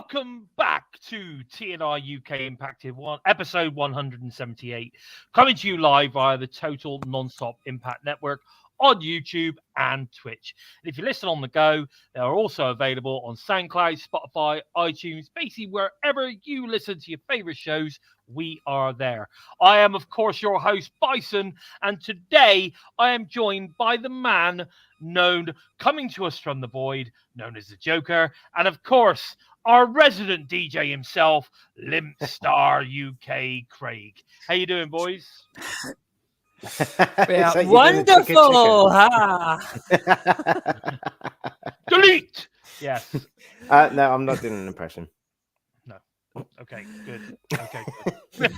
Welcome back to TNI-UK Impacted One, episode 178, coming to you live via the Total Non-Stop Impact Network on YouTube and Twitch. And if you listen on the go, they are also available on Soundcloud, Spotify, iTunes, basically wherever you listen to your favorite shows, we are there. I am, of course, your host, Bison, and today I am joined by the man coming to us from the void, known as the Joker, and of course, our resident DJ himself, LimpstarUK Craig. How you doing, boys? Yeah, like wonderful! Delete! Yes. No, I'm not doing an impression. No. Okay, good. Okay, good.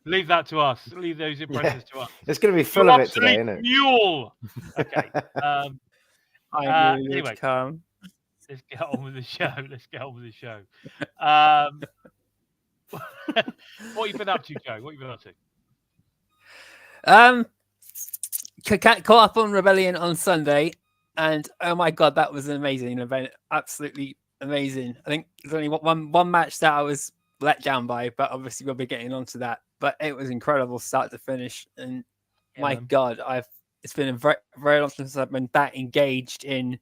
Leave that to us. Leave those impressions to us. It's going to be full of it today, isn't it? Mule! Okay. Anyway, come. Let's get on with the show. What have you been up to, Joe? What have you been up to? Caught up on Rebellion on Sunday, and oh my god, that was an amazing event. Absolutely amazing. I think there's only one match that I was let down by, but obviously we'll be getting onto that. But it was incredible start to finish, and my god, it's been a very, very long time since I've been that engaged in.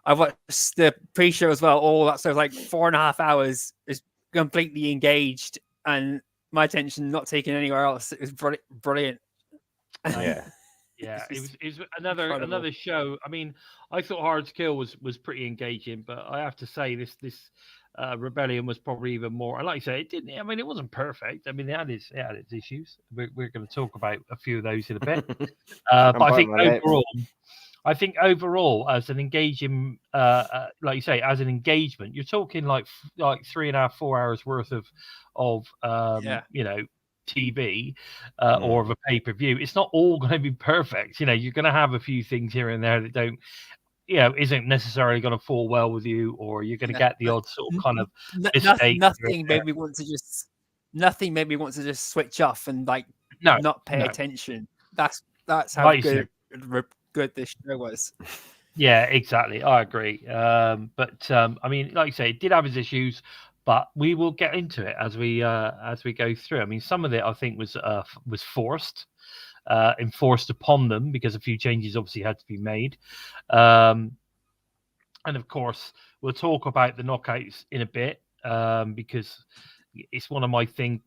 I watched the pre-show as well. All that, so it was like 4.5 hours. Is completely engaged, and my attention not taken anywhere else. It was brilliant. Yeah. Yeah, it was another show. I mean, I thought Hard to Kill was pretty engaging, but I have to say this Rebellion was probably even more. And like I say, it didn't. I mean, it wasn't perfect. I mean, it had its issues. We're going to talk about a few of those in a bit. But I think overall, as an engaging, like you say, as an engagement, you're talking like 3.5, 4 hours worth of TV or of a pay-per-view. It's not all going to be perfect. You're going to have a few things here and there that don't, isn't necessarily going to fall well with you, or you're going to get the odd sort of kind of mistake. Nothing made me want to just switch off and not pay attention. That's how good this show was. Yeah, exactly. I agree. But I mean, like you say, it did have its issues, but we will get into it as we go through. I mean, some of it I think was forced, enforced upon them because a few changes obviously had to be made. And of course, we'll talk about the knockouts in a bit because it's one of my things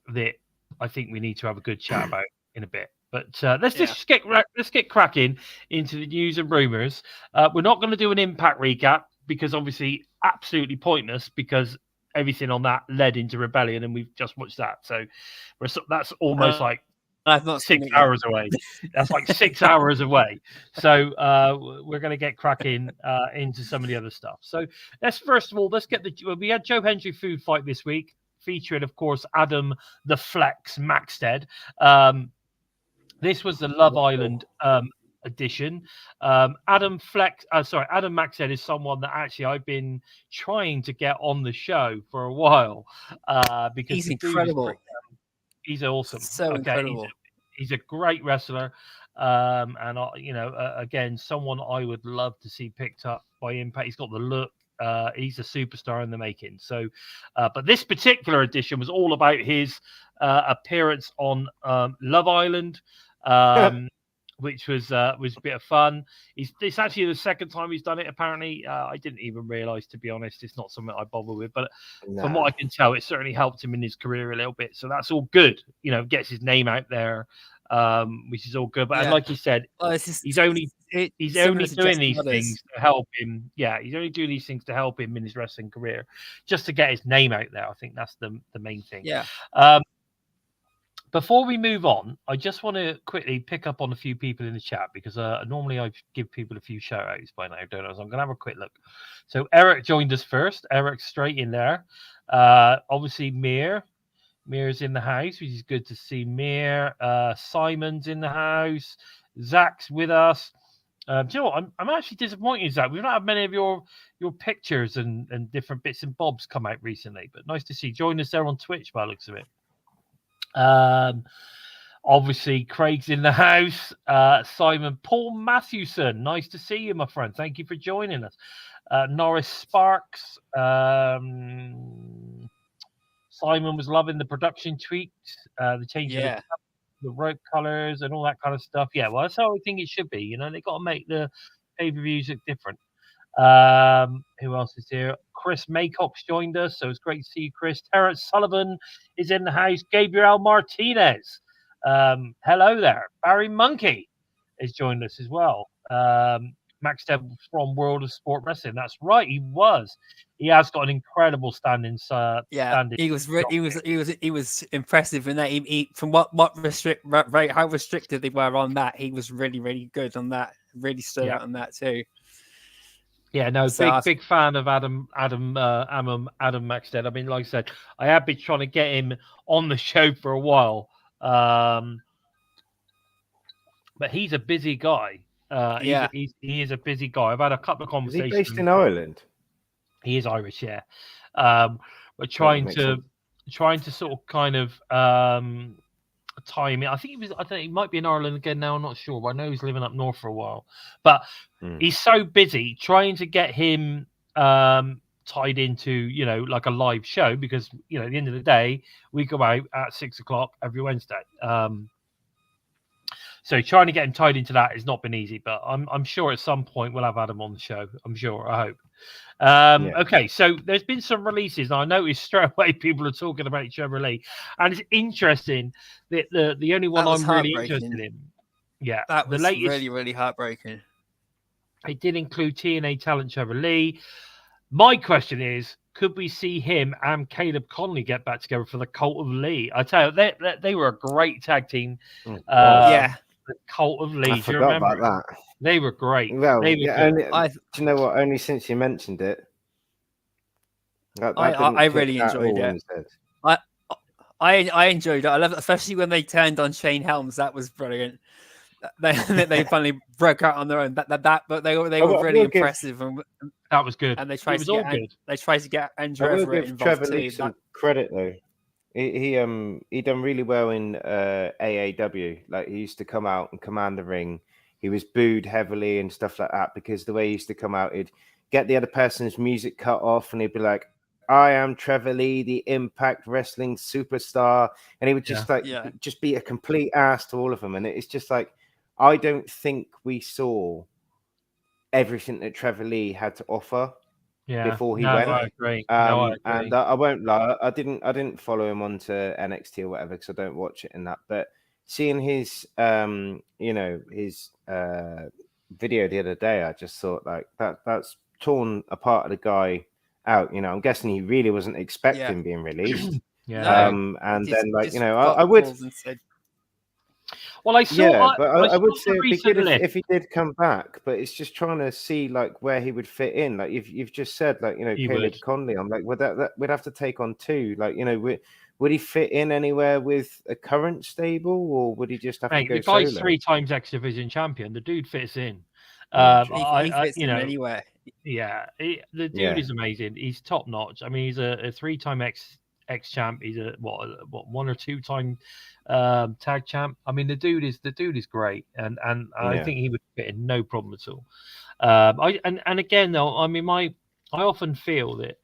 that I think we need to have a good chat about in a bit. But let's get cracking into the news and rumours. We're not going to do an Impact recap because obviously absolutely pointless because everything on that led into Rebellion and we've just watched that. So that's almost like I've not 6 hours away. That's like 6 hours away. So we're going to get cracking into some of the other stuff. So we had Joe Hendry food fight this week featuring, of course, Adam the Flex Maxted. This was the Love Island edition. Adam Maxted is someone that actually I've been trying to get on the show for a while because he's incredible. He's awesome. So incredible. He's a great wrestler. And again, someone I would love to see picked up by Impact. He's got the look. He's a superstar in the making. So, but this particular edition was all about his appearance on Love Island. Which was a bit of fun. It's actually the second time he's done it. Apparently, I didn't even realize, to be honest. It's not something I bother with, but from what I can tell, it certainly helped him in his career a little bit. So that's all good. Gets his name out there, which is all good. But like you said, he's only doing these things to help him. Yeah, he's only doing these things to help him in his wrestling career, just to get his name out there. I think that's the main thing. Yeah. Before we move on, I just want to quickly pick up on a few people in the chat because normally I give people a few shout outs by now, don't I? So I'm going to have a quick look. So Eric joined us first. Eric's straight in there. Obviously, Mir's in the house, which is good to see. Mir. Simon's in the house. Zach's with us. Do you know what? I'm actually disappointed, Zach. We've not had many of your pictures and different bits and bobs come out recently, but nice to see. Join us there on Twitch by the looks of it. Obviously Craig's in the house. Simon Paul Matthewson, nice to see you, my friend. Thank you for joining us. Norris Sparks. Simon was loving the production tweaks, the change of the rope colors and all that kind of stuff. Yeah, well, that's how I think it should be. You know, they got to make the pay-per-views look different. Who else is here? Chris Maycock's joined us, so it's great to see you, Chris. Terrence Sullivan is in the house. Gabriel Martinez. Hello there. Barry Monkey is joined us as well. Max Devil from World of Sport Wrestling. That's right, he was. He has got an incredible standing. He was impressive in that. He from how restricted they were on that. He was really good on that. Really stood out on that too. Yeah, no, big fan of Adam Maxted. I mean, like I said, I have been trying to get him on the show for a while, but he's a busy guy. He is a busy guy. I've had a couple of conversations. Is he based in Ireland? He is Irish, yeah. We're trying to sort of kind of tie him in. I think he might be in Ireland again now. I'm not sure, but I know he's living up north for a while. But he's so busy trying to get him tied into, you know, like a live show, because, you know, at the end of the day, we go out at 6 o'clock every Wednesday. So trying to get him tied into that has not been easy, but I'm sure at some point we'll have Adam on the show. I'm sure. I hope. Okay, so there's been some releases. Now, I noticed straight away people are talking about Trevor Lee, and it's interesting that the only one I'm really interested in. Yeah, that was the latest, really heartbreaking. It did include TNA talent Trevor Lee. My question is, could we see him and Caleb Conley get back together for the Cult of Lee? I tell you, they were a great tag team. The Cult of Lee. I forgot about that. They were great. Well, do you know what? Only since you mentioned it, I really enjoyed it. I enjoyed it. I love it, especially when they turned on Shane Helms. That was brilliant. They finally broke out on their own. But they were really impressive, and that was good. And they tried to get Andrew Everett involved Trevor too. Lee some credit though. He done really well in AAW. Like, he used to come out and command the ring. He was booed heavily and stuff like that, because the way he used to come out, he'd get the other person's music cut off and he'd be like, "I am Trevor Lee, the Impact Wrestling superstar," and he would just just be a complete ass to all of them. And it's just like, I don't think we saw everything that Trevor Lee had to offer before he went. I agree. And I won't lie, I didn't follow him onto NXT or whatever, because I don't watch it in that. But seeing his his video the other day, I just thought, like, that's torn apart of the guy out. You know, I'm guessing he really wasn't expecting being released. And then, like, you know, I would. Well, I would say it'd be good if he did come back, but it's just trying to see, like, where he would fit in. Like, you've just said, like, you know, Caleb Conley. I'm like, we'd have to take on two. Like, you know, would he fit in anywhere with a current stable, or would he just have to go solo? The guy's 3 times X Division champion. The dude fits in. He fits in anywhere. Yeah, the dude is amazing. He's top notch. I mean, he's a 3-time X champ. He's a what 1 or 2 time tag champ. I mean, the dude is great, and I think he would fit in no problem at all. And again though, I mean, I often feel that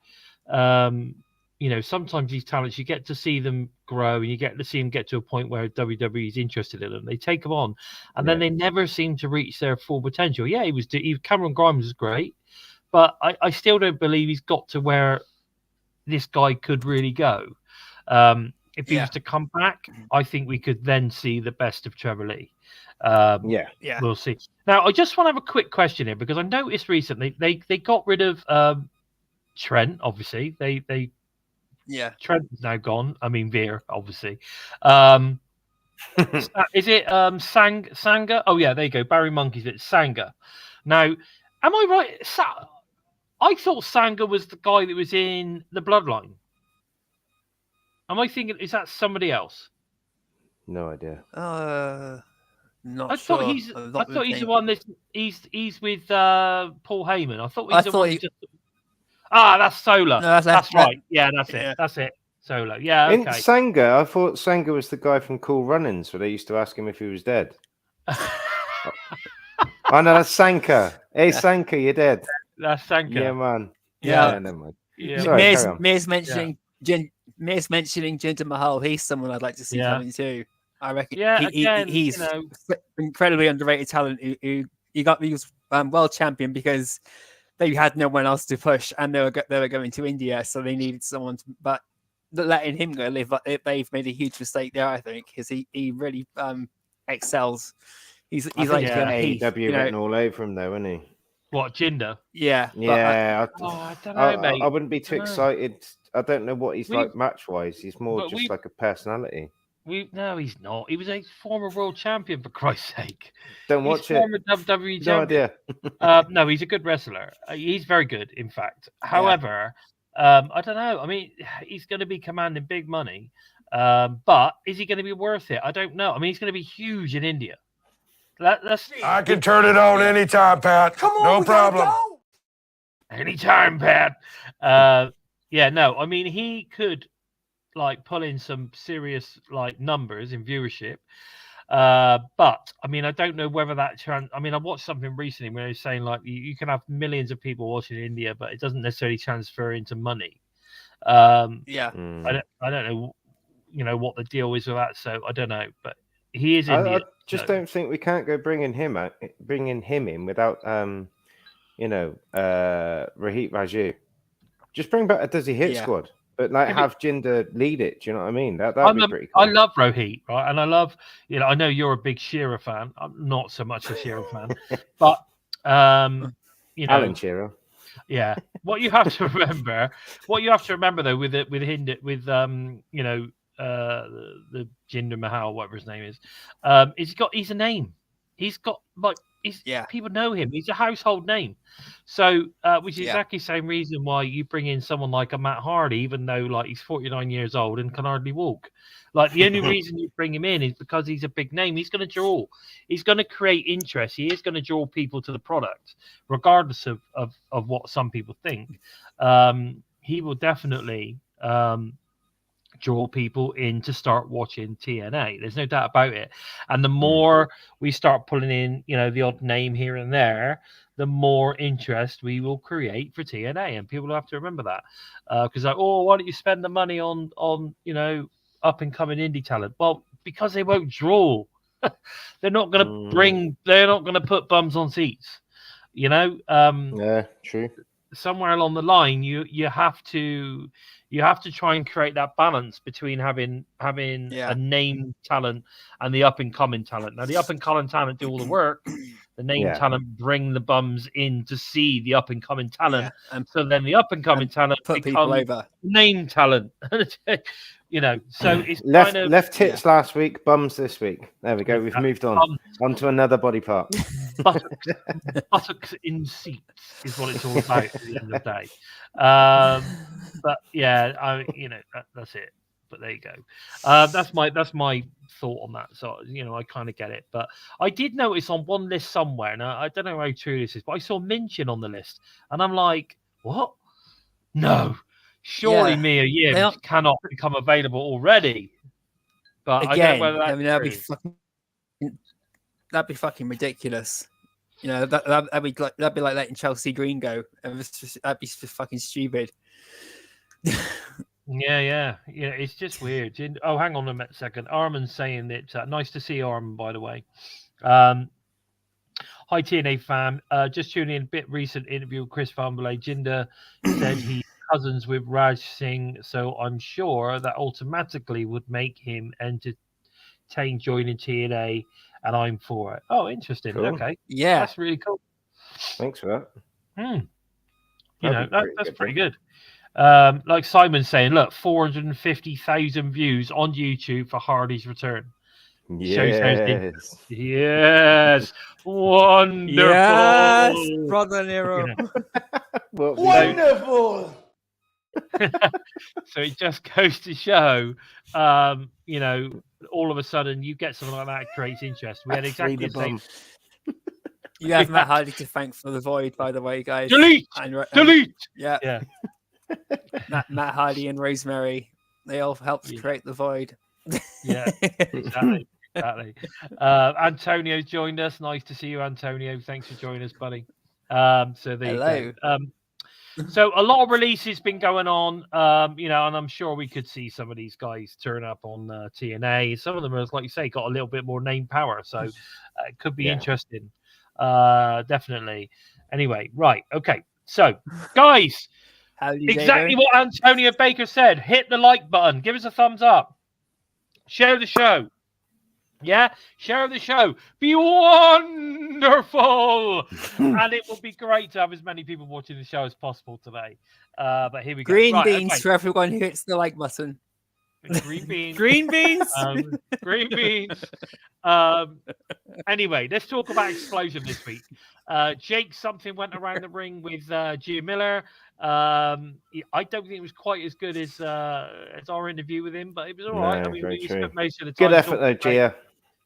you know, sometimes these talents, you get to see them grow, and you get to see them get to a point where WWE is interested in them. They take them on, and then they never seem to reach their full potential. Yeah, Cameron Grimes was great, but I still don't believe he's got to where this guy could really go. If he was to come back, I think we could then see the best of Trevor Lee. We'll see. Now, I just want to have a quick question here, because I noticed recently they got rid of Trent. Obviously, Trent's now gone. I mean, Veer, obviously. Is it Sanga? Oh yeah, there you go. Barry Monkey's it. Sanga. Now, am I right? I thought Sanga was the guy that was in the Bloodline. Am I thinking, is that somebody else? No idea. Not I sure. thought he's the one that he's with Paul Heyman. I thought he's the one. That's Solar. No, that's right. Yeah, that's it. That's it. Solar. Yeah. Okay. Sanga, I thought Sanga was the guy from Cool Runnings, where they used to ask him if he was dead. Oh no, that's Sanka. Hey, Sanka, you're dead. That's Sanka. Yeah, man. Yeah. Never mind. Yeah. Sorry, carry on. Mia's mentioning Jinder Mahal. He's someone I'd like to see coming too. I reckon. Yeah, again, he's incredibly underrated talent. Who he was world champion because they had no one else to push, and they were going to India, so they needed someone. But letting him go live, they've made a huge mistake there, I think, because he really excels. He's like AEW written all over him though, isn't he? What, Jinder? Yeah. Yeah. I don't know, mate. I wouldn't be too excited. I don't know what he's like match wise. He's more just like a personality. No, he's not. He was a former world champion, for Christ's sake. Don't watch it. Former WWE champion. No idea. No, he's a good wrestler. He's very good, in fact. However, I don't know. I mean, he's going to be commanding big money, but is he going to be worth it? I don't know. I mean, he's going to be huge in India. I can turn it on anytime, Pat. Come on, no problem. Anytime, Pat. No. I mean, he could like pull in some serious like numbers in viewership. But I mean, I don't know whether that I mean, I watched something recently where they were saying like you can have millions of people watching in India, but it doesn't necessarily transfer into money. I don't know, what the deal is with that. So I don't know, but he is Indian. I just don't think we can't go bringing him in without Rohit Raju. Just bring back a Does He Hit squad. But have Jinder lead it. Do you know what I mean? That'd be pretty cool. I love Rohit, right? And I love, I know you're a big Shearer fan. I'm not so much a Shearer fan, but Alan Shearer. Yeah. What you have to remember though, with the Jinder Mahal, whatever his name is, he's a name. He's got people know him. He's a household name. So, which is exactly the same reason why you bring in someone like a Matt Hardy, even though like he's 49 years old and can hardly walk. Like the only reason you bring him in is because he's a big name. He's going to draw. He's going to create interest. He is going to draw people to the product, regardless of what some people think. He will definitely draw people in to start watching TNA. There's no doubt about it. And the more we start pulling in, the odd name here and there, the more interest we will create for TNA. And people will have to remember that. Because why don't you spend the money on up and coming indie talent? Well, because they won't draw. They're not going to they're not going to put bums on seats. Yeah, true. Somewhere along the line, you have to try and create that balance between having a name talent and the up and coming talent. Now, the up and coming talent do all the work. The name talent bring the bums in to see the up and coming talent, and so then the up and coming talent put people over. Name talent. So it's left tits last week, bums this week. There we go. We've moved on to another body part. Buttocks in seats is what it's all about at the end of the day. But yeah, that's it. But there you go. That's my thought on that. So I kind of get it. But I did notice on one list somewhere. Now I don't know how true this is, but I saw Minchin on the list, and I'm like, what? No, surely Mia Yim cannot become available already. But again, I don't know whether that'd be fucking ridiculous. That'd be like letting Chelsea Green go. That'd be just fucking stupid. Yeah. It's just weird. Oh, hang on a second. Armin's saying that. Nice to see Armin, by the way. Hi, TNA fan. Just tuning in. A bit recent interview with Chris Famblay. Jinder said he's cousins with Raj Singh, so I'm sure that automatically would make him entertain joining TNA, and I'm for it. Oh, interesting. Cool. Okay. Yeah. That's really cool. Thanks for that. That's pretty good. Like Simon's saying, look, 450,000 views on YouTube for Hardy's return. Yes. Yes. Wonderful. Yes, brother Nero. Wonderful. So it just goes to show, all of a sudden you get something like that creates interest. We had exactly the same. You have Matt Hardy to thank for the void, by the way, guys. Delete. Yeah. Matt Hardy and Rosemary, they all helped create the void. Yeah, exactly. Antonio's joined us. Nice to see you, Antonio. Thanks for joining us, buddy. So there you go. So a lot of releases been going on, and I'm sure we could see some of these guys turn up on TNA. Some of them, like you say, got a little bit more name power, so it could be interesting. Definitely. Anyway, right, okay. So, guys, exactly what Antonio Baker said. Hit the like button. Give us a thumbs up. Share the show. Yeah, share the show. Be wonderful. And it would be great to have as many people watching the show as possible today. But here we go. Green beans for everyone who hits the like button. Green beans. Green beans. Green beans. Anyway, let's talk about Xplosion this week. Jake something went around the ring with Gia Miller. I don't think it was quite as good as our interview with him, but it was all right. I mean, we spent most of the time. Good effort though, Gia.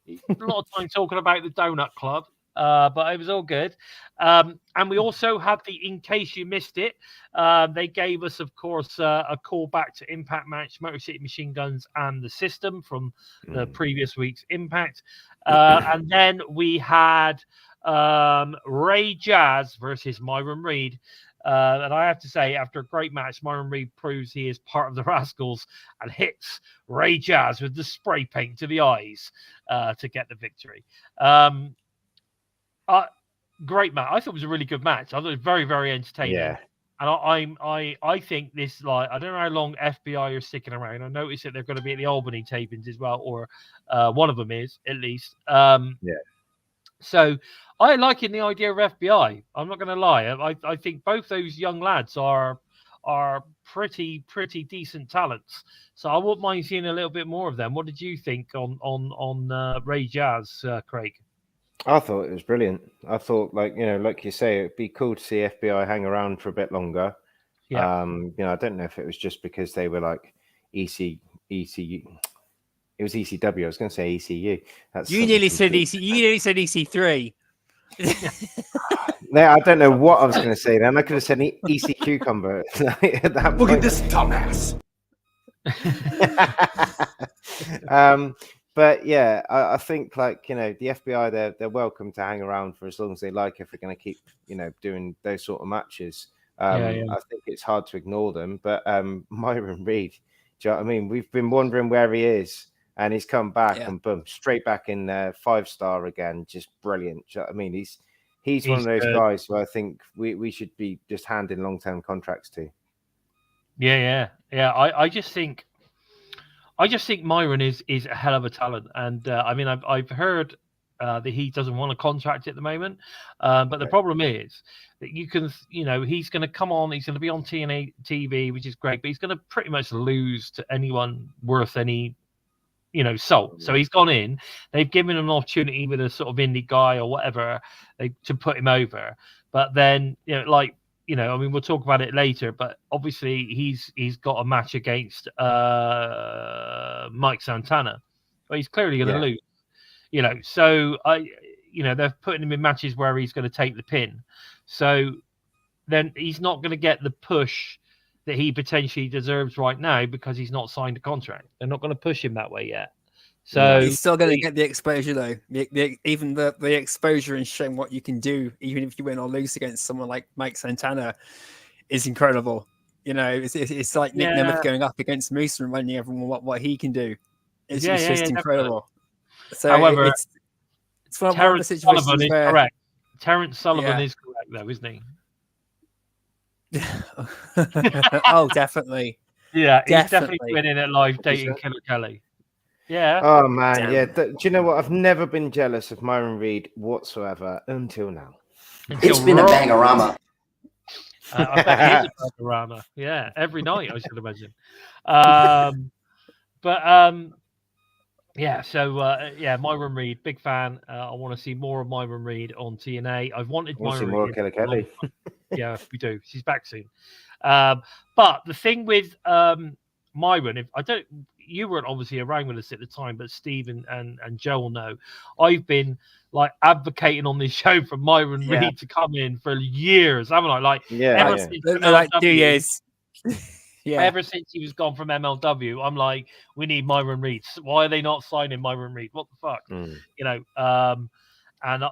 A lot of time talking about the Donut Club, but it was all good. And we also had in case you missed it, they gave us, of course, a call back to Impact match, Motor City Machine Guns and the System from the previous week's Impact. And then we had Ray Jazz versus Myron Reed. And I have to say, after a great match, Myron Reed proves he is part of the Rascals and hits Ray Jazz with the spray paint to the eyes to get the victory. Great match. I thought it was a really good match. I thought it was very, very entertaining. Yeah. And I think this, I don't know how long FBI are sticking around. I noticed that they're going to be at the Albany tapings as well, or one of them is at least. So I like the idea of FBI. I'm not going to lie. I think both those young lads are pretty decent talents. So I wouldn't mind seeing a little bit more of them. What did you think on Ray Jazz, Craig? I thought it was brilliant. I thought, like you say, it'd be cool to see FBI hang around for a bit longer. Yeah. I don't know if it was just because they were like ECU. It was ECW. I was going to say ECU. You nearly said EC. You nearly said EC3. I don't know what I was going to say then. I could have said EC Cucumber at that point. Look at this dumbass. But yeah, I think the FBI, they're welcome to hang around for as long as they like if they're going to keep doing those sort of matches. I think it's hard to ignore them. But Myron Reed, do you know what I mean? We've been wondering where he is. And he's come back and boom, straight back in 5-star again. Just brilliant. Do you know what I mean? He's one of those guys who I think we should be just handing long-term contracts to. Yeah. I just think Myron is a hell of a talent. And I mean, I've heard that he doesn't want a contract at the moment. But the problem is that he's going to come on. He's going to be on TNA TV, which is great. But he's going to pretty much lose to anyone worth any soul. So he's gone in. They've given him an opportunity with a sort of indie guy or whatever to put him over. But then, I mean, we'll talk about it later. But obviously, he's got a match against Mike Santana, but he's clearly going to lose. So they're putting him in matches where he's going to take the pin. So then he's not going to get the push that he potentially deserves right now because he's not signed a contract. They're not going to push him that way yet. So he's still going to get the exposure though. Even the exposure and showing what you can do, even if you win or lose against someone like Mike Santana, is incredible. It's like Nick Nemeth going up against Moose and reminding everyone what he can do. It's just incredible. Definitely. So however, it's one of the situations where correct. Terrence Sullivan is correct though, isn't he? Oh, definitely. Yeah, he's definitely winning at live dating Killer Kelly. Yeah. Oh man, do you know what? I've never been jealous of Myron Reed whatsoever until now. It's been a bangorama. I bet it's a bangorama. Yeah, every night I should imagine. Myron Reed, big fan. I want to see more of Myron Reed on TNA. I've wanted Myron more Reed. Killer Kelly. Yeah, we do. She's back soon. But the thing with Myron, you weren't obviously around with us at the time, but Steve and Joe will know. I've been advocating on this show for Myron Reed to come in for years, haven't I? Since 2 years. Ever since he was gone from MLW, I'm like, we need Myron Reed. Why are they not signing Myron Reed? What the fuck? And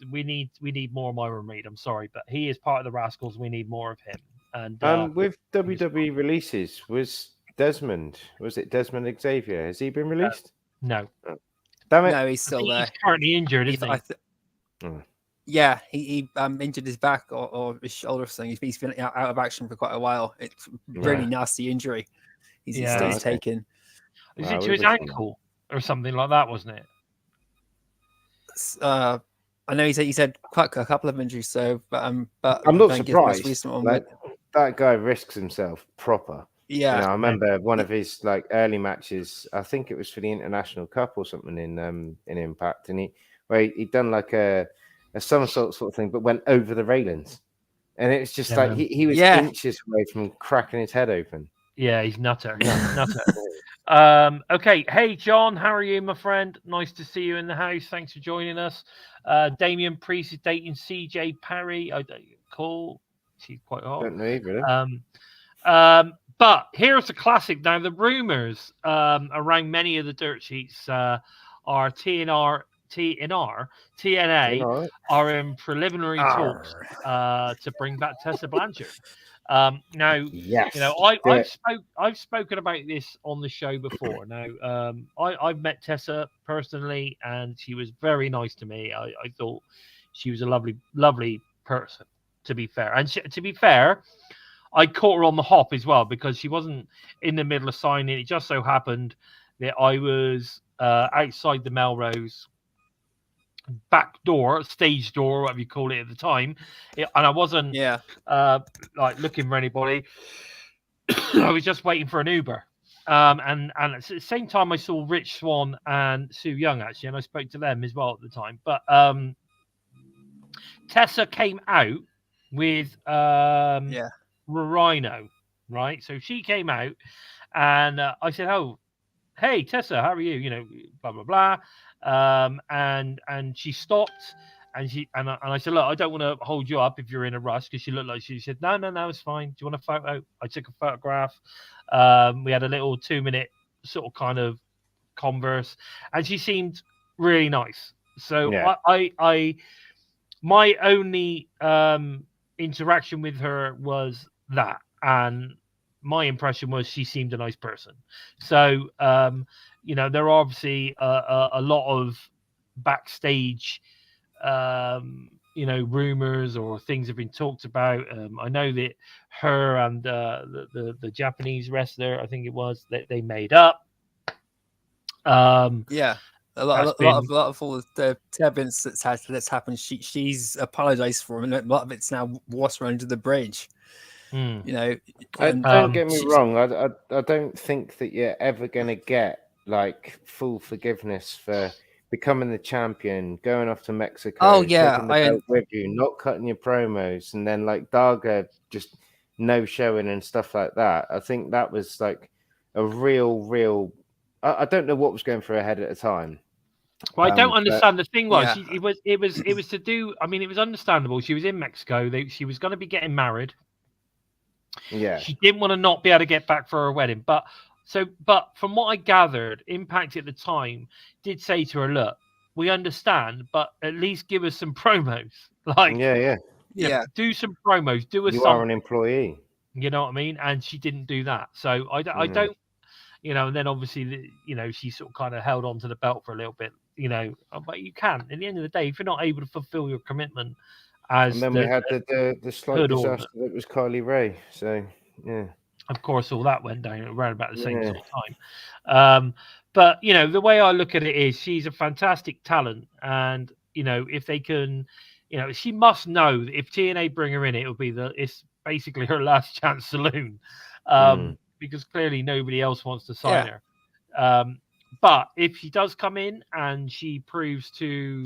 we need more Myron Reed. I'm sorry, but he is part of the Rascals. We need more of him. And with WWE releases, was Desmond Xavier? Has he been released? no, Damn it! No, he's still there. He's currently injured, isn't he? Yeah, he injured his back or his shoulder or something. He's been out of action for quite a while. It's really nasty injury. He's taken. Is it to his ankle or something like that, wasn't it? I know he said quite a couple of injuries. So, but I'm not surprised. That guy risks himself proper. Yeah, I remember one of his like early matches. I think it was for the International Cup or something in Impact, and he'd done like a somersault sort of thing, but went over the railings, and it's just like he was inches away from cracking his head open. Yeah, he's nutter. Okay, hey John, how are you, my friend? Nice to see you in the house. Thanks for joining us. Damian Priest is dating CJ Perry. Cool. She's quite hot. Don't know either. But here's a classic. Now the rumors around many of the dirt sheets are TNA are in preliminary talks to bring back Tessa Blanchard. Now, yes, I've spoken about this on the show before. Now, I've met Tessa personally, and she was very nice to me. I thought she was a lovely person, to be fair. And to be fair, I caught her on the hop as well because she wasn't in the middle of signing. It just so happened that I was outside the Melrose back door, stage door, whatever you call it at the time, and I wasn't like looking for anybody. I was just waiting for an Uber, and at the same time I saw Rich Swann and Sue Young actually, and I spoke to them as well at the time. But Tessa came out with Rhino, right? So she came out, and I said, "Oh, hey Tessa, how are you? You know, blah blah blah." And she stopped, and I said, "Look, I don't want to hold you up if you're in a rush," because she looked like she said, "No, it's fine. Do you want a photo?" I took a photograph. We had a little 2-minute sort of kind of converse, and she seemed really nice. So I my only interaction with her was that, and my impression was she seemed a nice person. So there are obviously a lot of backstage rumors or things have been talked about. I know that her and the Japanese wrestler, I think it was, that they made up. A lot of all the turbulence that's happened. She's apologized for, and a lot of it's now water under the bridge. Don't get me wrong. I don't think that you're ever going to get like full forgiveness for becoming the champion, going off to Mexico, taking the belt with you, not cutting your promos, and then like Darga just no showing and stuff like that. I think that was like a real. I don't know what was going through her head at the time. Well, I don't understand. The thing was, it was to do. I mean, it was understandable. She was in Mexico. She was going to be getting married. Yeah, she didn't want to not be able to get back for her wedding. But from what I gathered, Impact at the time did say to her, "Look, we understand, but at least give us some promos. Like, do some promos. Do us. You are an employee. You know what I mean?" And she didn't do that. So I don't. And then obviously, she sort of kind of held on to the belt for a little bit, but you can. At the end of the day, if you're not able to fulfill your commitment, and then we had the slight disaster that was Kylie Ray. So, yeah. Of course, all that went down around about the same sort of time. But, the way I look at it is she's a fantastic talent. And, if they can, she must know that if TNA bring her in, it's basically her last chance saloon. Because clearly nobody else wants to sign her. But if she does come in and she proves to,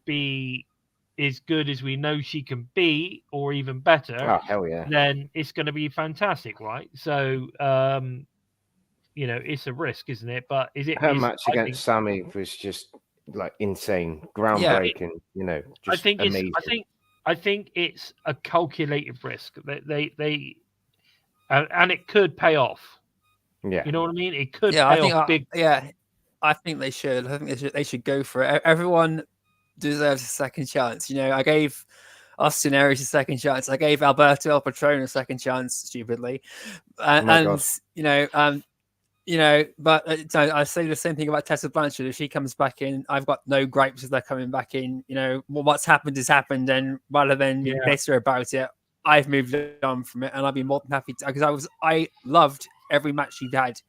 be as good as we know she can be, or even better, then it's going to be fantastic, right? So, it's a risk, isn't it? But her match against Sammy was just like insane, groundbreaking. Just amazing. I think it's a calculated risk. They and it could pay off. Yeah, you know what I mean. It could. Pay off big. I think they should. I think they should go for it. Everyone deserves a second chance. You know, I gave Austin Aries a second chance. I gave Alberto El Patron a second chance, stupidly. God. But I say the same thing about Tessa Blanchard. If she comes back in, I've got no gripes if they're coming back in. You know, what's happened has happened, and rather than be bitter about it, I've moved on from it, and I'd be more than happy to, because I loved every match she had.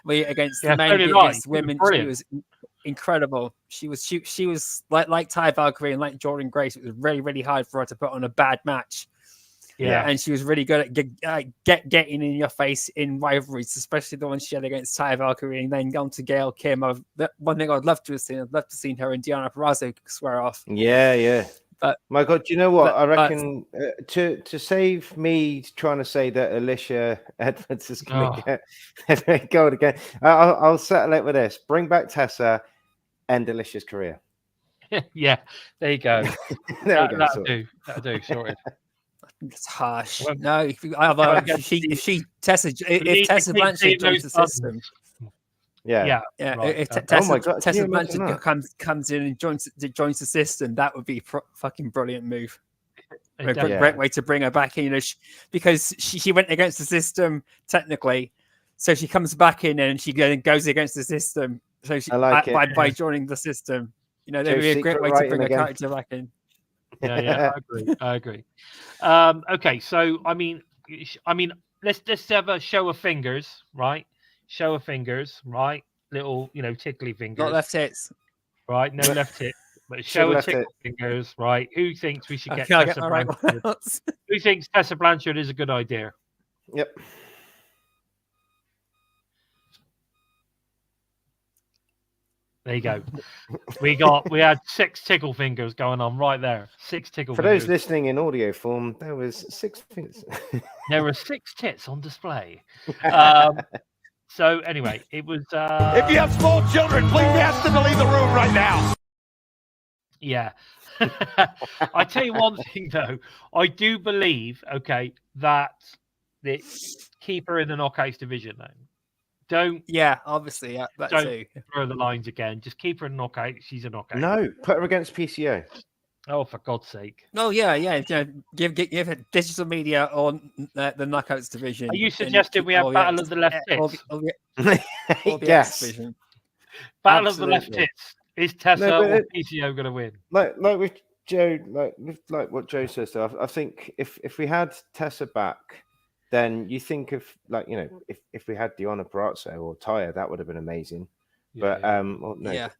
Against the men, against the women, she was incredible. She was like Ty Valkyrie and like Jordan Grace. It was really, really hard for her to put on a bad match. Yeah, and she was really good at getting in your face in rivalries, especially the one she had against Ty Valkyrie, and then gone to Gail Kim. One thing I'd love to have seen, her and Deonna Purrazzo square off. Yeah. But my God, do you know what? I reckon to save me trying to say that Alicia Edwards is going to get gold again, I'll settle it with this: bring back Tessa, end Alicia's career. Yeah, there you go. That'll do. Sorted. It's harsh. Well, no, if Tessa Blanchard joins the system. Yeah. Right. If Tessa Blanchard comes in and joins the system, that would be fucking brilliant move. Great way to bring her back in, because she went against the system technically, so she comes back in and she goes against the system. So by joining the system, that would be a great way to bring a character back in. Yeah, I agree. Okay, so I mean, let's just have a show of fingers, right? Show of fingers, right? Little, tickly fingers. Not left hits. Right, no left hit. But show of tickly fingers, right? Who thinks we should get Tessa Blanchard? Who thinks Tessa Blanchard is a good idea? Yep. There you go. We had 6 tickle fingers going on right there. 6 tickle fingers. For those listening in audio form, there was 6 fingers. There were 6 tits on display. So anyway, it was. If you have small children, please ask them to leave the room right now. Yeah. I tell you one thing though, I do believe, that the keep her in the knockouts division though. Obviously, that don't too. Throw the lines again. Just keep her in knockout. She's a knockout. No, put her against PCO. Oh, for God's sake! Oh yeah. Give it digital media on the knockouts division. Are you suggesting we have Battle of the Left Tits? Yes. Battle of the Left Tits. Is Tessa or PCO going to win? Like with Joe, like what Joe says. So I think if we had Tessa back, then you think of if we had Deonna Purrazzo or Taya, that would have been amazing. The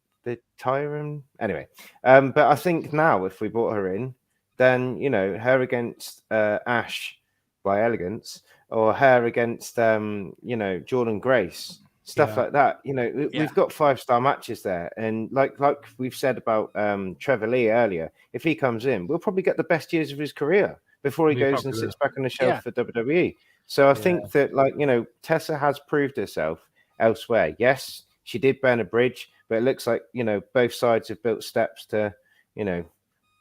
Tyron anyway. But I think now if we brought her in, then her against Ash by Elegance, or her against Jordan Grace, stuff like that. We've got 5-star matches there, and like we've said about Trevor Lee earlier, if he comes in, we'll probably get the best years of his career before he goes and sits back on the shelf for WWE. So I think that Tessa has proved herself elsewhere. Yes, she did burn a bridge, but it looks like both sides have built steps to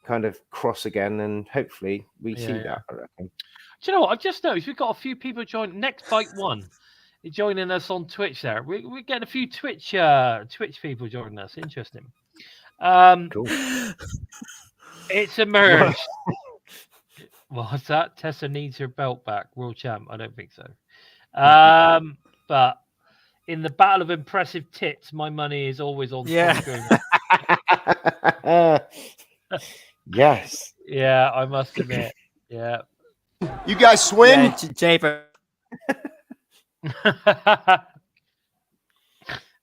kind of cross again, and hopefully we see that. I reckon. Do you know what I've just noticed? We've got a few people joining. Next Bite One joining us on Twitch. There, we're getting a few Twitch people joining us. Interesting. Cool. It's emerged. What's that? Tessa needs her belt back. World champ? I don't think so. But in the battle of impressive tits, my money is always on. Yes. Yeah, I must admit. Yeah. You guys swing? Jaber.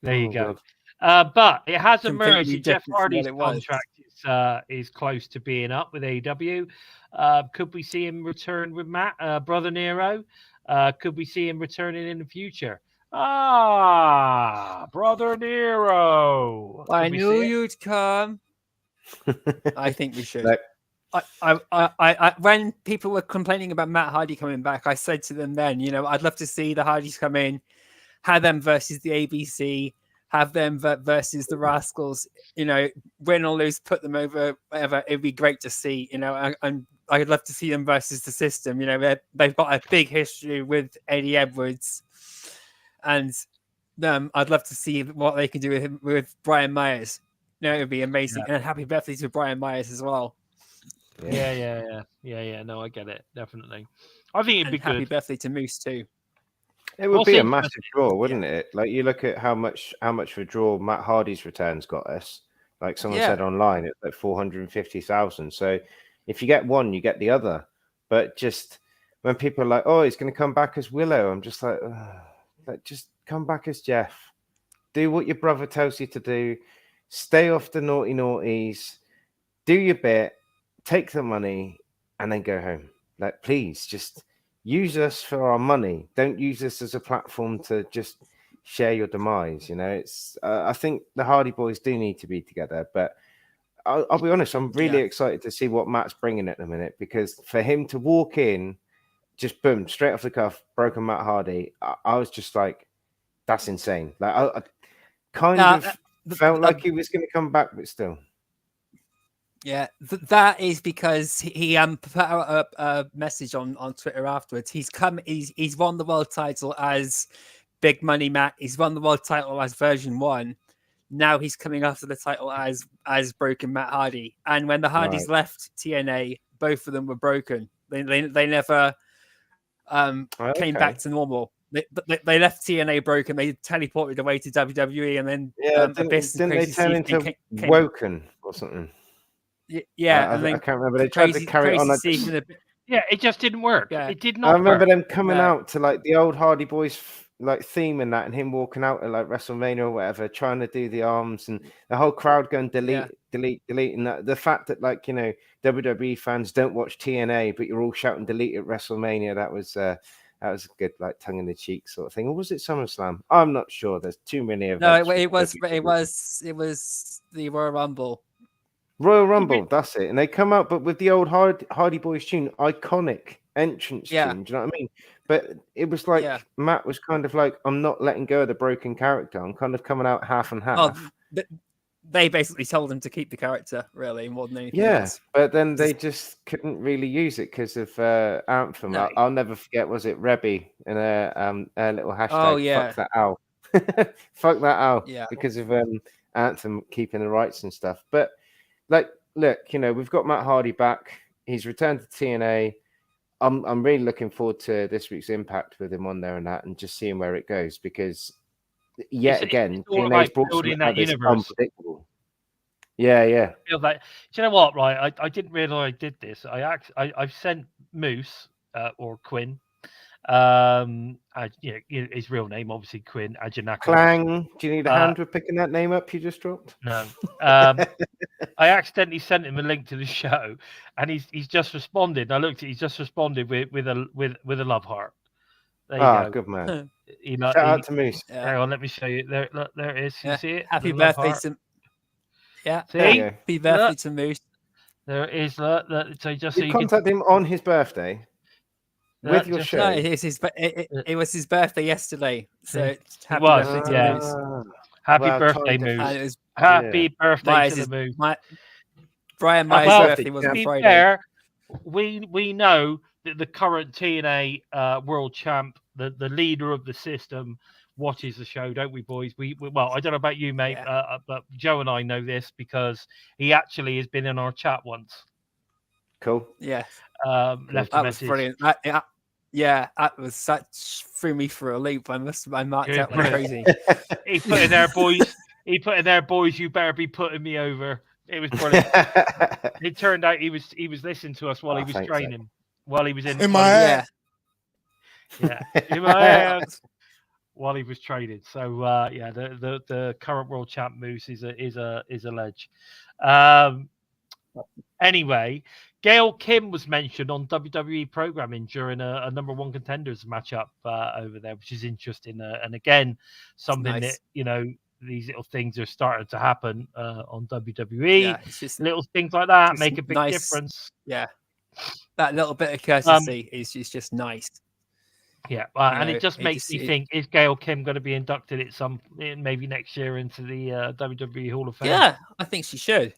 There you go. But it has emerged. Jeff Hardy's contract is close to being up with AEW. Could we see him return with Matt, Brother Nero? Could we see him returning in the future? Brother Nero. I knew you'd come. I think we should. When people were complaining about Matt Hardy coming back, I said to them then, I'd love to see the Hardys come in, have them versus the ABC, have them versus the Rascals, win or lose, put them over, whatever. It'd be great to see, and I'd love to see them versus the system. They've got a big history with Eddie Edwards, and I'd love to see what they can do with Brian Myers. No, it would be amazing. And happy birthday to Brian Myers as well. Yeah. No, I get it. Definitely. I think it'd be happy good. birthday to Moose too. It would be a massive draw, wouldn't it? Like you look at how much of a draw Matt Hardy's returns got us. Like someone said online, it's like 450,000. So if you get one, you get the other. But just when people are like, "Oh, he's going to come back as Willow," I'm just like, just come back as Jeff. Do what your brother tells you to do. Stay off the naughty naughties. Do your bit. Take the money, and then go home. Like, please, just use us for our money. Don't use this as a platform to just share your demise. You know, it's. I think the Hardy Boys do need to be together, but I'll be honest. I'm really excited to see what Matt's bringing at the minute, because for him to walk in, just boom, straight off the cuff, broken Matt Hardy. I was just like, that's insane. Like, I kind of felt like he was going to come back, but still. Yeah, that is because he put out a message on Twitter afterwards. He's won the world title as Big Money Matt. He's won the world title as version 1. Now he's coming after the title as broken Matt Hardy. And when the Hardys left TNA, both of them were broken. They never came back to normal. They left TNA broken. They teleported away to WWE, and then didn't they turn into Woken or something? Yeah, I can't remember. They tried to carry it on. It just didn't work. Yeah. It did not. I remember them coming out to like the old Hardy Boys like theme and that, and him walking out at like WrestleMania or whatever, trying to do the arms, and the whole crowd going delete, and that, the fact that like WWE fans don't watch TNA, but you're all shouting delete at WrestleMania. That was a good like tongue in the cheek sort of thing. Or was it SummerSlam? I'm not sure. There's too many of them. No, it was the Royal Rumble. Royal Rumble, that's it. And they come out, but with the old Hardy Boys tune, iconic entrance tune. Do you know what I mean? But it was like Matt was kind of like, I'm not letting go of the broken character. I'm kind of coming out half and half. Oh, they basically told him to keep the character, really, more than anything else. But then they just couldn't really use it because of Anthem. No. I'll never forget, was it Rebby in a little hashtag? Oh, yeah. Fuck that owl. Fuck that owl. Yeah. Because of Anthem keeping the rights and stuff. But like, look, we've got Matt Hardy back. He's returned to TNA. I'm really looking forward to this week's Impact with him on there and that, and just seeing where it goes, because again, TNA's brought something that is unpredictable. Yeah. Feel like, do you know what? Right, I didn't realize I did this. I've sent Moose or Quinn. His real name, obviously Quinn Ajanaka. Clang. Do you need a hand with picking that name up you just dropped? No. I accidentally sent him a link to the show, and he's just responded. I looked at, he's just responded with a love heart. There you go. Good man. Shout out to Moose. Hang on, let me show you. There it is. You see it? Happy birthday to. Yeah. See? Happy birthday to Moose. There it is. So just so you contact him on his birthday. With your show. No, it was his birthday yesterday. So happy birthday to Moose. Happy birthday, Moose. Happy birthday to the Moose. Brian Myers' birthday was on Friday. Fair, we know that the current TNA world champ, the leader of the system, watches the show, don't we, boys? Well, I don't know about you, mate, but Joe and I know this because he actually has been in our chat once. Cool. Yeah. Left a message. Was brilliant. That was such threw me for a loop. I marked out like crazy. He put in there, boys. You better be putting me over. It was brilliant. It turned out he was listening to us while he was training, while he was in my ass. Yeah, in my ass. While he was training. So the current world champ Moose is a ledge. Anyway, Gail Kim was mentioned on WWE programming during a number one contenders matchup over there, which is interesting. And again, something that these little things are starting to happen on WWE. Yeah, it's just little things like that make a big difference. Yeah, that little bit of courtesy is just nice. Yeah, and it just makes me think: is Gail Kim going to be inducted maybe next year into the WWE Hall of Fame? Yeah, I think she should.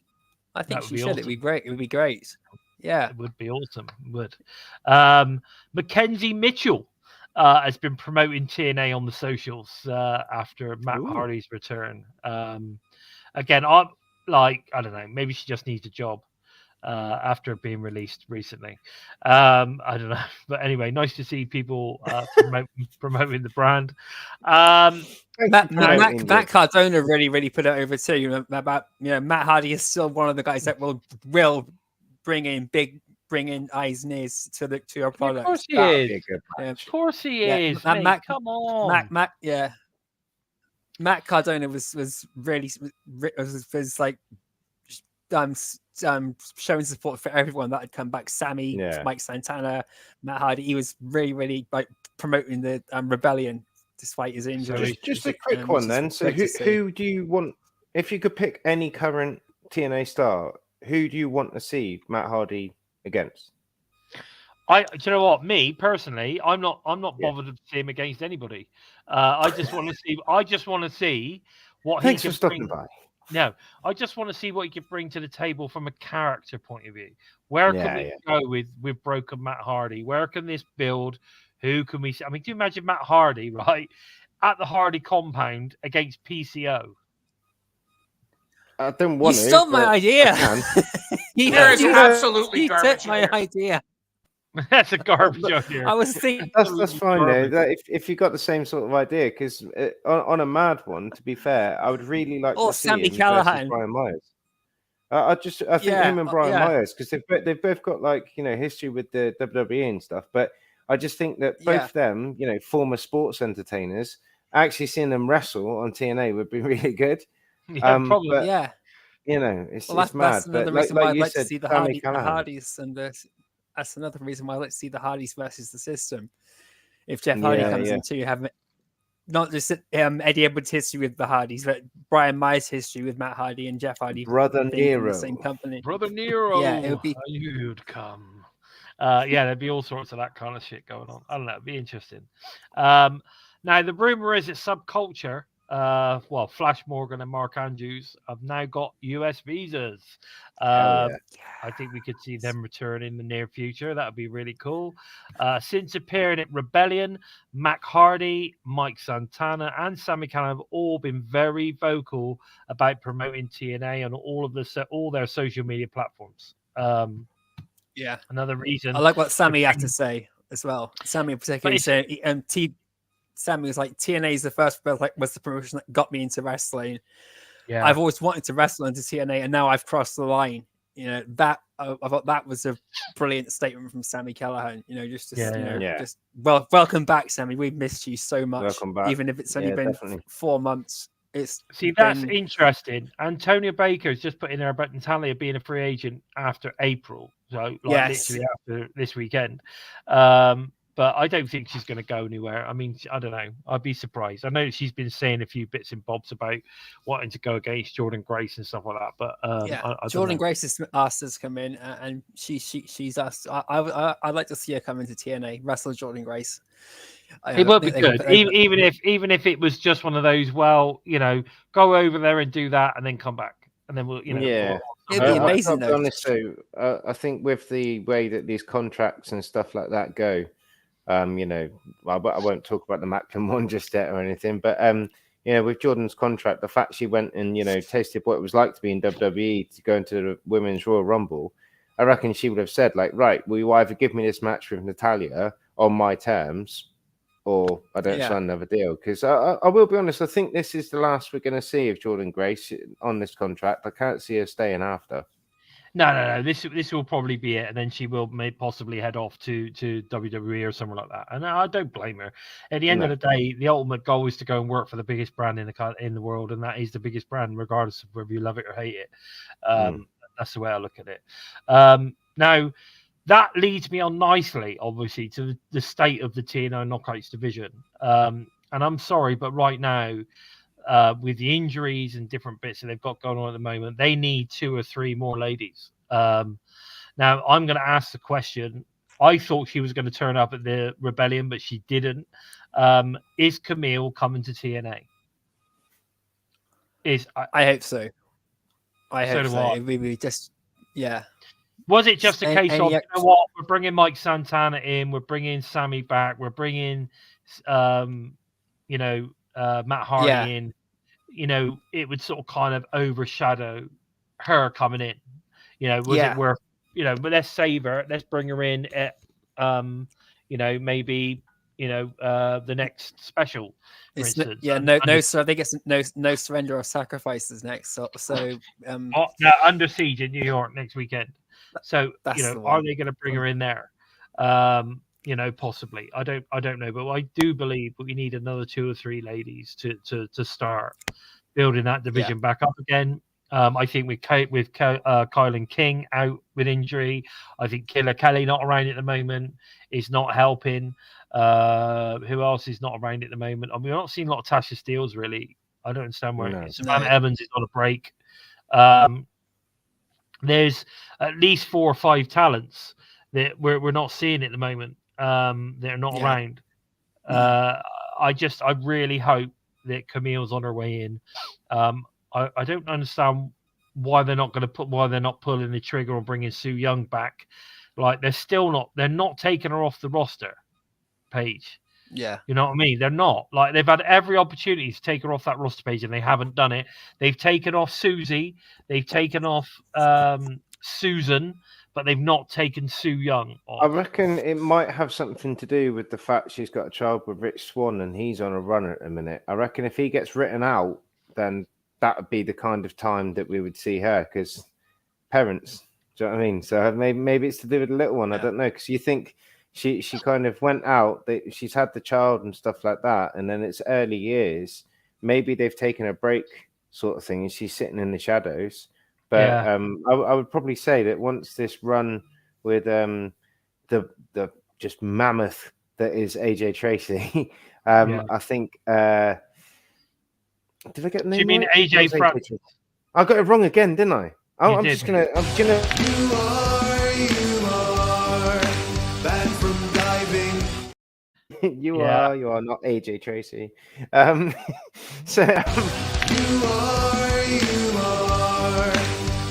I think she should. Awesome. It'd be great. It would be great. Yeah, it would be awesome. It would. Mackenzie Mitchell has been promoting TNA on the socials after Matt Hardy's return. Again, like, I don't know, maybe she just needs a job after being released recently. I don't know, but anyway, nice to see people promoting the brand. Matt Cardona really put it over too. About Matt Hardy is still one of the guys that will bring in eyes and ears to your product. Of course he is. Of course he is. Mate, come on. Matt Cardona was really like showing support for everyone that had come back. Sammy, Mike Santana, Matt Hardy. He was really like promoting the Rebellion despite his injury. Just a quick one then. So who do you want, if you could pick any current TNA star, who do you want to see Matt Hardy against? Do you know what? Me personally, I'm not bothered to see him against anybody. I just want to see what Thanks he for can stopping bring. by. No, I just want to see what he can bring to the table from a character point of view. Where can we go with Broken Matt Hardy? Where can this build? Who can we see? I mean, do you imagine Matt Hardy, right, at the Hardy compound against PCO? I don't want to. You stole my idea. There is absolutely garbage. Took my idea. That's a garbage idea. I was thinking that's fine though. If you got the same sort of idea, because on a mad one, to be fair, I would really like to see Sami him Callihan. versus Brian Myers. I think him and Brian Myers, because they've both got like history with the WWE and stuff. But I just think that both them, former sports entertainers, actually seeing them wrestle on TNA would be really good. Probably. But, it's mad. That's another reason why I'd like to see the Hardys and that's another reason why I like to see the Hardys versus the System. If Jeff Hardy comes in too, have not just Eddie Edwards' history with the Hardys, but Brian Myers' history with Matt Hardy and Jeff Hardy, Brother Nero, in the same company. Brother Nero, it would be. You'd come. There'd be all sorts of that kind of shit going on. I don't know. It'd be interesting. Now the rumor is that Subculture. Flash Morgan and Mark Andrews have now got US visas. I think we could see them return in the near future. That would be really cool. Since appearing at Rebellion, Matt Hardy, Mike Santana, and Sami Callihan have all been very vocal about promoting TNA on all their social media platforms. Another reason. I like what Sammy had to say as well. Sammy particularly said, Sammy was like, TNA is the first, was the promotion that got me into wrestling. Yeah, I've always wanted to wrestle into TNA, and now I've crossed the line. That I thought that was a brilliant statement from Sami Callihan. Just welcome back, Sammy. We've missed you so much. Welcome back. Even if it's only been 4 months. That's interesting. Antonio Baker's just put in there about Natalia being a free agent after April, so literally after this weekend. But I don't think she's going to go anywhere. I mean, I don't know. I'd be surprised. I know she's been saying a few bits and bobs about wanting to go against Jordan Grace and stuff like that. But I Jordan Grace has asked us to come in, and she's asked. I'd like to see her come into TNA, wrestle Jordan Grace. It would be good, even if it was just one of those. Well, go over there and do that, and then come back, and then we'll. It'd be amazing. I'll be honest, though. I think with the way that these contracts and stuff like that go. I won't talk about the Macklin one just yet or anything, but with Jordan's contract, the fact she went and tasted what it was like to be in WWE to go into the Women's Royal Rumble, I reckon she would have said like, right, will you either give me this match with Natalia on my terms, or I don't sign another deal? Because I will be honest, I think this is the last we're going to see of Jordan Grace on this contract. I can't see her staying after. No. This will probably be it, and then she will possibly head off to WWE or somewhere like that. And I don't blame her. At the end of the day, the ultimate goal is to go and work for the biggest brand in the world, and that is the biggest brand, regardless of whether you love it or hate it. That's the way I look at it. Now, that leads me on nicely, obviously, to the state of the TNA Knockouts division. And I'm sorry, but right now, with the injuries and different bits that they've got going on at the moment, they need 2 or 3 more ladies. Now, I'm going to ask the question. I thought she was going to turn up at the Rebellion, but she didn't. Is Camille coming to TNA? I hope so. I hope so. We just, Was it just a case of, you know what, we're bringing Mike Santana in, we're bringing Sammy back, we're bringing, Matt Hardy in, it would sort of kind of overshadow her coming in? You know, was it worth? You know, but let's save her. Let's bring her in at, you know, maybe, you know, the next special, for instance. So I think it's no surrender or sacrifices next. Under Siege in New York next weekend. So you know, are they going to bring her in there? You know, possibly. I don't know, but I do believe we need another 2 or 3 ladies to start building that division back up again. I think with Kylan King out with injury, I think Killer Kelly not around at the moment is not helping. Who else is not around at the moment? I mean, we're not seeing a lot of Tasha Steeles really. I don't understand where Savannah Evans is on a break. There's at least 4 or 5 talents that we're not seeing at the moment. They're not around. I really hope that Camille's on her way in. I don't understand why they're not pulling the trigger on bringing Sue Young back. Like they're not taking her off the roster page. Yeah. You know what I mean? They're not. Like they've had every opportunity to take her off that roster page and they haven't done it. They've taken off Susie, they've taken off Susan, but they've not taken Sue Young off. I reckon it might have something to do with the fact she's got a child with Rich Swann and he's on a run at the minute. I reckon if he gets written out, then that would be the kind of time that we would see her, because parents, do you know what I mean? So maybe it's to do with the little one. I don't know, because you think she kind of went out, she's had the child and stuff like that, and then it's early years. Maybe they've taken a break sort of thing, and she's sitting in the shadows. But I would probably say that once this run with the just mammoth that is AJ Tracy, I think. Did I get the name? Do you mean right? AJ Francis? I got it wrong again, didn't I? Oh, I'm just gonna. You are back from diving. You are not AJ Tracy. So you are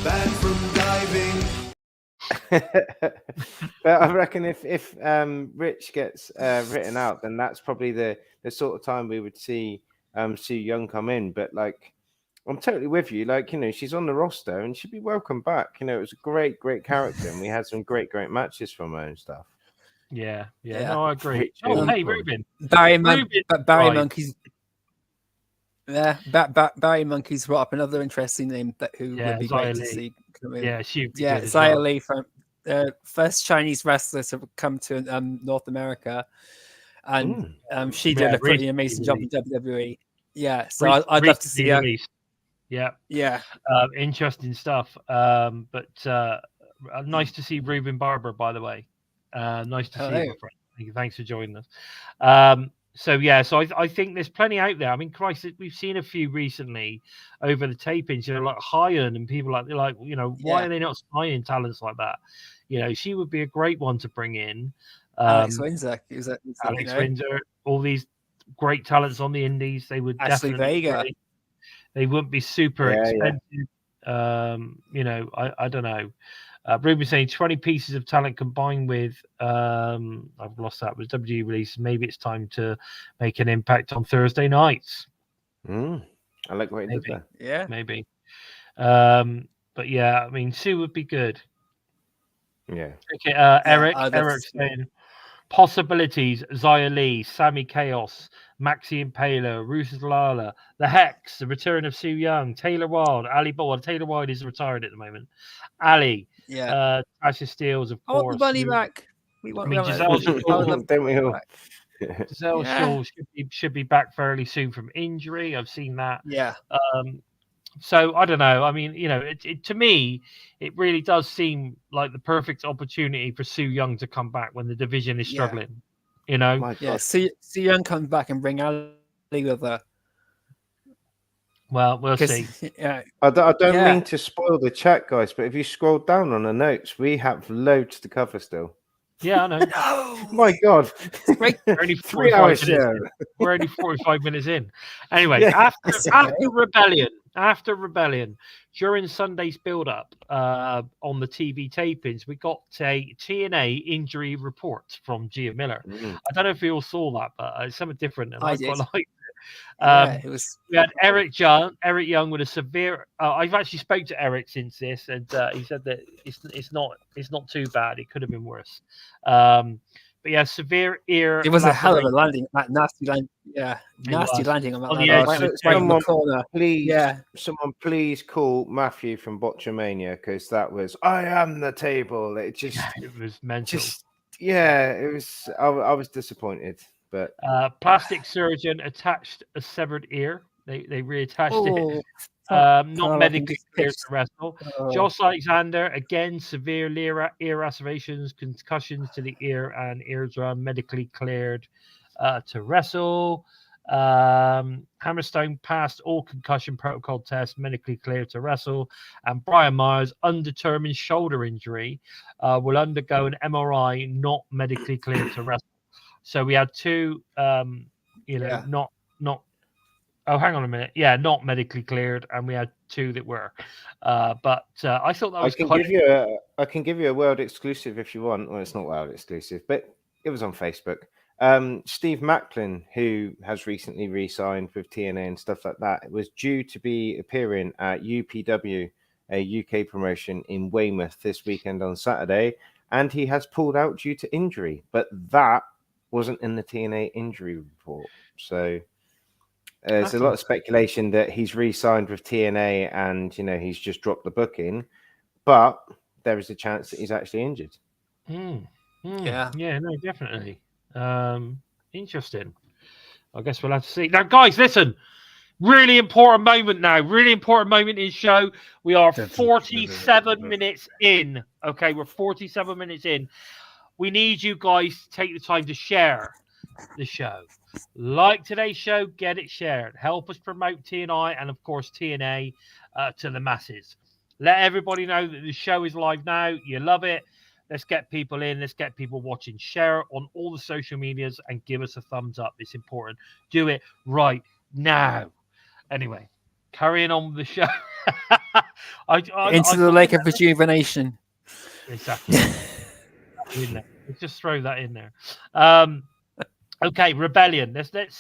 back from diving. But I reckon if Rich gets written out, then that's probably the sort of time we would see Sue Young come in. But like, I'm totally with you. Like, you know, she's on the roster and she'd be welcome back. You know, it was a great character, and we had some great matches from her and stuff. Yeah. No, I agree. Hey, Ruben. Barry Monkey's. Yeah, Barry Monkey's brought up another interesting name who would be great to see. Xia Li, from first Chinese wrestler to come to North America, and she did a pretty amazing job in WWE. Yeah, so I'd love to see her. Yeah. Interesting stuff. But nice to see Ruben Barber, by the way. Nice to see you, my friend. Thanks for joining us. So I think there's plenty out there. I mean, Christ, we've seen a few recently over the tapings, you know, like Hyan and people like, you know, why are they not signing talents like that? You know, she would be a great one to bring in. Alex Windsor, Windsor, all these great talents on the indies. They would Ashley Vega. They wouldn't be super expensive. You know, I don't know. Ruben saying 20 pieces of talent combined with I've lost that with WWE release. Maybe it's time to make an impact on Thursday nights. I like what you did there. Yeah, maybe. But yeah, I mean, Sue would be good. Yeah. Okay, Eric saying possibilities: Xia Li, Sammy Chaos, Maxi Impaler, Rufus Lala, the Hex, the return of Sue Young, Taylor Wilde, Ali Ball. Taylor Wilde is retired at the moment. Ali, Tasha Steeles, of course. I want the money back. Giselle Shaw. Giselle Shaw should be back fairly soon from injury. I've seen that. Yeah. So I don't know. I mean, you know, it to me, it really does seem like the perfect opportunity for Sue Young to come back when the division is struggling. You know, Sue Young comes back and bring Ali with her. Well, we'll see. I don't mean to spoil the chat, guys, but if you scroll down on the notes, we have loads to cover still. Yeah, I know. No! My God. We're only 3 hours in. We're only 45 minutes in. Anyway, after Rebellion, during Sunday's build-up on the TV tapings, we got a TNA injury report from Gia Miller. I don't know if you all saw that, but it's something different. And I quite liked it. Yeah, it was. We had Eric Young with a severe. I've actually spoke to Eric since this, and he said that it's not too bad. It could have been worse. But yeah, severe ear. It was a hell of a laceration. landing. That nasty landing. Yeah, nasty was. landing on that On the ladder, edge right, of the right in the Someone, corner. please, Yeah. someone please call Matthew from Botchamania, because that was I am the table. It just, It was mental. it was. I was disappointed, but Plastic surgeon attached a severed ear. They reattached it. Oh, Not I medically think cleared it's to wrestle. oh. Josh Alexander, again, severe ear lacerations, concussions to the ear and eardrum, medically cleared to wrestle. Hammerstone passed all concussion protocol tests, medically cleared to wrestle. And Brian Myers, undetermined shoulder injury, will undergo an MRI, not medically cleared to wrestle. So we had two, not. Oh, hang on a minute. Yeah, not medically cleared, and we had two that were. But I thought that was I can give you a world exclusive if you want. Well, it's not world exclusive, but it was on Facebook. Steve Macklin, who has recently re-signed with TNA and stuff like that, was due to be appearing at UPW, a UK promotion in Weymouth this weekend on Saturday, and he has pulled out due to injury. But that wasn't in the TNA injury report, so. There's a lot of speculation that he's re-signed with TNA and, he's just dropped the booking, but there is a chance that he's actually injured. Yeah, no, definitely. Interesting. I guess we'll have to see. Now, guys, listen. Really important moment now. Really important moment in show. We are 47 minutes in. Okay, we're 47 minutes in. We need you guys to take the time to share the show. Like today's show, get it shared. Help us promote TNI and, of course, TNA to the masses. Let everybody know that the show is live now. You love it. Let's get people in. Let's get people watching. Share it on all the social medias and give us a thumbs up. It's important. Do it right now. Anyway, carrying on with the show. Into the lake of rejuvenation. Exactly. Let's just throw that in there. Okay, Rebellion. Let's get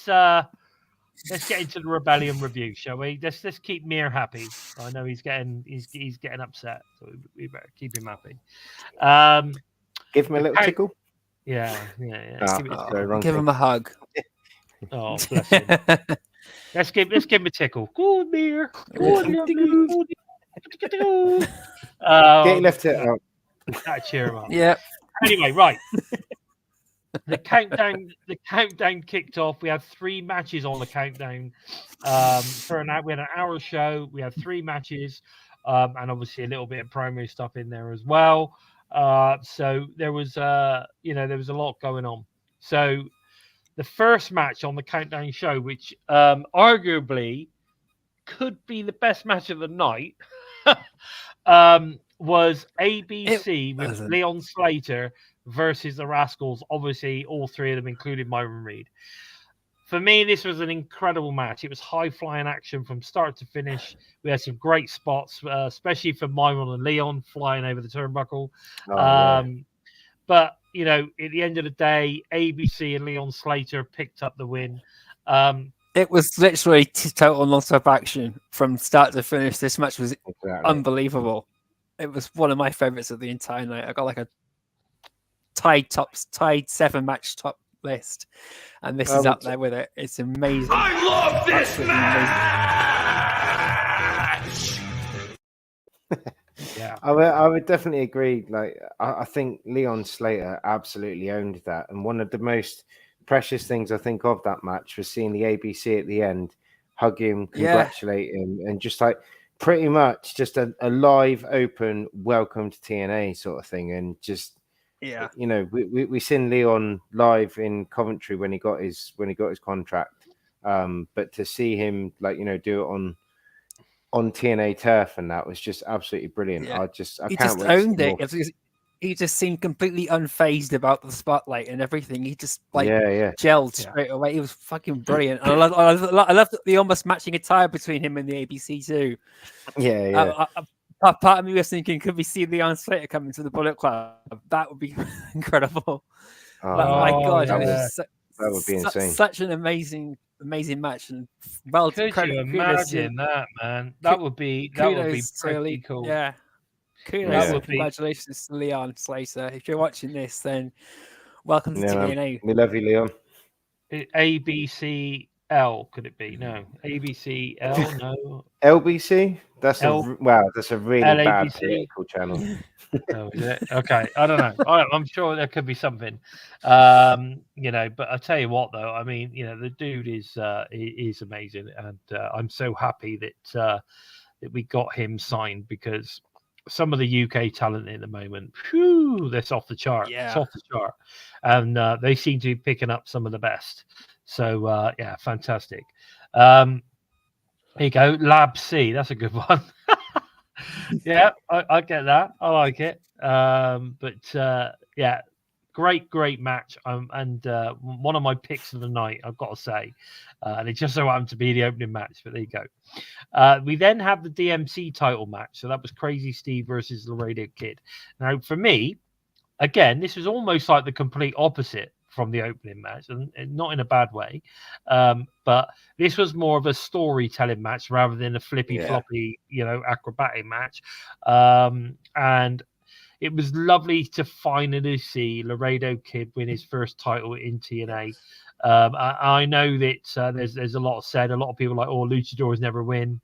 into the Rebellion review, shall we? Let's keep Mir happy. I know he's getting upset, so we better keep him happy. Give him a little tickle. Yeah. Give him a hug. Oh, bless him. Let's give him a tickle. Good, Mir. Good, Get your left hit out. That'll cheer him up. Yeah. Anyway, right. The countdown kicked off. We had 3 matches on the countdown. We had an hour show. We had 3 matches, and obviously a little bit of primary stuff in there as well. So there was a lot going on. So the first match on the countdown show, which arguably could be the best match of the night, was ABC with Leon Slater versus the Rascals. Obviously, all 3 of them, including Myron Reed. For me, this was an incredible match. It was high-flying action from start to finish. We had some great spots, especially for Myron and Leon flying over the turnbuckle. But, at the end of the day, ABC and Leon Slater picked up the win. It was literally total non-stop action from start to finish. This match was unbelievable. It was one of my favorites of the entire night. I got like a tied 7-match top list, and this is up there with it. It's amazing. I love this match. Yeah, I would definitely agree. Like, I think Leon Slater absolutely owned that, and one of the most precious things I think of that match was seeing the ABC at the end hug him, congratulate him, and just like pretty much just a live, open welcome to TNA sort of thing, and just. Yeah, we seen Leon live in Coventry when he got his contract, but to see him do it on TNA turf, and that was just absolutely brilliant. Yeah. I can't wait. Owned it. He just seemed completely unfazed about the spotlight and everything. He just gelled straight away. He was fucking brilliant. And I love the almost matching attire between him and the ABC too. Part of me was thinking, could we see Leon Slater coming to the Bullet Club? That would be incredible. My God, that would be insane. Such an amazing amazing match and well. Could credit, you kudos to- imagine that, man? That would be kudos to pretty Lee- cool. Yeah, kudos. That and would be- congratulations to Leon Slater. If you're watching this, then welcome to Yeah, man. TNA. We love you, Leon. ABCL, could it be? No. ABCL, no. LBC? That's L- that's a really bad LABC? political channel. Oh, is it? Okay, I don't know. I'm sure there could be something, you know. But I tell you what, though, I mean, you know, the dude is amazing, and I'm so happy that we got him signed because some of the UK talent at the moment, whew, that's off the chart. Yeah. It's off the chart, and they seem to be picking up some of the best. So yeah, fantastic. Here you go, Lab C. That's a good one. Yeah, I get that. I like it. But yeah, great match. And one of my picks of the night, I've got to say, and it just so happened to be the opening match. But there you go. We then have the DMC title match. So that was Crazy Steve versus Laredo Kid. Now, for me, again, this was almost like the complete opposite from the opening match, and not in a bad way. But this was more of a storytelling match rather than a flippy floppy, you know, acrobatic match. And it was lovely to finally see Laredo Kid win his first title in TNA. I know that there's a lot said. A lot of people are like, oh, luchadors never win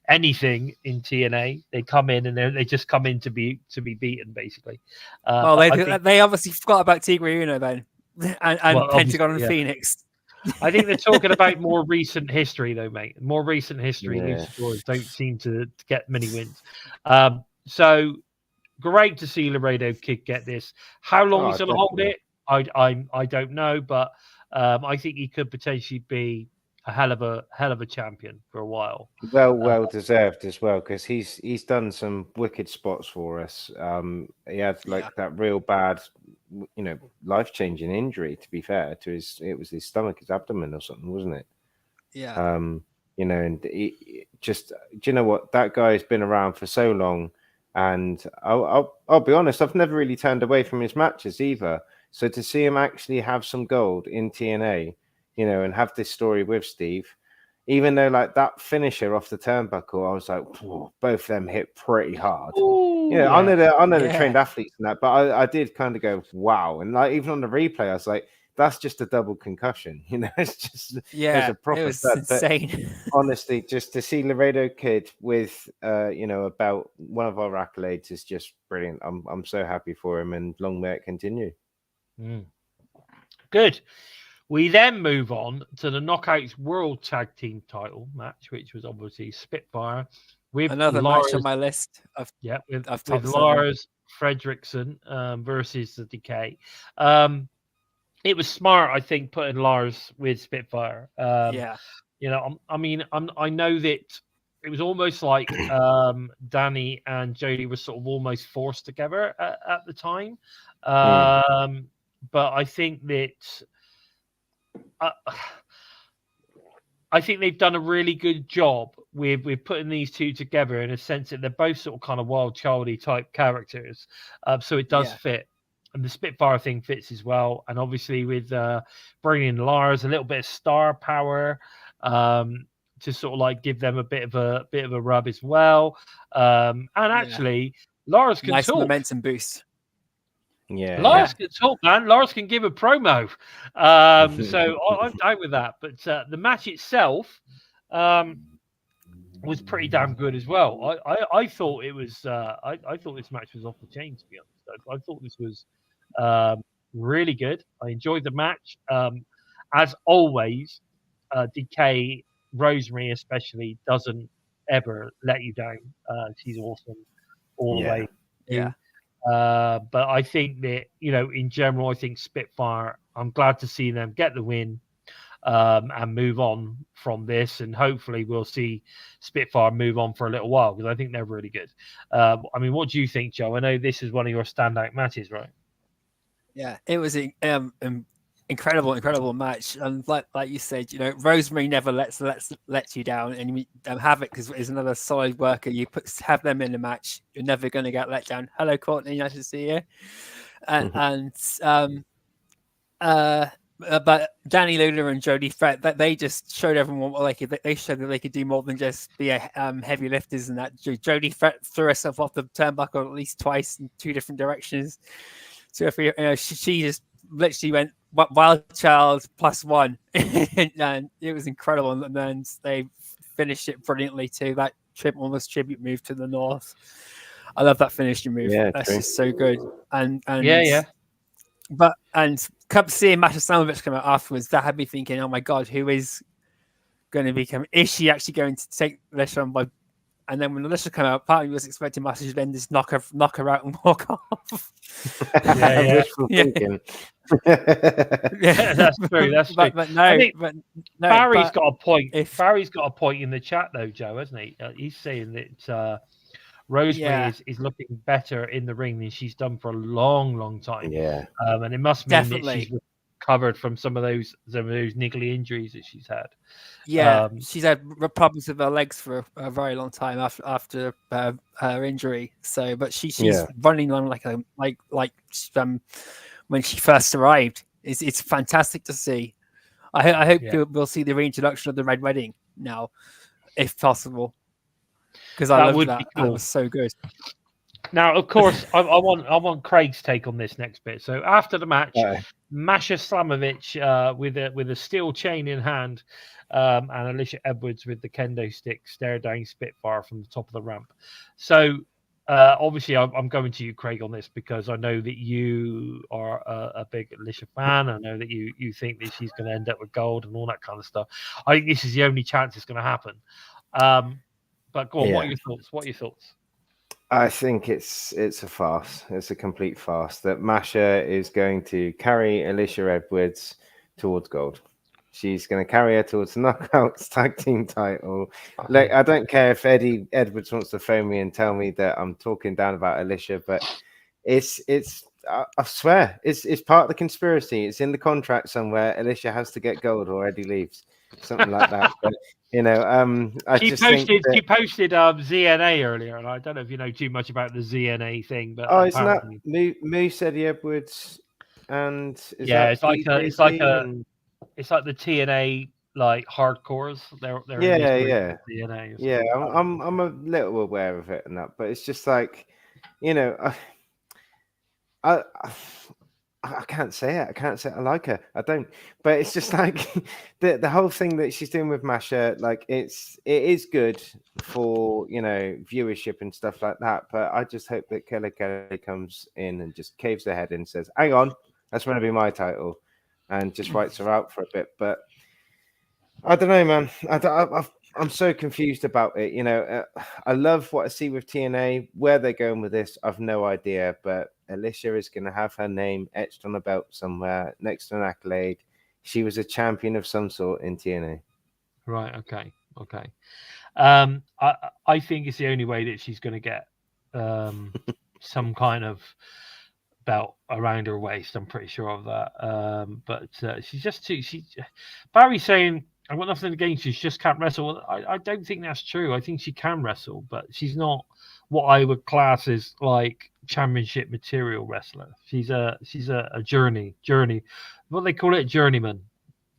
anything in TNA. They come in and they just come in to be beaten, basically. Well, but I think- they obviously forgot about Tigre Uno then, and Well, Pentagon and obviously, yeah. Phoenix. I think they're talking about more recent history, though, mate. More recent history. Yeah. Luchadors don't seem to get many wins. So great to see Laredo Kid get this. How long he's going to hold it, I don't know, but I think he could potentially be a hell of a champion for a while. Well deserved as well, because he's done some wicked spots for us. He had that real bad, you know, life-changing injury, to be fair, to his stomach, his abdomen or something, wasn't it? Yeah. You know, and he just, do you know what, that guy's been around for so long, and I'll be honest, I've never really turned away from his matches either. So to see him actually have some gold in TNA, you know, and have this story with Steve, even though like that finisher off the turnbuckle, I was like, both of them hit pretty hard. Ooh, You know, I know the Yeah. trained athletes and that, but I did kind of go, wow. And like even on the replay, I was like, that's just a double concussion. You know, it's just Yeah, a proper it was stud. But insane. honestly, just to see Laredo Kid with you know, about one of our accolades is just brilliant. I'm so happy for him, and long may it continue. Good. We then move on to the Knockouts World Tag Team title match, which was obviously Spitfire with Another Lars, match on my list of with top seven. Lars Fredrickson versus the Decay. It was smart, I think, putting Lars with Spitfire. yeah. You know, I know that it was almost like Danny and Jody were sort of almost forced together at the time. But I think that I think they've done a really good job with putting these two together in a sense that they're both sort of kind of wild childy type characters. So it does fit. And the Spitfire thing fits as well. And obviously with bringing in Lars, a little bit of star power to sort of like give them a bit of a rub as well. And actually, Lars can Nice talk. momentum boost. Yeah, Lars can talk, man. Lars can give a promo. So I'm down with that. But the match itself was pretty damn good as well. I thought it was. I thought this match was off the chain, to be honest. I thought this was really good. I enjoyed the match. As always, DK Rosemary especially doesn't ever let you down. She's awesome all the way. Yeah. But I think that, you know, in general, I think Spitfire, I'm glad to see them get the win and move on from this. And hopefully we'll see Spitfire move on for a little while, because I think they're really good. I mean, what do you think, Joe? I know this is one of your standout matches, right? Yeah, it was an incredible match. And like you said, you know, Rosemary never lets you down. And Havoc is another solid worker. You have them in the match, you're never going to get let down. Hello, Courtney, nice to see you. And but Danny Luna and Jodie Fett, that they just showed everyone what they showed that they could do more than just be heavy lifters, and that Jodie Fett threw herself off the turnbuckle at least twice in 2 different directions. So if she just literally went Wild Child +1, and it was incredible. And then they finished it brilliantly too. That almost tribute move to the North. I love that finishing move. Yeah, that's true. just so good. And Yeah. But seeing Masha Slamovich come out afterwards, that had me thinking, oh my god, who is going to become? Is she actually going to take Alicia on by? And then when Alicia came out, part of me was expecting Masha to then just knock her out and walk off. Wishful thinking. Yeah, that's true. That's true. But no, Barry's got a point. Barry's got a point in the chat though, Joe, hasn't he? He's saying that Rosemary is looking better in the ring than she's done for a long time. Yeah. And it must mean that she's recovered from some of those niggly injuries that she's had. Yeah, she's had problems with her legs for a very long time after her injury. So, but she's running on like when she first arrived. It's fantastic to see. I hope we'll see the reintroduction of the Red Wedding now, if possible, because I love that. Cool. That was so good. Now, of course, I want Craig's take on this next bit. So after the match, Masha Slamovich with a steel chain in hand, and Alicia Edwards with the kendo stick stare down Spitfire from the top of the ramp. So obviously, I'm going to you, Craig, on this because I know that you are a big Alicia fan. I know that you think that she's going to end up with gold and all that kind of stuff. I think this is the only chance it's going to happen. But go on, what are your thoughts? I think it's a farce. It's a complete farce that Masha is going to carry Alicia Edwards towards gold. She's going to carry her towards the Knockouts tag team title. Like, I don't care if Eddie Edwards wants to phone me and tell me that I'm talking down about Alicia, but I swear it's part of the conspiracy. It's in the contract somewhere. Alicia has to get gold or Eddie leaves, something like that. But she posted ZNA earlier, and I don't know if you know too much about the ZNA thing, but isn't that Moose, Eddie Edwards, and it's like the TNA like hardcores. They're TNA. Yeah. I'm a little aware of it and that, but it's just like, I can't say it. I like her. I don't. But it's just like the whole thing that she's doing with Masha. Like it is good for viewership and stuff like that. But I just hope that Kelly comes in and just caves her head in and says, "Hang on, that's going to be my title," and just writes her out for a bit. But I don't know, man. I'm so confused about it. I love what I see with TNA. Where they're going with this, I've no idea. But Alicia is going to have her name etched on a belt somewhere next to an accolade. She was a champion of some sort in TNA. Right. Okay. I think it's the only way that she's going to get some kind of belt around her waist. I'm pretty sure of that. But she's just too. Barry's saying, I've got nothing against you. She just can't wrestle. I don't think that's true. I think she can wrestle, but she's not what I would class as like championship material wrestler. She's a journey. What they call it, journeyman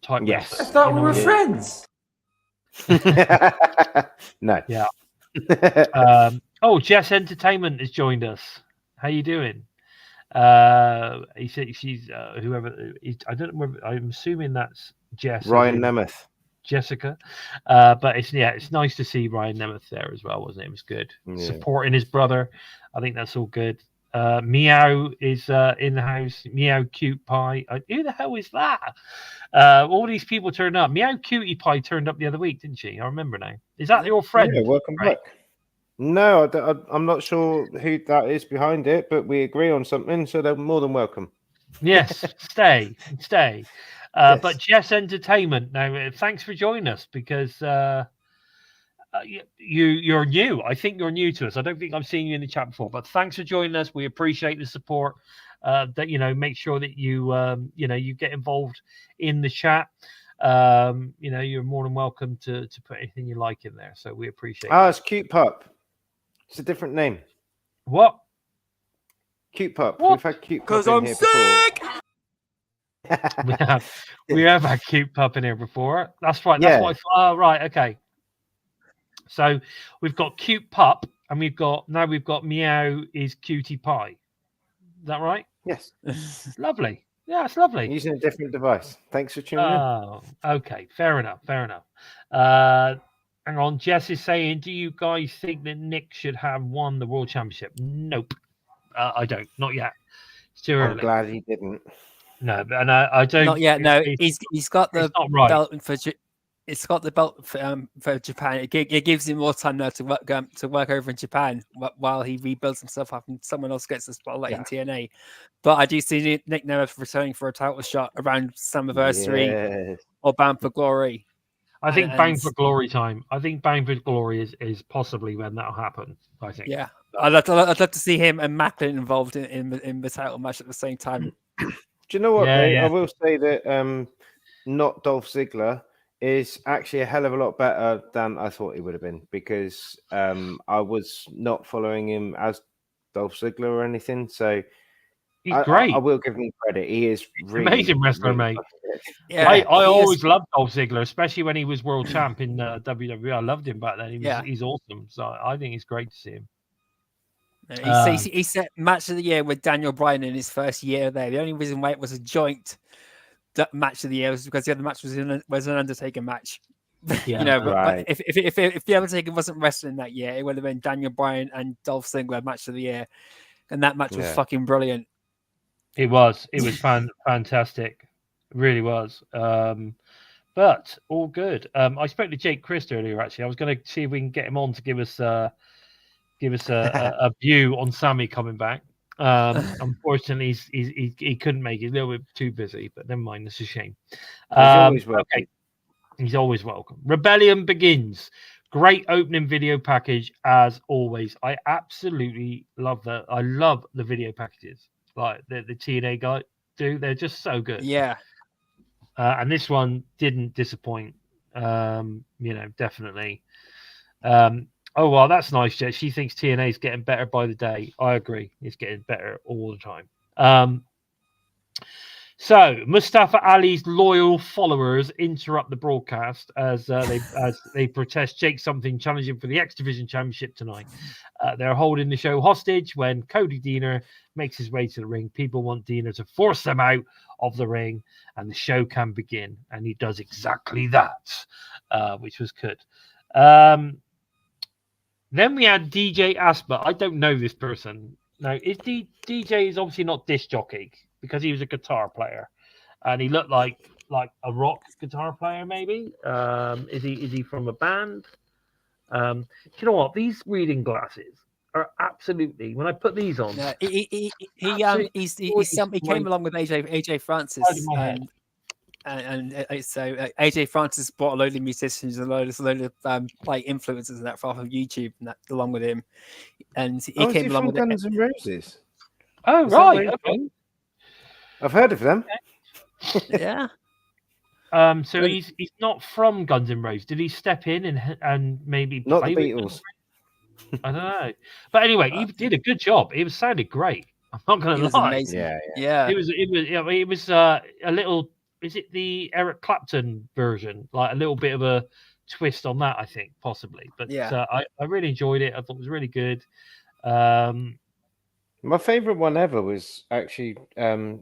type. Yes. Wrestler. I thought we were friends. No. Yeah. Jess Entertainment has joined us. How you doing? He said she's whoever. I don't remember. I'm assuming that's Jess. Ryan Nemeth. Jessica, but it's nice to see Ryan Nemeth there as well, wasn't it? It was good supporting his brother. I think that's all good. Meow is in the house. Meow Cute Pie. Who the hell is that? All these people turned up. Meow Cutie Pie turned up the other week, didn't she? I remember now. Is that your friend? Yeah, welcome back. No, I'm not sure who that is behind it, but we agree on something, so they're more than welcome. Yes, stay. Yes. But Jess Entertainment. Now, thanks for joining us because you're new. I think you're new to us. I don't think I've seen you in the chat before, but thanks for joining us. We appreciate the support. That make sure that you you get involved in the chat. You're more than welcome to put anything you like in there. So we appreciate. It's Cute Pup. It's a different name. What? Cute Pup. What? We've had Cute Pup because I'm here sick. we have had Cute Pup in here before. That's right. Yeah. That's what I thought. Oh, right. Okay. So we've got Cute Pup, and we've got Meow is Cutie Pie. Is that right? Yes. Lovely. Yeah, it's lovely. Using a different device. Thanks for tuning in. Oh, okay. Fair enough. Hang on. Jess is saying, do you guys think that Nick should have won the World Championship? Nope. I don't. Not yet. It's too early. I'm glad he didn't. No, and I don't. Not yet. No, he's got the it's not right. belt for. It's got the belt for Japan. It gives him more time now to work over in Japan while he rebuilds himself up and someone else gets the spotlight in TNA. But I do see Nick now returning for a title shot around Summerversary or Bound for Glory. I think Bound for Glory time. I think Bound for Glory is possibly when that'll happen. I think. Yeah, I'd love to see him and Macklin involved in the title match at the same time. Do you know what, mate? Yeah. I will say that not Dolph Ziggler is actually a hell of a lot better than I thought he would have been, because I was not following him as Dolph Ziggler or anything. So he's great. I will give him credit. He is really amazing wrestler, mate. Yeah, I always loved Dolph Ziggler, especially when he was world champ in WWE. I loved him back then. He's awesome. So I think it's great to see him. He set match of the year with Daniel Bryan in his first year there. The only reason why it was a joint match of the year was because the other match was an Undertaker match. Yeah, but if the Undertaker wasn't wrestling that year, it would have been Daniel Bryan and Dolph Ziggler match of the year, and that match was fucking brilliant. It was fantastic, it really was. But all good. I spoke to Jake Christ earlier. Actually, I was going to see if we can get him on to give us a view on Sammy coming back. Unfortunately, he couldn't make it. He's a little bit too busy, but never mind. That's a shame. He's always welcome. Okay. He's always welcome. Rebellion begins. Great opening video package as always. I absolutely love that. I love the video packages like the TNA guy do. They're just so good. Yeah. And this one didn't disappoint. Definitely. Oh, well, that's nice, Jet. She thinks TNA is getting better by the day. I agree. It's getting better all the time. So Mustafa Ali's loyal followers interrupt the broadcast as they protest Jake Something challenging for the X Division Championship tonight. They're holding the show hostage when Cody Deaner makes his way to the ring. People want Deaner to force them out of the ring and the show can begin. And he does exactly that, which was good. Then we had DJ Asper. I don't know this person. Now, DJ is obviously not disc jockey because he was a guitar player, and he looked like a rock guitar player. Maybe is he from a band? Do you know what? These reading glasses are absolutely. When I put these on, he came along with AJ Francis. And so AJ Francis brought a load of musicians, a load of like influencers and that off of YouTube and that along with him, and he came along with Guns N' Roses. Oh, right, okay. I've heard of them. Yeah. So he's not from Guns N' Roses. Did he step in and maybe not play the Beatles? I don't know, but anyway, he did a good job. It sounded great. I'm not going to lie. Amazing. Yeah. It was a little. Is it the Eric Clapton version? Like a little bit of a twist on that, I think, possibly. But I really enjoyed it. I thought it was really good. My favorite one ever was actually, I'm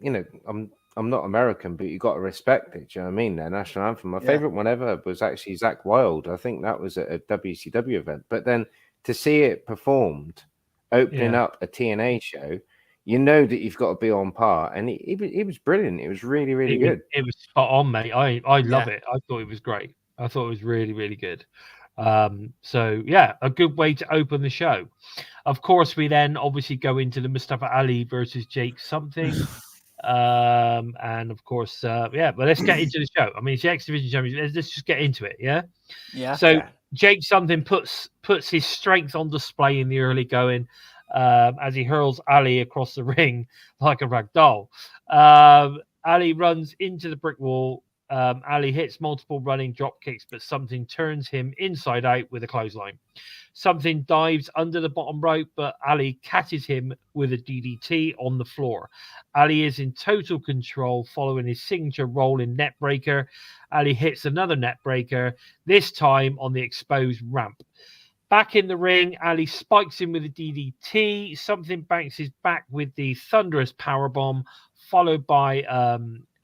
not American, but you got to respect it. Do you know what I mean? Their national anthem. My favorite one ever was actually Zakk Wylde. I think that was at a WCW event. But then to see it performed, opening up a TNA show, you know that you've got to be on par, and it was brilliant. It was really, really good. It was spot on, mate. I love it. I thought it was great. I thought it was really, really good. So yeah, a good way to open the show. Of course, we then obviously go into the Mustafa Ali versus Jake Something. And of course, but let's get into the show. I mean, it's the X Division Championship. Let's just get into it. Yeah. So Jake Something puts his strength on display in the early going. As he hurls Ali across the ring like a rag doll. Ali runs into the brick wall, Ali hits multiple running drop kicks, but something turns him inside out with a clothesline. Something dives under the bottom rope, but Ali catches him with a DDT on the floor. Ali is in total control following his signature rolling net breaker. Ali hits another net breaker, this time on the exposed ramp. Back in the ring, Ali spikes him with a DDT. Something bounces back with the thunderous powerbomb, followed by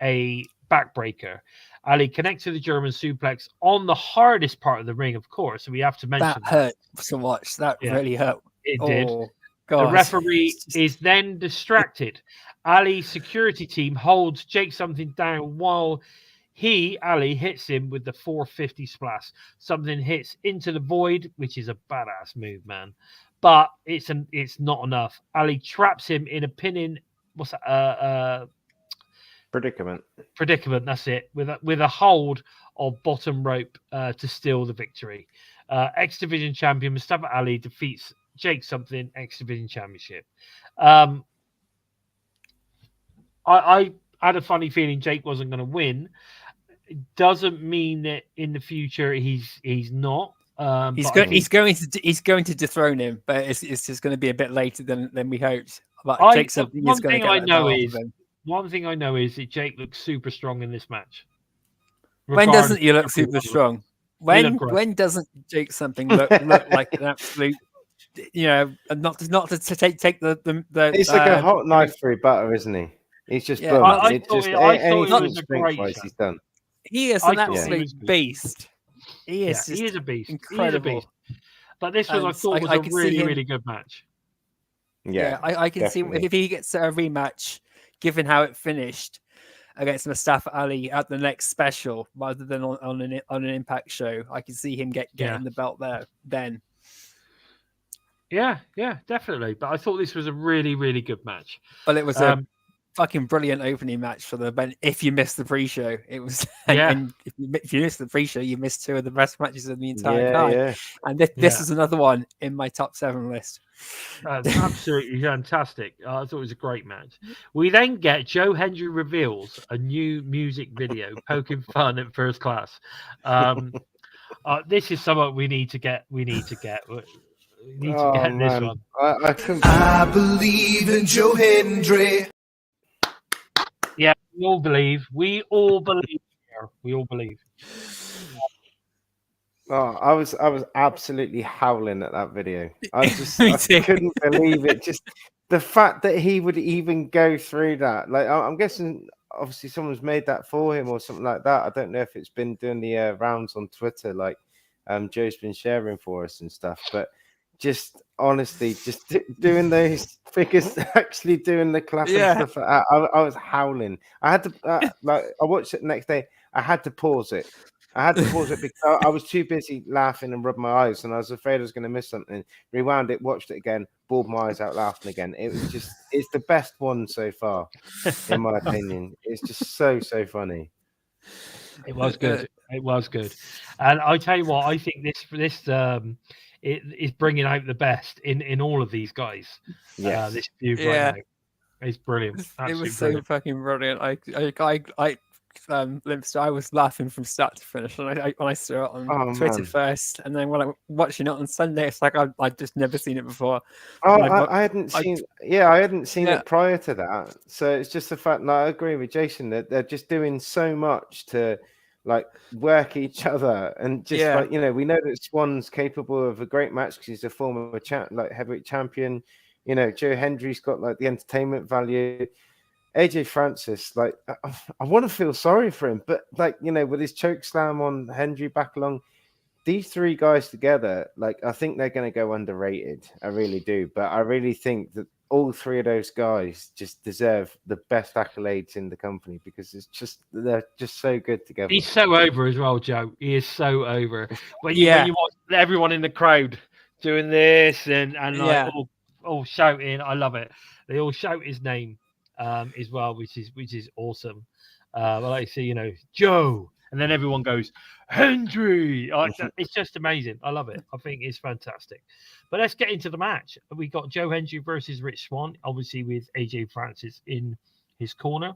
a backbreaker. Ali connects to the German suplex on the hardest part of the ring, of course. So we have to mention that hurt to watch. That really hurt. It did. God. The referee is then distracted. Ali's security team holds Jake something down while Ali hits him with the 450 splash. Something hits into the void, which is a badass move, man. But it's not enough. Ali traps him in a pinning Predicament. That's it. With a hold of bottom rope to steal the victory. X Division champion Mustafa Ali defeats Jake something X Division championship. I had a funny feeling Jake wasn't going to win. It doesn't mean that in the future he's not. He's going to dethrone him, but it's just going to be a bit later than we hoped. But One thing I know is that Jake looks super strong in this match. When doesn't he look super strong? When doesn't Jake something look like an absolute, not to take the It's like a hot knife through butter, isn't he? He's just boom. I thought it was a great he's done. He is an absolute beast. He is a beast. Incredible. He is a beast. But this was, I thought, was a really, really good match. Yeah, I can see if he gets a rematch, given how it finished against Mustafa Ali at the next special, rather than on an Impact show. I can see him getting the belt there then. Yeah, definitely. But I thought this was a really, really good match. Well, it was a fucking brilliant opening match for the event. If you missed the pre-show, it was. And if you missed the pre-show, you missed two of the best matches of the entire night. Yeah. And this is another one in my top 7 list. Absolutely fantastic. I thought it was a great match. We then get Joe Hendry reveals a new music video poking fun at First Class. This is something we need to get. We need to get this one. I believe in Joe Hendry. Yeah, we all believe. We all believe. Oh, I was absolutely howling at that video. I couldn't believe it. Just the fact that he would even go through that. Like, I'm guessing, obviously, someone's made that for him or something like that. I don't know if it's been doing the rounds on Twitter, like Joe's been sharing for us and stuff. But just honestly, just doing those figures, actually doing the clap and stuff like that. I was howling. I had to I watched it the next day. I had to pause it. Because I was too busy laughing and rubbing my eyes, and I was afraid I was going to miss something. Rewound it, watched it again, bawled my eyes out laughing again. It was it's the best one so far, in my opinion. It's just so funny. It was good. And I tell you what, I think this it is bringing out the best in all of these guys. Yes. This feud right now. It's brilliant. It was so fucking brilliant. Limpstar, I was laughing from start to finish when I saw it on Twitter first, and then when I'm watching it on Sunday, it's like I'd just never seen it before. I hadn't seen it prior to that, so it's just the fact. Like, I agree with Jason that they're just doing so much to like work each other, and just like we know that Swan's capable of a great match because he's a former heavyweight champion. Joe Hendry's got like the entertainment value. AJ Francis, like I want to feel sorry for him, but with his choke slam on Hendry back along, these three guys together, like I think they're going to go underrated. I really do, but I really think that all three of those guys just deserve the best accolades in the company because they're just so good together. He's so over as well, Joe. He is so over. When you watch everyone in the crowd doing this and all shouting, I love it. They all shout his name. As well, which is awesome. I like to see, Joe, and then everyone goes Hendry. It's just amazing. I love it. I think it's fantastic. But let's get into the match. We got Joe Hendry versus Rich Swann, obviously with AJ Francis in his corner.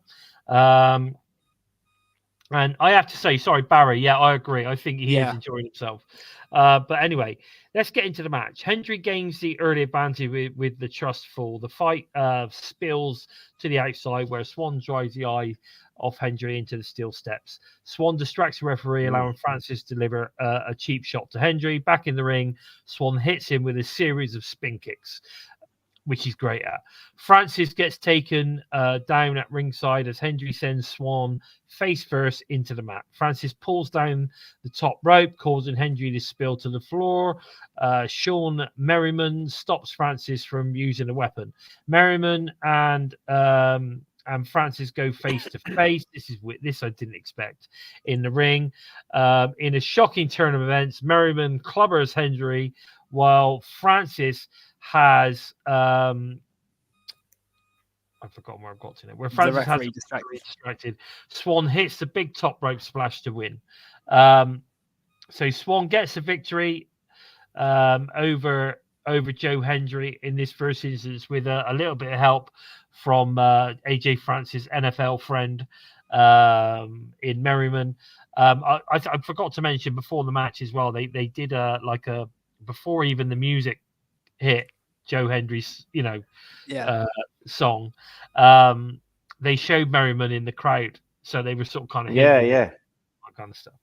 And I have to say, sorry, Barry. Yeah, I agree. I think he is enjoying himself. But anyway, let's get into the match. Hendry gains the early advantage with the trust fall. The fight spills to the outside where Swan drives the eye of Hendry into the steel steps. Swan distracts the referee, allowing Francis to deliver a cheap shot to Hendry. Back in the ring, Swan hits him with a series of spin kicks, which he's great at. Francis gets taken down at ringside as Hendry sends Swan face first into the mat. Francis pulls down the top rope, causing Hendry to spill to the floor. Sean Merriman stops Francis from using a weapon. Merriman and Francis go face to face. This I didn't expect in the ring. In a shocking turn of events, Merriman clubbers Hendry while Francis has I've forgotten where I've got to now. Where Francis has distracted. Swan hits the big top rope splash to win. So Swan gets a victory over Joe Hendry in this first instance with a little bit of help from AJ Francis' NFL friend in Merriman. I forgot to mention before the match as well. They did before even the music hit Joe Hendry's song. They showed Merriman in the crowd, so they were sort of kind of that kind of stuff.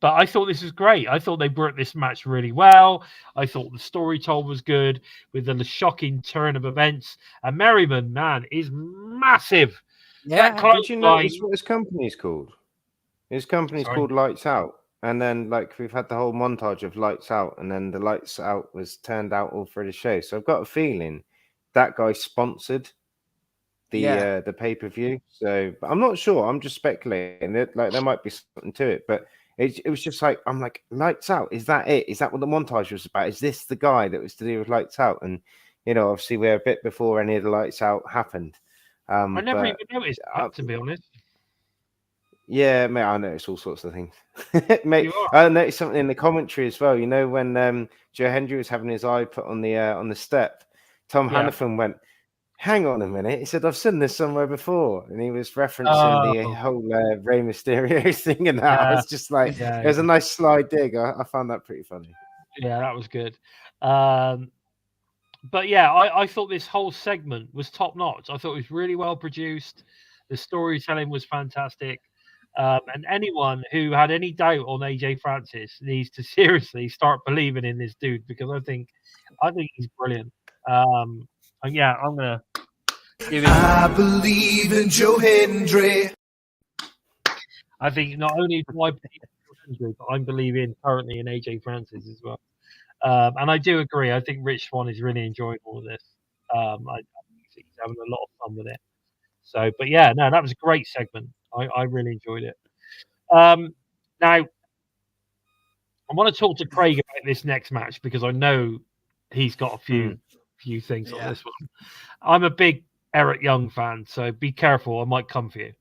But I thought this was great. I thought they brought this match really well. I thought the story told was good with the shocking turn of events. And Merriman, man, is massive. Yeah, did you notice what his company's called? His company's called Lights Out. And then, we've had the whole montage of Lights Out, and then the Lights Out was turned out all through the show. So I've got a feeling that guy sponsored the pay-per-view. So, but I'm not sure. I'm just speculating. There might be something to it, but it was just I'm like, Lights Out. Is that it? Is that what the montage was about? Is this the guy that was to do with Lights Out? And obviously we're a bit before any of the Lights Out happened. I never even noticed that, to be honest. Yeah, mate, I noticed all sorts of things. Mate, I noticed something in the commentary as well. When Joe Hendry was having his eye put on the step, Tom Hannafin went, "Hang on a minute." He said, "I've seen this somewhere before," and he was referencing the whole Rey Mysterio thing. And that I was just like, it was a nice sly dig. I found that pretty funny. Yeah, that was good. But yeah, I thought this whole segment was top notch. I thought it was really well produced. The storytelling was fantastic. And anyone who had any doubt on AJ Francis needs to seriously start believing in this dude, because I think he's brilliant. And yeah, I'm gonna give him. I believe in Joe Hendry. I think not only do I believe in Joe Hendry, but I'm believing currently in AJ Francis as well. And I do agree. I think Rich Swann is really enjoying all of this. I think he's having a lot of fun with it. So, but yeah, no, that was a great segment. I really enjoyed it. Now, I want to talk to Craig about this next match because I know he's got a few things on this one. I'm a big Eric Young fan, so be careful. I might come for you.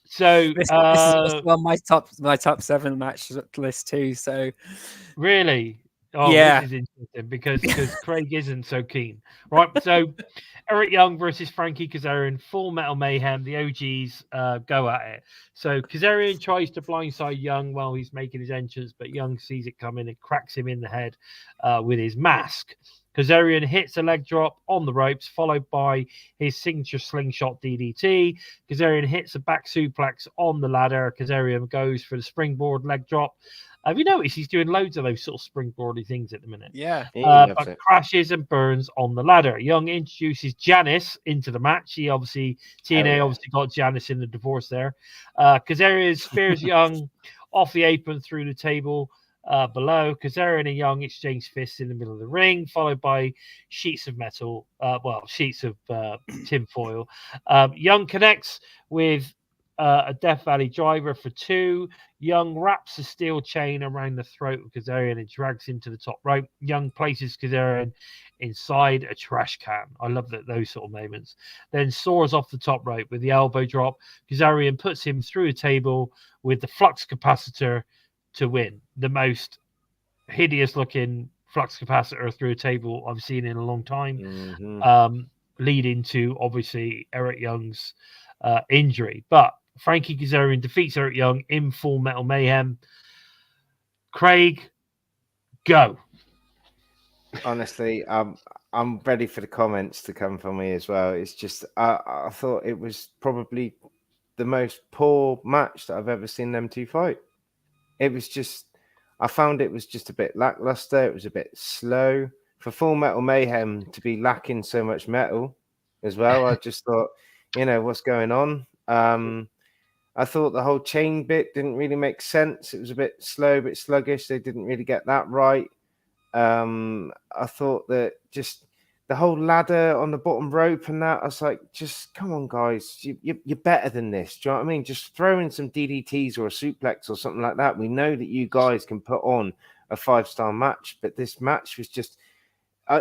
So this is on my top 7 match list too. So really, this is interesting because Craig isn't so keen, right? So Eric Young versus Frankie Kazarian, Full Metal Mayhem. The OGs go at it. So Kazarian tries to blindside Young while he's making his entrance, but Young sees it coming and cracks him in the head with his mask. Kazarian hits a leg drop on the ropes, followed by his signature slingshot DDT. Kazarian hits a back suplex on the ladder. Kazarian goes for the springboard leg drop. Have you noticed he's doing loads of those sort of springboardy things at the minute? Yeah. But crashes and burns on the ladder. Young introduces Janice into the match. TNA obviously got Janice in the divorce there. Kazarian spears Young off the apron through the table below. Kazarian and Young exchange fists in the middle of the ring, followed by sheets of metal, sheets of tin foil. Young connects with a Death Valley driver for 2. Young wraps a steel chain around the throat of Kazarian and drags him to the top rope. Young places Kazarian inside a trash can. I love those sort of moments. Then soars off the top rope with the elbow drop. Kazarian puts him through a table with the flux capacitor to win. The most hideous looking flux capacitor through a table I've seen in a long time. leading to obviously Eric Young's injury. But Frankie Kazarian defeats Eric Young in Full Metal Mayhem. Craig, go. Honestly, I'm ready for the comments to come from me as well. It's just I thought it was probably the most poor match that I've ever seen them two fight. It was just, I found it was just a bit lackluster. It was a bit slow. For Full Metal Mayhem to be lacking so much metal as well, I just thought, what's going on? I thought the whole chain bit didn't really make sense. It was a bit slow, a bit sluggish. They didn't really get that right. I thought that just the whole ladder on the bottom rope and that, I was like, just come on, guys. You're better than this. Do you know what I mean? Just throw in some DDTs or a suplex or something like that. We know that you guys can put on a 5-star match, but this match was just,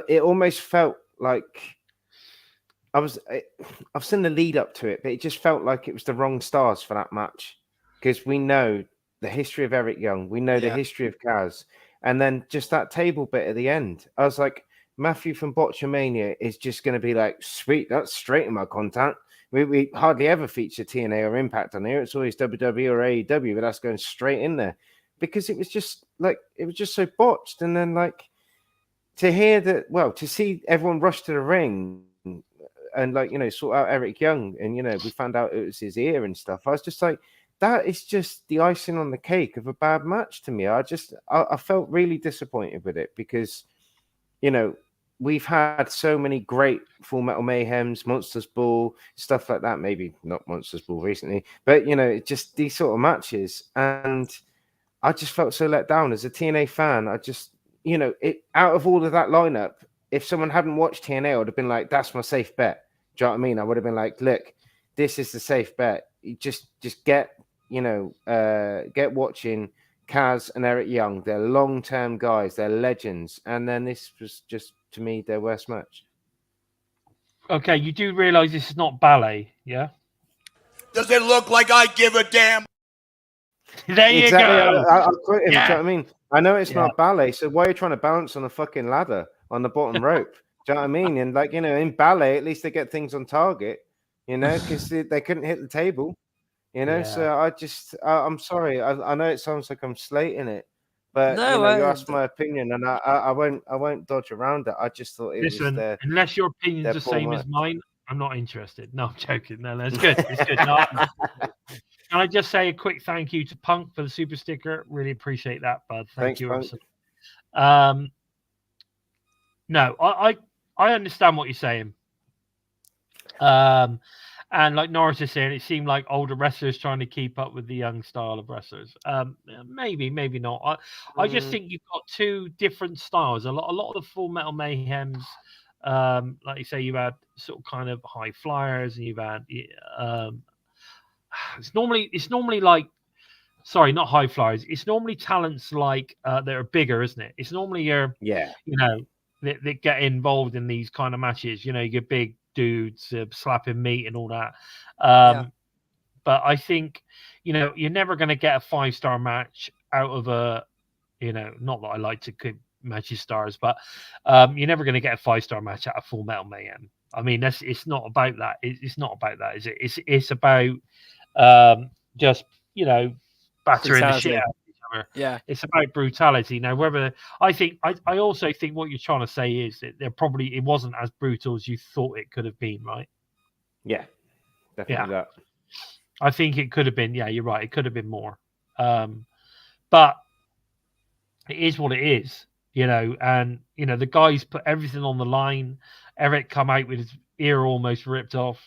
it almost felt like I've seen the lead up to it, but it just felt like it was the wrong stars for that match, because we know the history of Eric Young. We know the history of Kaz. And then just that table bit at the end, I was like, Matthew from Botchamania is just going to be like, sweet, that's straight in my content. We hardly ever feature TNA or Impact on here. It's always WWE or AEW, but that's going straight in there, because it was just like, it was just so botched. And then like to hear that, well, to see everyone rush to the ring and like, sort out Eric Young, and we found out it was his ear and stuff. I was just like, that is just the icing on the cake of a bad match to me. I felt really disappointed with it, because we've had so many great Full Metal Mayhems, Monsters Ball, stuff like that. Maybe not Monsters Ball recently, but just these sort of matches. And I just felt so let down as a TNA fan. I just, out of all of that lineup, if someone hadn't watched TNA, I would have been like, that's my safe bet. Do you know what I mean? I would have been like, look, this is the safe bet. You just get watching Kaz and Eric Young. They're long-term guys. They're legends. And then this was just, to me, their worst match. Okay, you do realize this is not ballet, yeah? Does it look like I give a damn? There you go. I'll quit him. Do you know what I mean? I know it's not ballet, so why are you trying to balance on a fucking ladder on the bottom rope? Do you know what I mean? And like, in ballet, at least they get things on target, because they couldn't hit the table. So I'm sorry. I know it sounds like I'm slating it, but you asked my opinion, and I won't dodge around it. I just thought it was unless your opinion's the same as mine, I'm not interested. No, I'm joking. No, it's good. It's good. No, can I just say a quick thank you to Punk for the super sticker? Really appreciate that, bud. Thanks, you. Punk. No, I understand what you're saying. And like Norris is saying, it seemed like older wrestlers trying to keep up with the young style of wrestlers. Maybe not. I just think you've got two different styles. A lot of the Full Metal Mayhems, like you say, you had sort of kind of high flyers, and you've had it's normally like, sorry, not high flyers. It's normally talents like that are bigger, isn't it? It's normally your that get involved in these kind of matches. Your big dudes slapping meat and all that. But I think you're never going to get a 5-star match out of a not that I like to keep matches stars, but you're never going to get a 5-star match out of Full Metal Mayhem. I mean, it's not about that. It's not about that, is it? It's about just battering the shit out of each other. Yeah, it's about brutality. Now, whether I also think what you're trying to say is that it wasn't as brutal as you thought it could have been, right? Yeah, definitely that. I think it could have been. Yeah, you're right. It could have been more. But it is what it is, and the guys put everything on the line. Eric come out with his ear almost ripped off,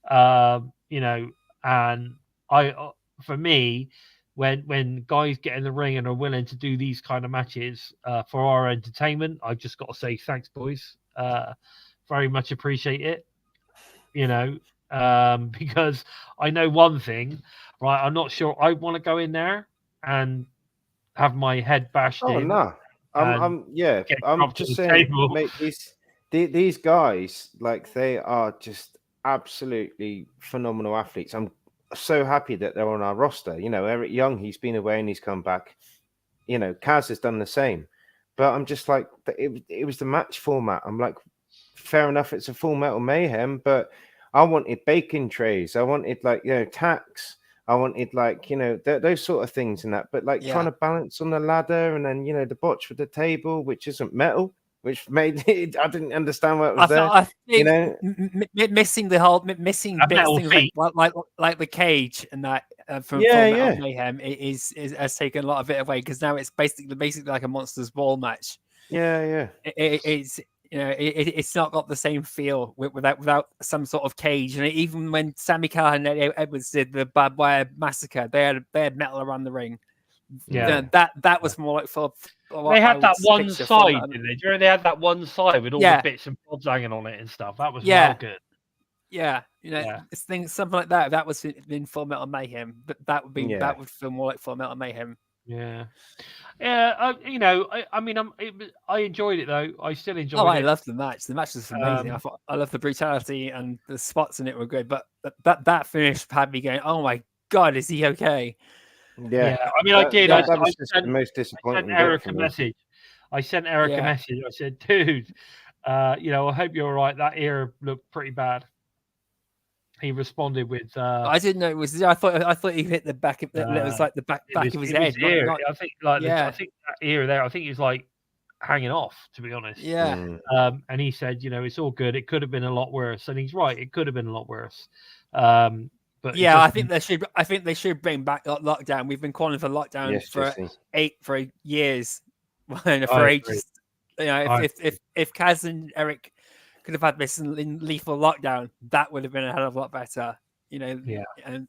and for me, when guys get in the ring and are willing to do these kind of matches for our entertainment, I've just got to say thanks, boys. Very much appreciate it. Because I know one thing, right? I'm not sure I want to go in there and have my head bashed in. No, I'm just saying, mate, these guys, like, they are just absolutely phenomenal athletes. I'm so happy that they're on our roster. Eric Young, he's been away and he's come back. Kaz has done the same. But I'm just like, it was the match format. I'm like, fair enough, it's a Full Metal Mayhem, but I wanted bacon trays. I wanted tacks. I wanted those sort of things and that. But trying to balance on the ladder and then the botch with the table, which isn't metal, which made it. I didn't understand what was there. I think missing bits, things like the cage and that from Full Metal Mayhem has taken a lot of it away, because now it's basically like a Monsters Ball match. It's not got the same feel without some sort of cage. And even when Sammy Callahan and Edwards did the Barbed Wire Massacre, they had metal around the ring. Yeah, that was more like for. They had that one side, didn't they? They had that one side with all the bits and bobs hanging on it and stuff. That was real good. Yeah, it's things something like that. That was in Full Metal Mayhem. That would feel more like Full Metal Mayhem. Yeah. I enjoyed it though. I still enjoyed it. I loved the match. The match was amazing. I love the brutality, and the spots in it were good. But that finish had me going, "Oh my god, is he okay?" Yeah. I mean, I did. That was just the most disappointing. I sent Eric a message. I said, "Dude, I hope you're all right. That ear looked pretty bad." He responded with, "I didn't know it was. I thought he hit the back. It was like the back of his head. I think I think that ear there. I think it's like hanging off. To be honest. Yeah. And he said, it's all good. It could have been a lot worse, and he's right. It could have been a lot worse. But I think they should bring back lockdown. We've been calling for lockdown for years, for ages. If Kaz and Eric could have had this in lethal lockdown, that would have been a hell of a lot better. And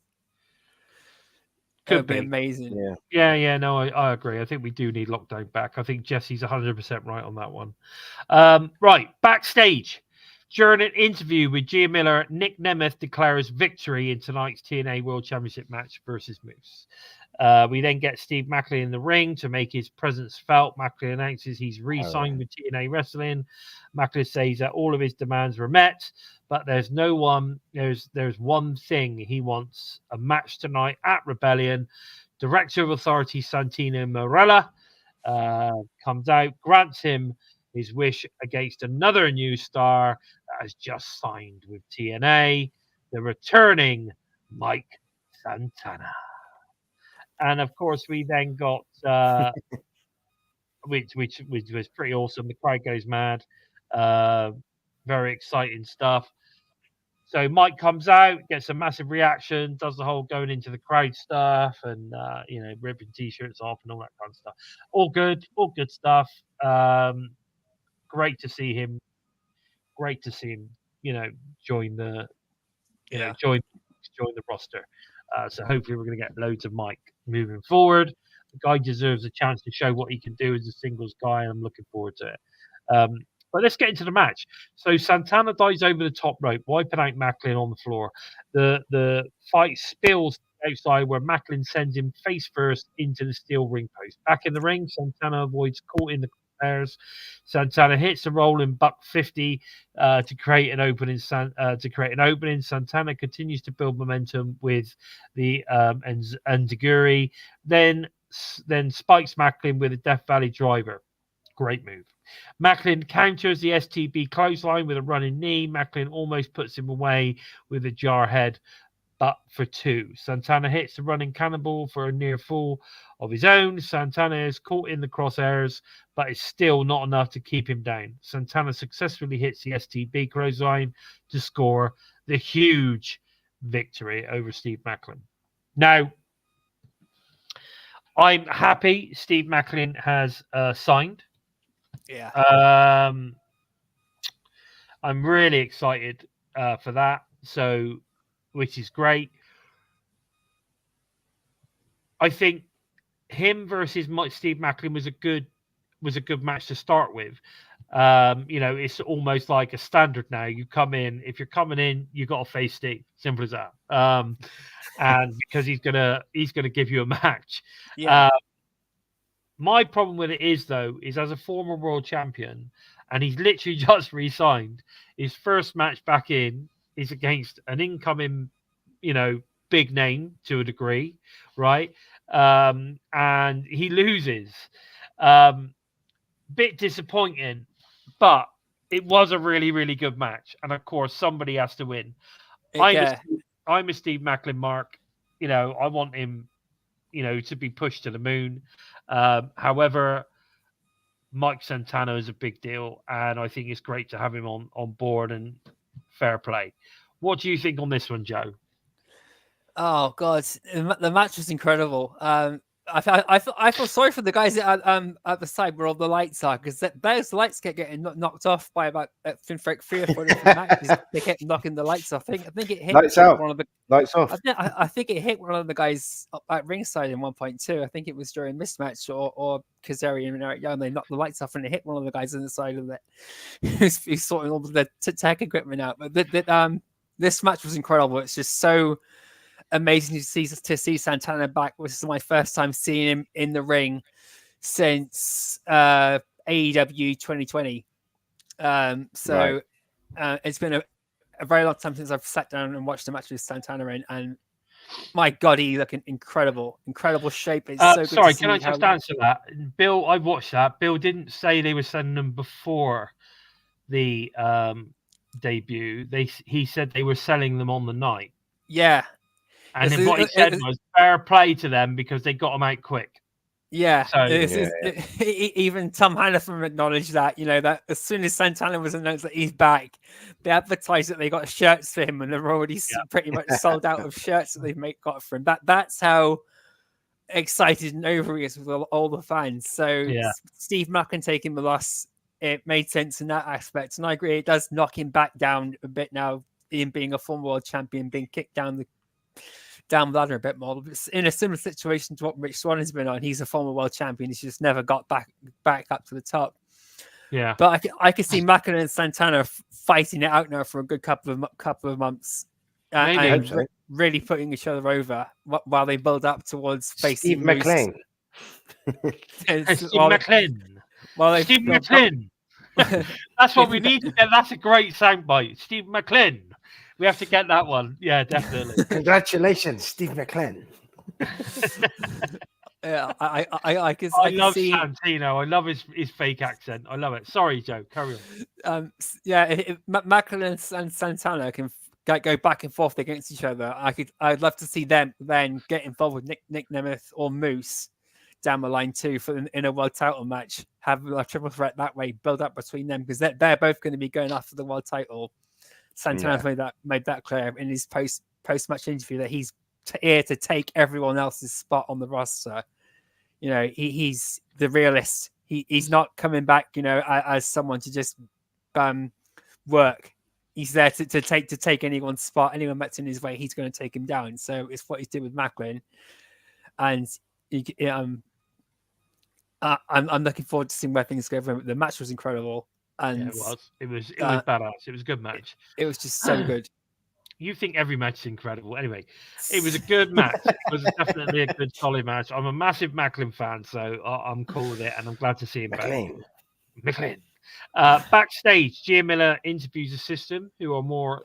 could be amazing. No, I agree. I think we do need lockdown back. I think Jesse's 100% right on that one. Right, backstage. During an interview with Gia Miller, Nick Nemeth declares victory in tonight's TNA World Championship match versus Moose. We then get Steve Macklin in the ring to make his presence felt. Macklin announces he's re-signed with TNA Wrestling. Macklin says that all of his demands were met, but there's one thing he wants: a match tonight at Rebellion. Director of Authority Santino Marella comes out, grants him his wish against another new star that has just signed with TNA, the returning Mike Santana. And of course, we then got, which was pretty awesome. The crowd goes mad. Very exciting stuff. So Mike comes out, gets a massive reaction, does the whole going into the crowd stuff, and ripping t-shirts off and all that kind of stuff. All good stuff. Great to see him. Join the join the roster. So hopefully we're going to get loads of Mike moving forward. The guy deserves a chance to show what he can do as a singles guy, and I'm looking forward to it. But let's get into the match. So Santana dives over the top rope, wiping out Macklin on the floor. The fight spills outside, where Macklin sends him face first into the steel ring post. Back in the ring, Santana avoids caught in the crosshairs. Santana hits a rolling buck 50 to create an opening. Santana continues to build momentum with the Enziguri. Then spikes Macklin with a Death Valley driver. Great move. Macklin counters the STB clothesline with a running knee. Macklin almost puts him away with a jar head, but for two. Santana hits the running cannonball for a near fall of his own. Santana is caught in the crosshairs, but it's still not enough to keep him down. Santana successfully hits the STB clothesline to score the huge victory over Steve Macklin. Now, I'm happy Steve Macklin has signed. Yeah. I'm really excited for that. So, which is great. I think him versus Steve Macklin was a good match to start with. It's almost like a standard now. You come in, if you're coming in, you got to face Steve. Simple as that. And because he's gonna give you a match. Yeah. My problem with it is as a former world champion, and he's literally just re-signed, his first match back in is against an incoming, big name to a degree, right? And he loses. Bit disappointing, but it was a really, really good match. And of course, somebody has to win. Yeah. I'm a Steve Macklin mark. You know, I want him, you know, to be pushed to the moon. However, Mike Santana is a big deal, and I think it's great to have him on board, and fair play. What do you think on this one, Joe? Oh God, the match was incredible. I feel sorry for the guys at the side where all the lights are, because those lights kept getting knocked off by about 3 or 4 different matches. They kept knocking the lights off. I think it hit Lights out. one of the Lights off. I think it hit one of the guys up at ringside in 1.2. I think it was during this match, or Kazarian and Eric Young. They knocked the lights off and it hit one of the guys on the side of it. He's sorting all the tech equipment out. But this match was incredible. It's just so amazing to see Santana back. This is my first time seeing him in the ring since AEW 2020. It's been a very long time since I've sat down and watched a match with Santana in, and my God, he's looking incredible shape. It's so good. Sorry, can I just answer that? Bill, I watched that. Bill didn't say they were sending them before the debut. He said they were selling them on the night. Yeah. And then what he said was fair play to them because they got them out quick. Yeah. So, even Tom Hannafin acknowledged that, you know, that as soon as Santana was announced that he's back, they advertised that they got shirts for him, and they're already pretty much sold out of shirts that they've got for him. That's how excited and over he is with all the fans. So Steve Macklin taking the loss, it made sense in that aspect. And I agree, it does knock him back down a bit now, him being a former world champion, being kicked down the ladder a bit more. It's in a similar situation to what Rich Swann has been on. He's a former world champion. He's just never got back up to the top. Yeah, but I could see Macklin and Santana fighting it out now for a good couple of months, and really putting each other over while they build up towards facing Steve McLean. Steve McLean. Steve McLean. That's what we need. That's a great soundbite. Steve McLean. We have to get that one. Yeah, definitely. Congratulations, Steve McLean. Yeah, I love Santino. I love his fake accent. I love it. Sorry, Joe. Carry on. Macklin and Santana can go back and forth against each other. I'd love to see them then get involved with Nick Nemeth or Moose down the line too in a world title match. Have a triple threat that way. Build up between them because they're both going to be going after the world title. Santana made that clear in his post match interview that he's here to take everyone else's spot on the roster. You know, he's the realist. He's not coming back, you know, as someone to just work. He's there to take anyone's spot. Anyone that's in his way, he's going to take him down. So it's what he's doing with Macklin, and I'm looking forward to seeing where things go. The match was incredible. And it was badass. It was a good match. It was just so good. You think every match is incredible. Anyway, it was a good match. It was definitely a good, solid match. I'm a massive Macklin fan, so I'm cool with it, and I'm glad to see him back. McLean. Backstage, Gia Miller interviews a system who are more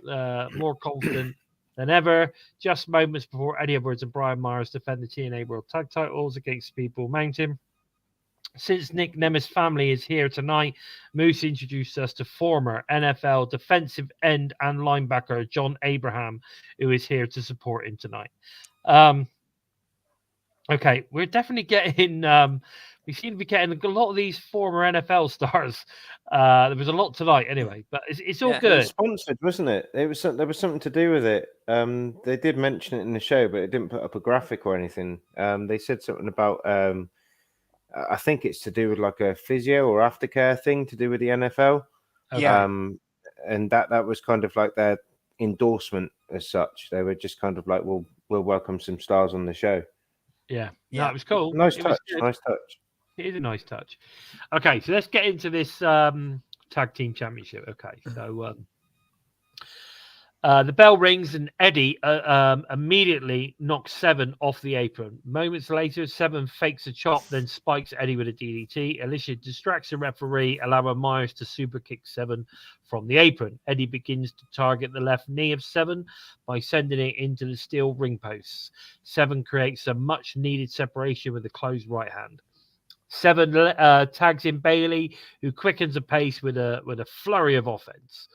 confident than ever. Just moments before Eddie Edwards and Brian Myers defend the TNA World Tag Titles against Speedball Mountain. Since Nick Nemeth's family is here tonight, Moose introduced us to former NFL defensive end and linebacker John Abraham, who is here to support him tonight. Okay, we're definitely getting... we seem to be getting a lot of these former NFL stars. There was a lot tonight anyway, but it's all good. It was sponsored, wasn't it? There was something to do with it. They did mention it in the show, but it didn't put up a graphic or anything. They said something about... I think it's to do with like a physio or aftercare thing to do with the NFL. Yeah. And that was kind of like their endorsement as such. They were just kind of like, we'll welcome some stars on the show. Yeah. No, it was cool. Nice touch. It is a nice touch. Okay, so let's get into this tag team championship. Okay, so the bell rings and Eddie immediately knocks Seven off the apron. Moments later, Seven fakes a chop, then spikes Eddie with a DDT. Alicia distracts the referee, allowing Myers to super kick Seven from the apron. Eddie begins to target the left knee of Seven by sending it into the steel ring posts. Seven creates a much needed separation with a closed right hand. Seven tags in Bailey, who quickens the pace with a flurry of offense.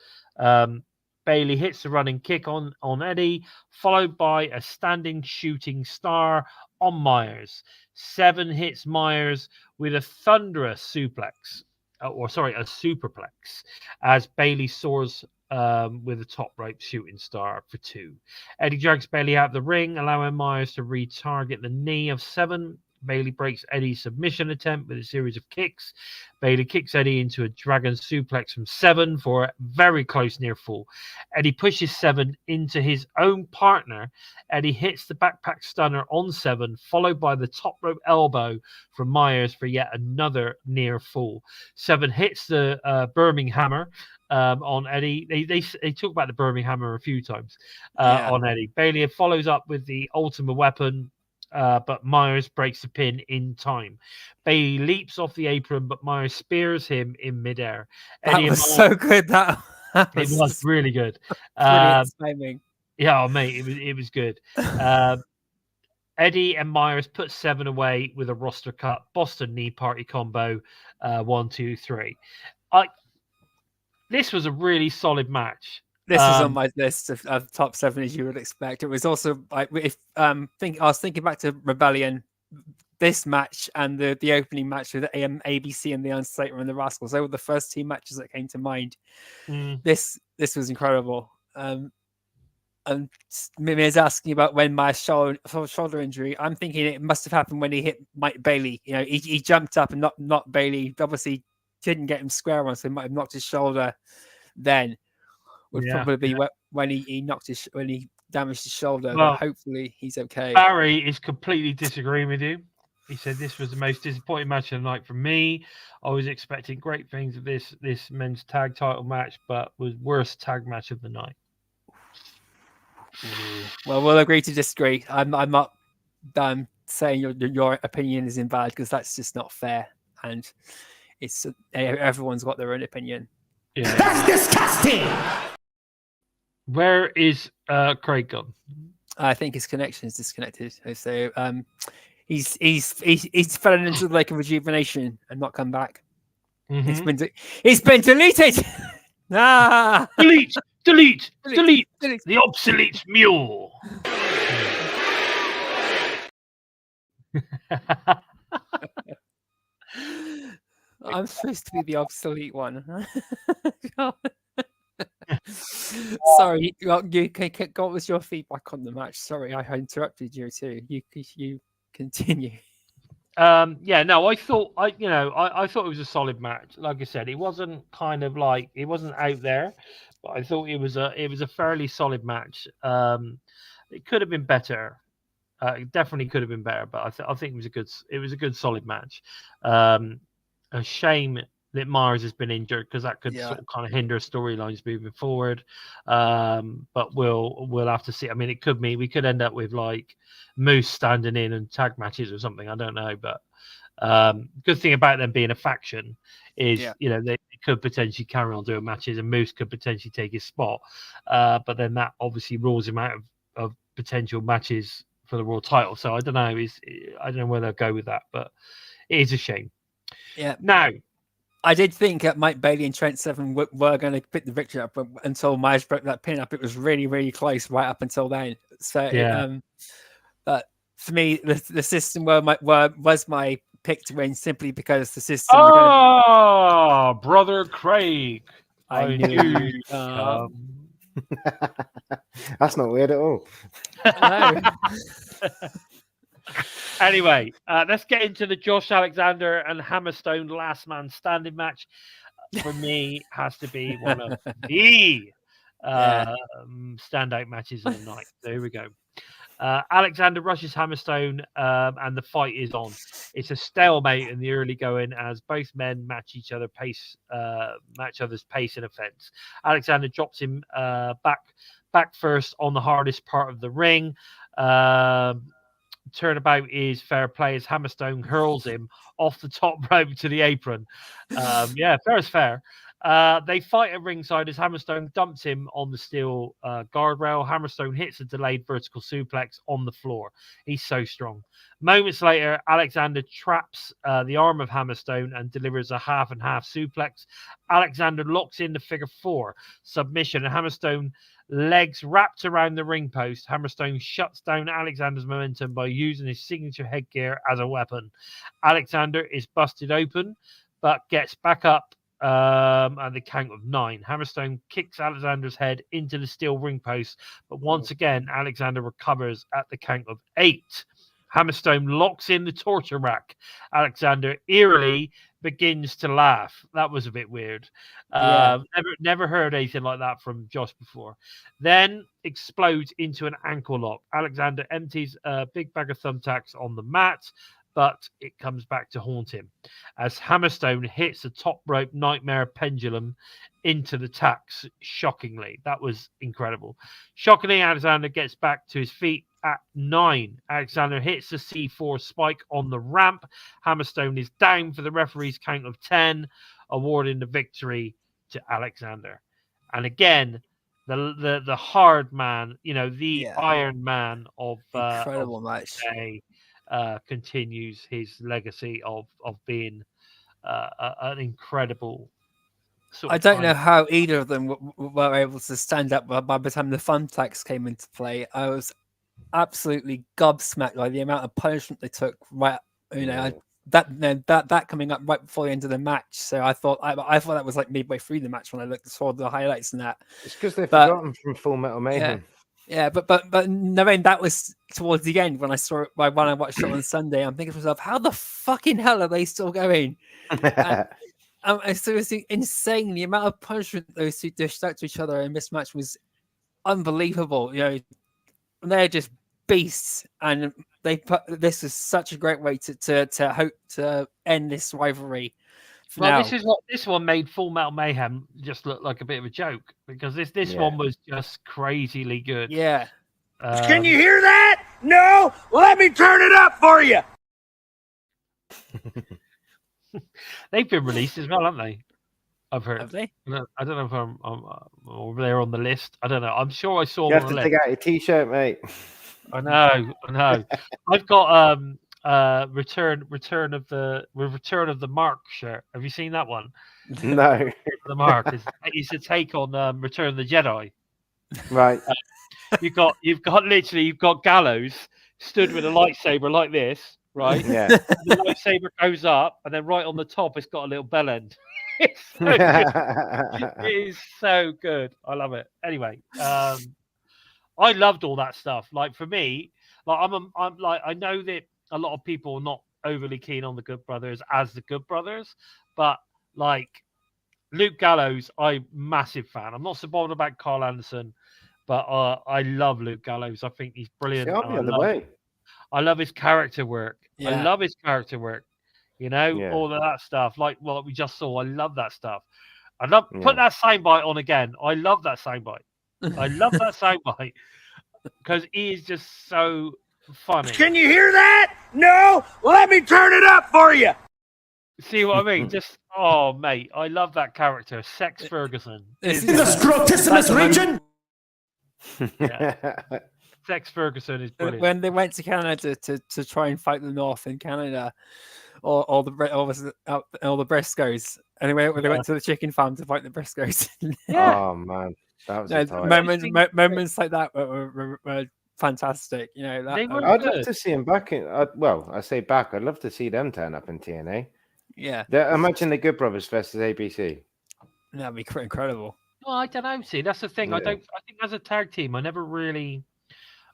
Bailey hits the running kick on Eddie, followed by a standing shooting star on Myers. Seven hits Myers with a thunderous suplex, a superplex, as Bailey soars with a top rope shooting star for 2. Eddie drags Bailey out of the ring, allowing Myers to retarget the knee of Seven. Bailey breaks Eddie's submission attempt with a series of kicks. Bailey kicks Eddie into a dragon suplex from Seven for a very close near fall. Eddie pushes Seven into his own partner. Eddie hits the backpack stunner on Seven, followed by the top rope elbow from Myers for yet another near fall. Seven hits the Birmingham Hammer on Eddie. They talk about the Birmingham Hammer a few times on Eddie. Bailey follows up with the Ultimate Weapon, but Myers breaks the pin in time. Bailey leaps off the apron, but Myers spears him in midair. That was so good. That it was really good. Timing. Yeah, mate, it was good. Eddie and Myers put Seven away with a roster cut Boston knee party combo. 1, 2, 3. This was a really solid match. This is on my list of top 7, as you would expect. It was also I was thinking back to Rebellion, this match and the opening match with ABC and the Unslater and the Rascals. They were the first 2 matches that came to mind. This was incredible. And Mimi is asking about when my shoulder injury. I'm thinking it must have happened when he hit Mike Bailey. You know, he jumped up and knocked Bailey. Obviously, didn't get him square on, so he might have knocked his shoulder. Then would probably be when he damaged his shoulder. Well, but hopefully he's okay. Barry is completely disagreeing with you. He said this was the most disappointing match of the night for me. I was expecting great things of this men's tag title match, but was worst tag match of the night. Well, we'll agree to disagree. I'm not saying your opinion is invalid, because that's just not fair, and it's everyone's got their own opinion. Yeah. That's disgusting. Where is Craig gone? I think his connection is disconnected. So he's fallen into the lake of rejuvenation and not come back. Mm-hmm. It's been deleted. Delete the obsolete mule. I'm supposed to be the obsolete one. Sorry, what was your feedback on the match? Sorry, I interrupted you too. You continue. I thought I thought it was a solid match. Like I said, it wasn't out there, but I thought it was a fairly solid match. It could have been better. It definitely could have been better, but I think it was a good solid match. A shame that Myers has been injured, because that could sort of kind of hinder storylines moving forward. But we'll have to see. I mean, it could mean we could end up with like Moose standing in and tag matches or something. I don't know, but good thing about them being a faction is they could potentially carry on doing matches, and Moose could potentially take his spot. But then that obviously rules him out of potential matches for the world title. So I don't know. I don't know where they'll go with that, but it is a shame. Yeah. Now, I did think that Mike Bailey and Trent Seven were going to pick the victory up, but until Myers broke that pin up, it was really, really close right up until then. So, but for me, the system was my pick to win, simply because the system. Brother Craig, I knew. That's not weird at all. No. Anyway, let's get into the Josh Alexander and Hammerstone last man standing match. For me, has to be one of the standout matches of the night. There we go. Alexander rushes Hammerstone, and the fight is on. It's a stalemate in the early going as both men match other's pace and offense. Alexander drops him back first on the hardest part of the ring. Turnabout is fair play as Hammerstone hurls him off the top rope to the apron. Fair is fair. They fight at ringside as Hammerstone dumps him on the steel guardrail. Hammerstone hits a delayed vertical suplex on the floor. He's so strong. Moments later, Alexander traps the arm of Hammerstone and delivers a half and half suplex. Alexander locks in the figure 4 submission, and Hammerstone legs wrapped around the ring post. Hammerstone shuts down Alexander's momentum by using his signature headgear as a weapon. Alexander is busted open, but gets back up at the count of 9. Hammerstone kicks Alexander's head into the steel ring post, but once again, Alexander recovers at the count of 8. Hammerstone locks in the torture rack. Alexander eerily begins to laugh. That was a bit weird. Never heard anything like that from Josh before. Then explodes into an ankle lock. Alexander empties a big bag of thumbtacks on the mat, but it comes back to haunt him as Hammerstone hits the top rope nightmare pendulum into the tacks. Shockingly, that was incredible. Shockingly, Alexander gets back to his feet at 9. Alexander hits the C4 spike on the ramp. Hammerstone is down for the referee's count of 10, awarding the victory to Alexander. And again, the hard man, the Iron Man of incredible match. Continues his legacy of being an incredible. I don't know how either of them were able to stand up by the time the thumbtacks came into play. I was absolutely gobsmacked by the amount of punishment they took. Right, that coming up right before the end of the match. So I thought that was like midway through the match when I saw the highlights and that. It's because they've forgotten from Full Metal Mayhem. Yeah, but no, I mean, that was towards the end when I saw it. When I watched it on Sunday, I'm thinking to myself, how the fucking hell are they still going? It's seriously insane. The amount of punishment those two dished out to each other in this match was unbelievable. They're just beasts, and this is such a great way to hope to end this rivalry. Well, this one made Full Metal Mayhem just look like a bit of a joke, because this one was just crazily good. Yeah. Can you hear that? No? Well, let me turn it up for you. They've been released as well, haven't they? I've heard. Have they? I don't know if I'm over there on the list. I don't know. I'm sure I saw. You have to take out your T-shirt, mate. I know. I've got Return of the Mark shirt. Have you seen that one? No. The Mark is a take on Return of the Jedi. Right. You've got Gallows stood with a lightsaber like this, right? Yeah. The lightsaber goes up, and then right on the top, it's got a little bell end. It's so good. It is so good. I love it. Anyway, I loved all that stuff. Like, for me, like I'm like, I know that a lot of people are not overly keen on the Good Brothers as the Good Brothers, but like Luke Gallows, I'm massive fan. I'm not so bothered about Carl Anderson, but I love Luke Gallows. I think he's brilliant. I love his character work. Yeah. I love his character work. All of that stuff. Like what we just saw. I love that stuff. I love put that soundbite on again. I love that soundbite. I love that soundbite because he is just so funny. Can you hear that? No? Well, let me turn it up for you. See what I mean? Just mate, I love that character, Sex Ferguson. In the Scrotissimus region. Yeah. Sex Ferguson is brilliant. When they went to Canada to try and fight the North in Canada, all the Briscoes, and they went to the chicken farm to fight the Briscoes. Oh man, that was moments like that were fantastic. I'd love to see him back in. I say back. I'd love to see them turn up in TNA. Yeah, imagine the Good Brothers versus ABC. That'd be incredible. Well, I don't know. See, that's the thing. Yeah. I think as a tag team, I never really,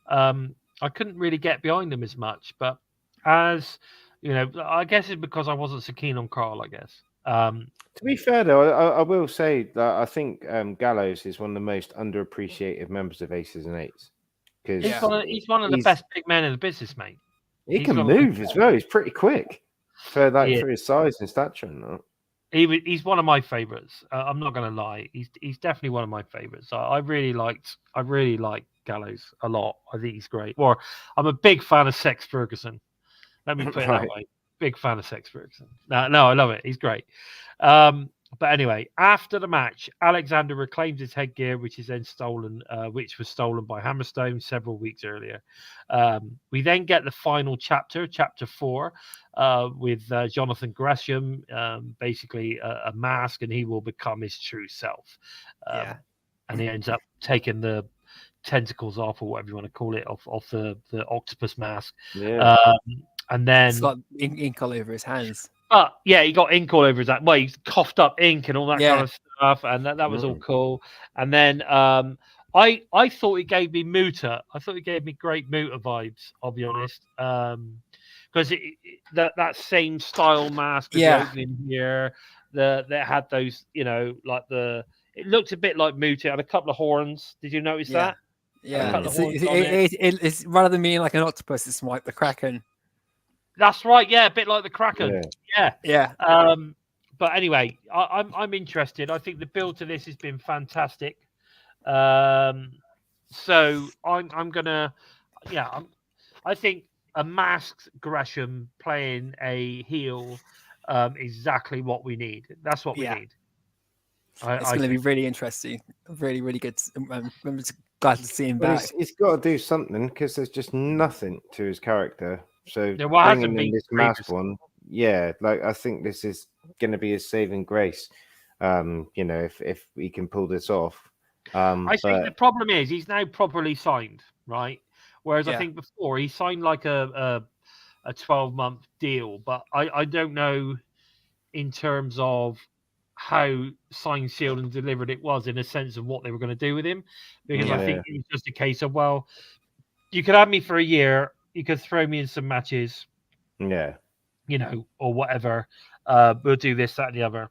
I couldn't really get behind them as much. But as I guess it's because I wasn't so keen on Carl. I guess. To be fair, though, I will say that I think Gallows is one of the most underappreciated members of Aces and Eights. Because he's one of the best big men in the business, mate. He can move as well. He's pretty quick for for his size and stature and that. He's one of my favorites. I'm not going to lie. He's definitely one of my favorites. I really like Gallows a lot. I think he's great. Or I'm a big fan of Sex Ferguson. Let me put it that way. Big fan of Sex Ferguson. No, I love it. He's great. But anyway, after the match, Alexander reclaims his headgear, which is then stolen, which was stolen by Hammerstone several weeks earlier. We then get the final chapter, chapter 4, with Jonathan Gresham, basically a mask, and he will become his true self. And he ends up taking the tentacles off, or whatever you want to call it, off the octopus mask. Yeah. And then It's got ink all over his hands. But yeah, he got ink all over his hand. Well, he coughed up ink and all that Yeah. kind of stuff, and that was all cool. And then I thought it gave me Muta. I thought it gave me great Muta vibes. I'll be honest, because that same style mask with the opening here, that had those, like it looked a bit like Muta. It had a couple of horns. Did you notice that? Yeah, it's rather than being like an octopus, it's like the Kraken. That's right. Yeah, a bit like the Kraken. Yeah. But anyway, I'm interested. I think the build to this has been fantastic. So I'm gonna, I think a masked Gresham playing a heel, exactly what we need. That's what we need. It's going to be really interesting. Really, really good. I'm just glad to see him back. He's got to do something because there's just nothing to his character. So bringing in this mask one, I think this is going to be his saving grace. If he can pull this off. I think the problem is he's now properly signed, right? Whereas I think before he signed like a 12-month deal, but I don't know in terms of how signed, sealed, and delivered it was in a sense of what they were going to do with him, because I think it was just a case of, well, you could have me for a year. You could throw me in some matches, or whatever. We'll do this, that, and the other.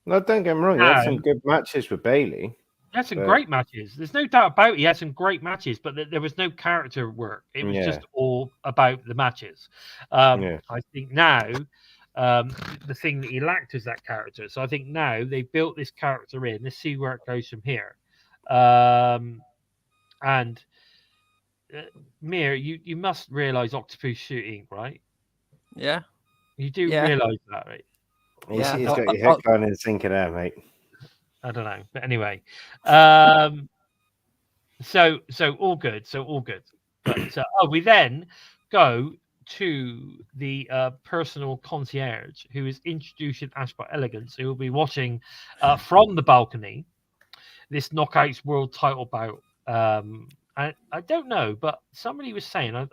No, don't get me wrong. He had some good matches with Bailey. He had some great matches. There's no doubt about it. He had some great matches, but there was no character work. It was just all about the matches. I think now the thing that he lacked is that character. So I think now they built this character in. Let's see where it goes from here. And Mir, you must realize Octopus shooting, right? Yeah. You do realize that, right? He's got your head going in the sink of there, mate. I don't know, but anyway, so all good, But we then go to the personal concierge, who is introducing Ashbot Elegance, who will be watching from the balcony this Knockouts World Title bout. I don't know, but somebody was saying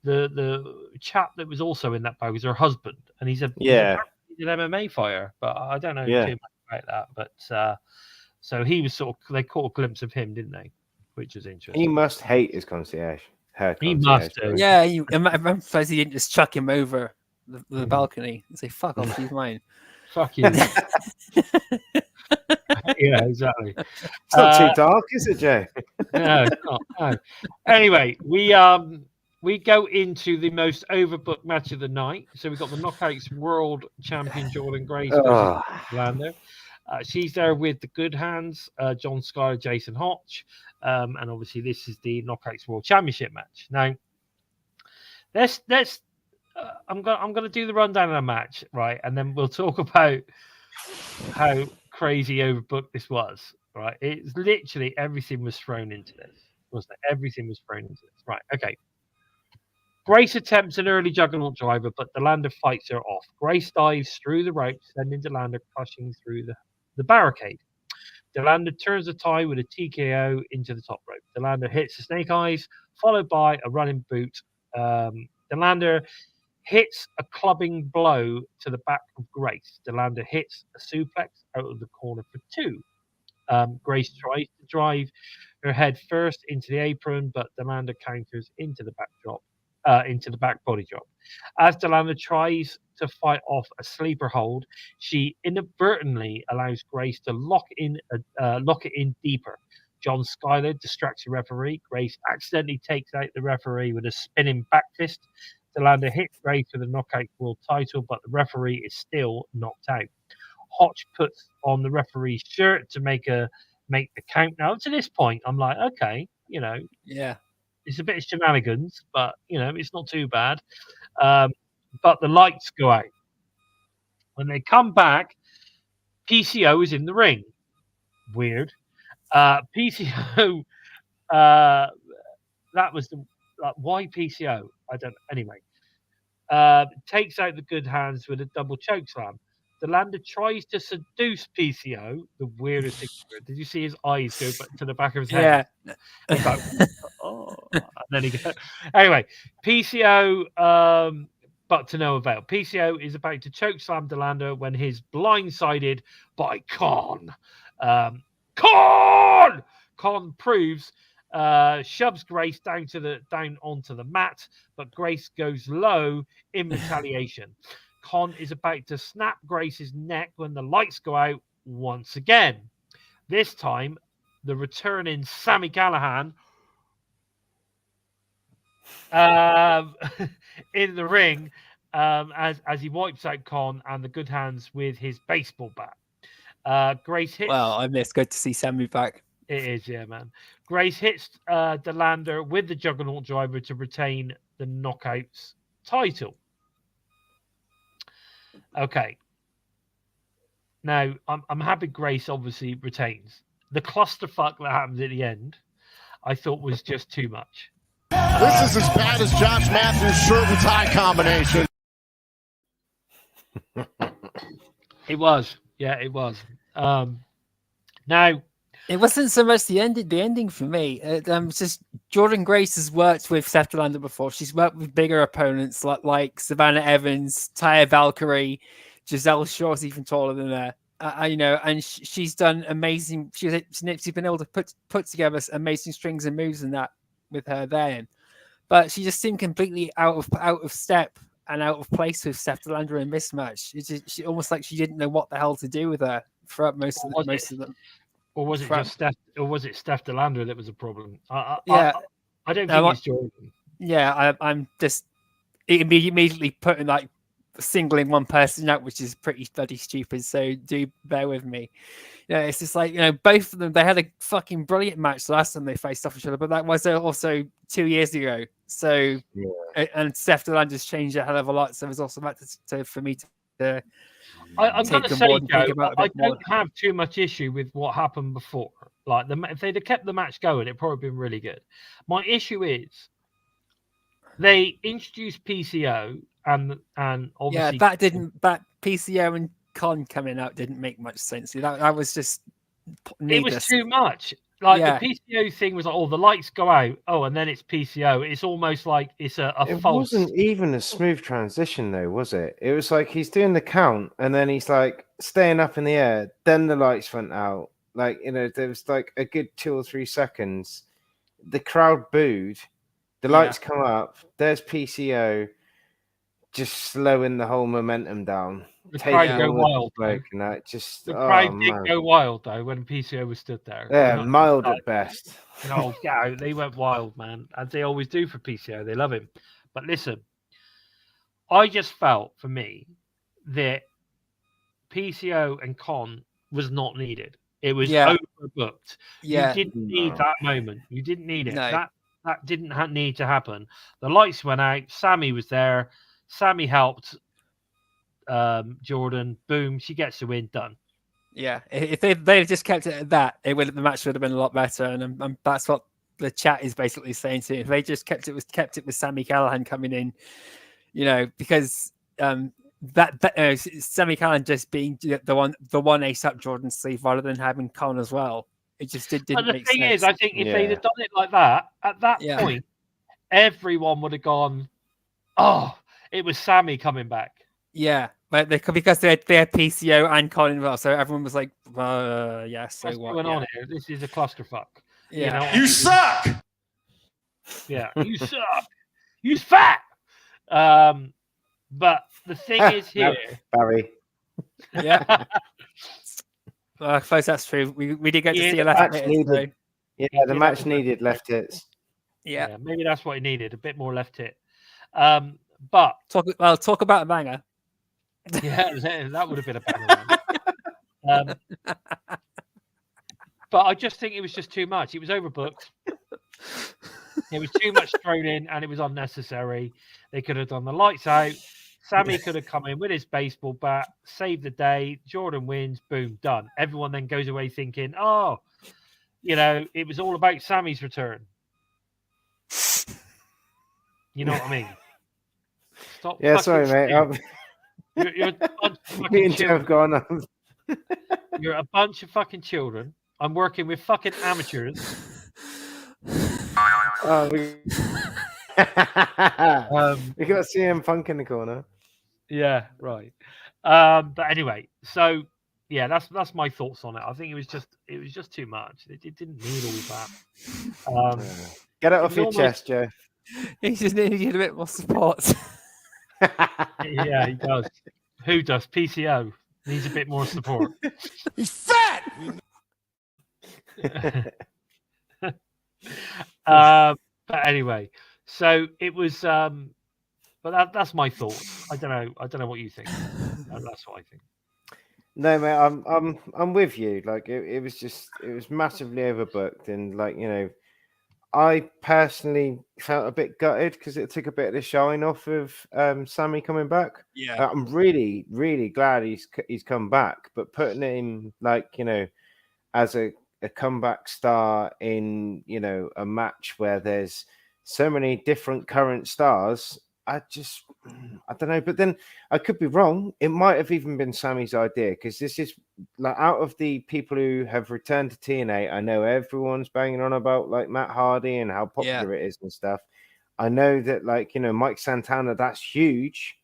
the chap that was also in that bout was her husband, and he's an MMA fighter, but I don't know too much about that. But so he was they caught a glimpse of him, didn't they? Which is interesting. He must hate his concierge. He must do. Yeah, I'm surprised he didn't just chuck him over the balcony and say, "Fuck off, he's mine." Fuck you. Yeah, exactly. It's not too dark, is it, Jay? No, it's not. No. Anyway, we go into the most overbooked match of the night. So we've got the Knockouts World Champion Jordan Grace versus Lander. She's there with the Good Hands, John Schuyler, Jason Hotch, and obviously this is the Knockouts World Championship match. Now, I'm gonna do the rundown of the match, right, and then we'll talk about how crazy overbooked this was. Right, it's literally everything was thrown into this. Wasn't it? Everything was thrown into this. Right, okay. Grace attempts an early juggernaut driver, but Delander fights her off. Grace dives through the ropes, sending Delander crushing through the barricade. Delander turns the tie with a TKO into the top rope. Delander hits the snake eyes, followed by a running boot. Delander hits a clubbing blow to the back of Grace. Delander hits a suplex out of the corner for 2. Grace tries to drive her head first into the apron, but Delander counters into the back body drop. As Delander tries to fight off a sleeper hold, she inadvertently allows Grace to lock it in deeper. John Schuyler distracts the referee. Grace accidentally takes out the referee with a spinning back fist. Delander hits Grace for the Knockout World title, but the referee is still knocked out. Hotch puts on the referee's shirt to make the count. Now, to this point, I'm like, okay, it's a bit of shenanigans, but it's not too bad. But the lights go out. When they come back, PCO is in the ring. Weird. PCO. That was the why PCO? I don't. Anyway, takes out the good hands with a double choke slam. Delander tries to seduce PCO. The weirdest thing. Did you see his eyes go back to the back of his head? Yeah. He's like, oh. And then he goes. Anyway, PCO. But to no avail. PCO is about to choke slam Delander when he's blindsided by Khan. Khan proves. Shoves Grace down onto the mat, but Grace goes low in retaliation. Khan is about to snap Grace's neck when the lights go out once again. This time, the returning Sami Callihan in the ring as he wipes out Khan and the good hands with his baseball bat. Grace hits. Well, I miss. Good to see Sammy back. It is, yeah, man. Grace hits Delander with the Juggernaut Driver to retain the Knockouts title. Okay. Now, I'm happy Grace obviously retains. The clusterfuck that happens at the end, I thought was just too much. This is as bad as Josh Matthews' shirt and tie combination. It was. Yeah, it was. Now, it wasn't so much the ending for me. It's just Jordan Grace has worked with Seth Delander before. She's worked with bigger opponents like Savannah Evans, Taya Valkyrie, Giselle Shaw's even taller than her. And she's done amazing. She's been able to put together amazing strings and moves and that with her there. But she just seemed completely out of step and out of place with Seth Delander in this match. She almost like she didn't know what the hell to do with her throughout most of them. Or was it just Steph? Or was it Steph Delander that was a problem? I don't think it's Jordan. Yeah, I'm just immediately putting like singling one person out, which is pretty bloody stupid. So do bear with me. It's just like both of them. They had a fucking brilliant match the last time they faced off each other, but that was also 2 years ago. So and Seth Delander's changed a hell of a lot. So there's also that for me to. I'm going to say, Joe, I don't have too much issue with what happened before. Like, if they'd have kept the match going, it'd probably been really good. My issue is they introduced PCO and obviously that PCO and Con coming out didn't make much sense. That was just needless. It was too much. Like the PCO thing was like, the lights go out. Oh, and then it's PCO. It's almost like it's a it false. It wasn't even a smooth transition, though, was it? It was like he's doing the count, and then he's like staying up in the air. Then the lights went out. Like there was like a good 2 or 3 seconds. The crowd booed. The lights come up. There's PCO, just slowing the whole momentum down. The crowd go wild. The crowd did go wild though when PCO was stood there. Yeah, mild at best. They went wild, man, as they always do for PCO. They love him. But listen, I just felt for me that PCO and Con was not needed. It was overbooked. Yeah. You didn't need that moment. You didn't need it. No. That didn't need to happen. The lights went out. Sammy was there. Sammy helped. Jordan, boom, she gets the win, done. Yeah, if they just kept it at that, the match would have been a lot better, and that's what the chat is basically saying too. If they just kept it with Sami Callihan coming in, because Sami Callihan just being the one ace up Jordan's sleeve rather than having Khan as well, it just didn't make sense. But the thing is, I think if they'd have done it like that at that point, everyone would have gone, "Oh, it was Sammy coming back." Yeah, but because they had PCO and Colin as well, so everyone was like, so what's going on here? This is a clusterfuck. Yeah. You suck! Yeah, you suck! You're fat! But the thing is here... Barry. Yeah. Well, I suppose that's true. We did get to see a left hit. Yeah, the match needed left hits. Yeah, maybe that's what it needed, a bit more left hit. But... talk about a banger. Yeah, that would have been a banger. But I just think it was just too much. It was overbooked. It was too much thrown in, and it was unnecessary. They could have done the lights out. Sammy could have come in with his baseball bat, saved the day. Jordan wins, boom, done. Everyone then goes away thinking, oh, it was all about Sammy's return. You know what I mean? Stop. Yeah, sorry, mate. You're a bunch of Me fucking and Joe have children. gone on. You're a bunch of fucking children. I'm working with fucking amateurs. Oh, we got CM Punk in the corner. Yeah, right. But anyway, so yeah, that's my thoughts on it. I think it was just too much. It didn't need all that. Get it off your chest, Joe. He just needed a bit more support. Yeah, he does. Who does? PCO needs a bit more support. He's fat! But anyway, so it was. But that's my thoughts. I don't know what you think. That's what I think. No, mate, I'm with you. Like it was massively overbooked, and I personally felt a bit gutted because it took a bit of the shine off of Sammy coming back. Yeah, I'm really, really glad he's come back, but putting him as a comeback star in a match where there's so many different current stars, I don't know. But then I could be wrong. It might have even been Sammy's idea, because this is out of the people who have returned to TNA. I know everyone's banging on about Matt Hardy and how popular it is and stuff. I know that Mike Santana, that's huge,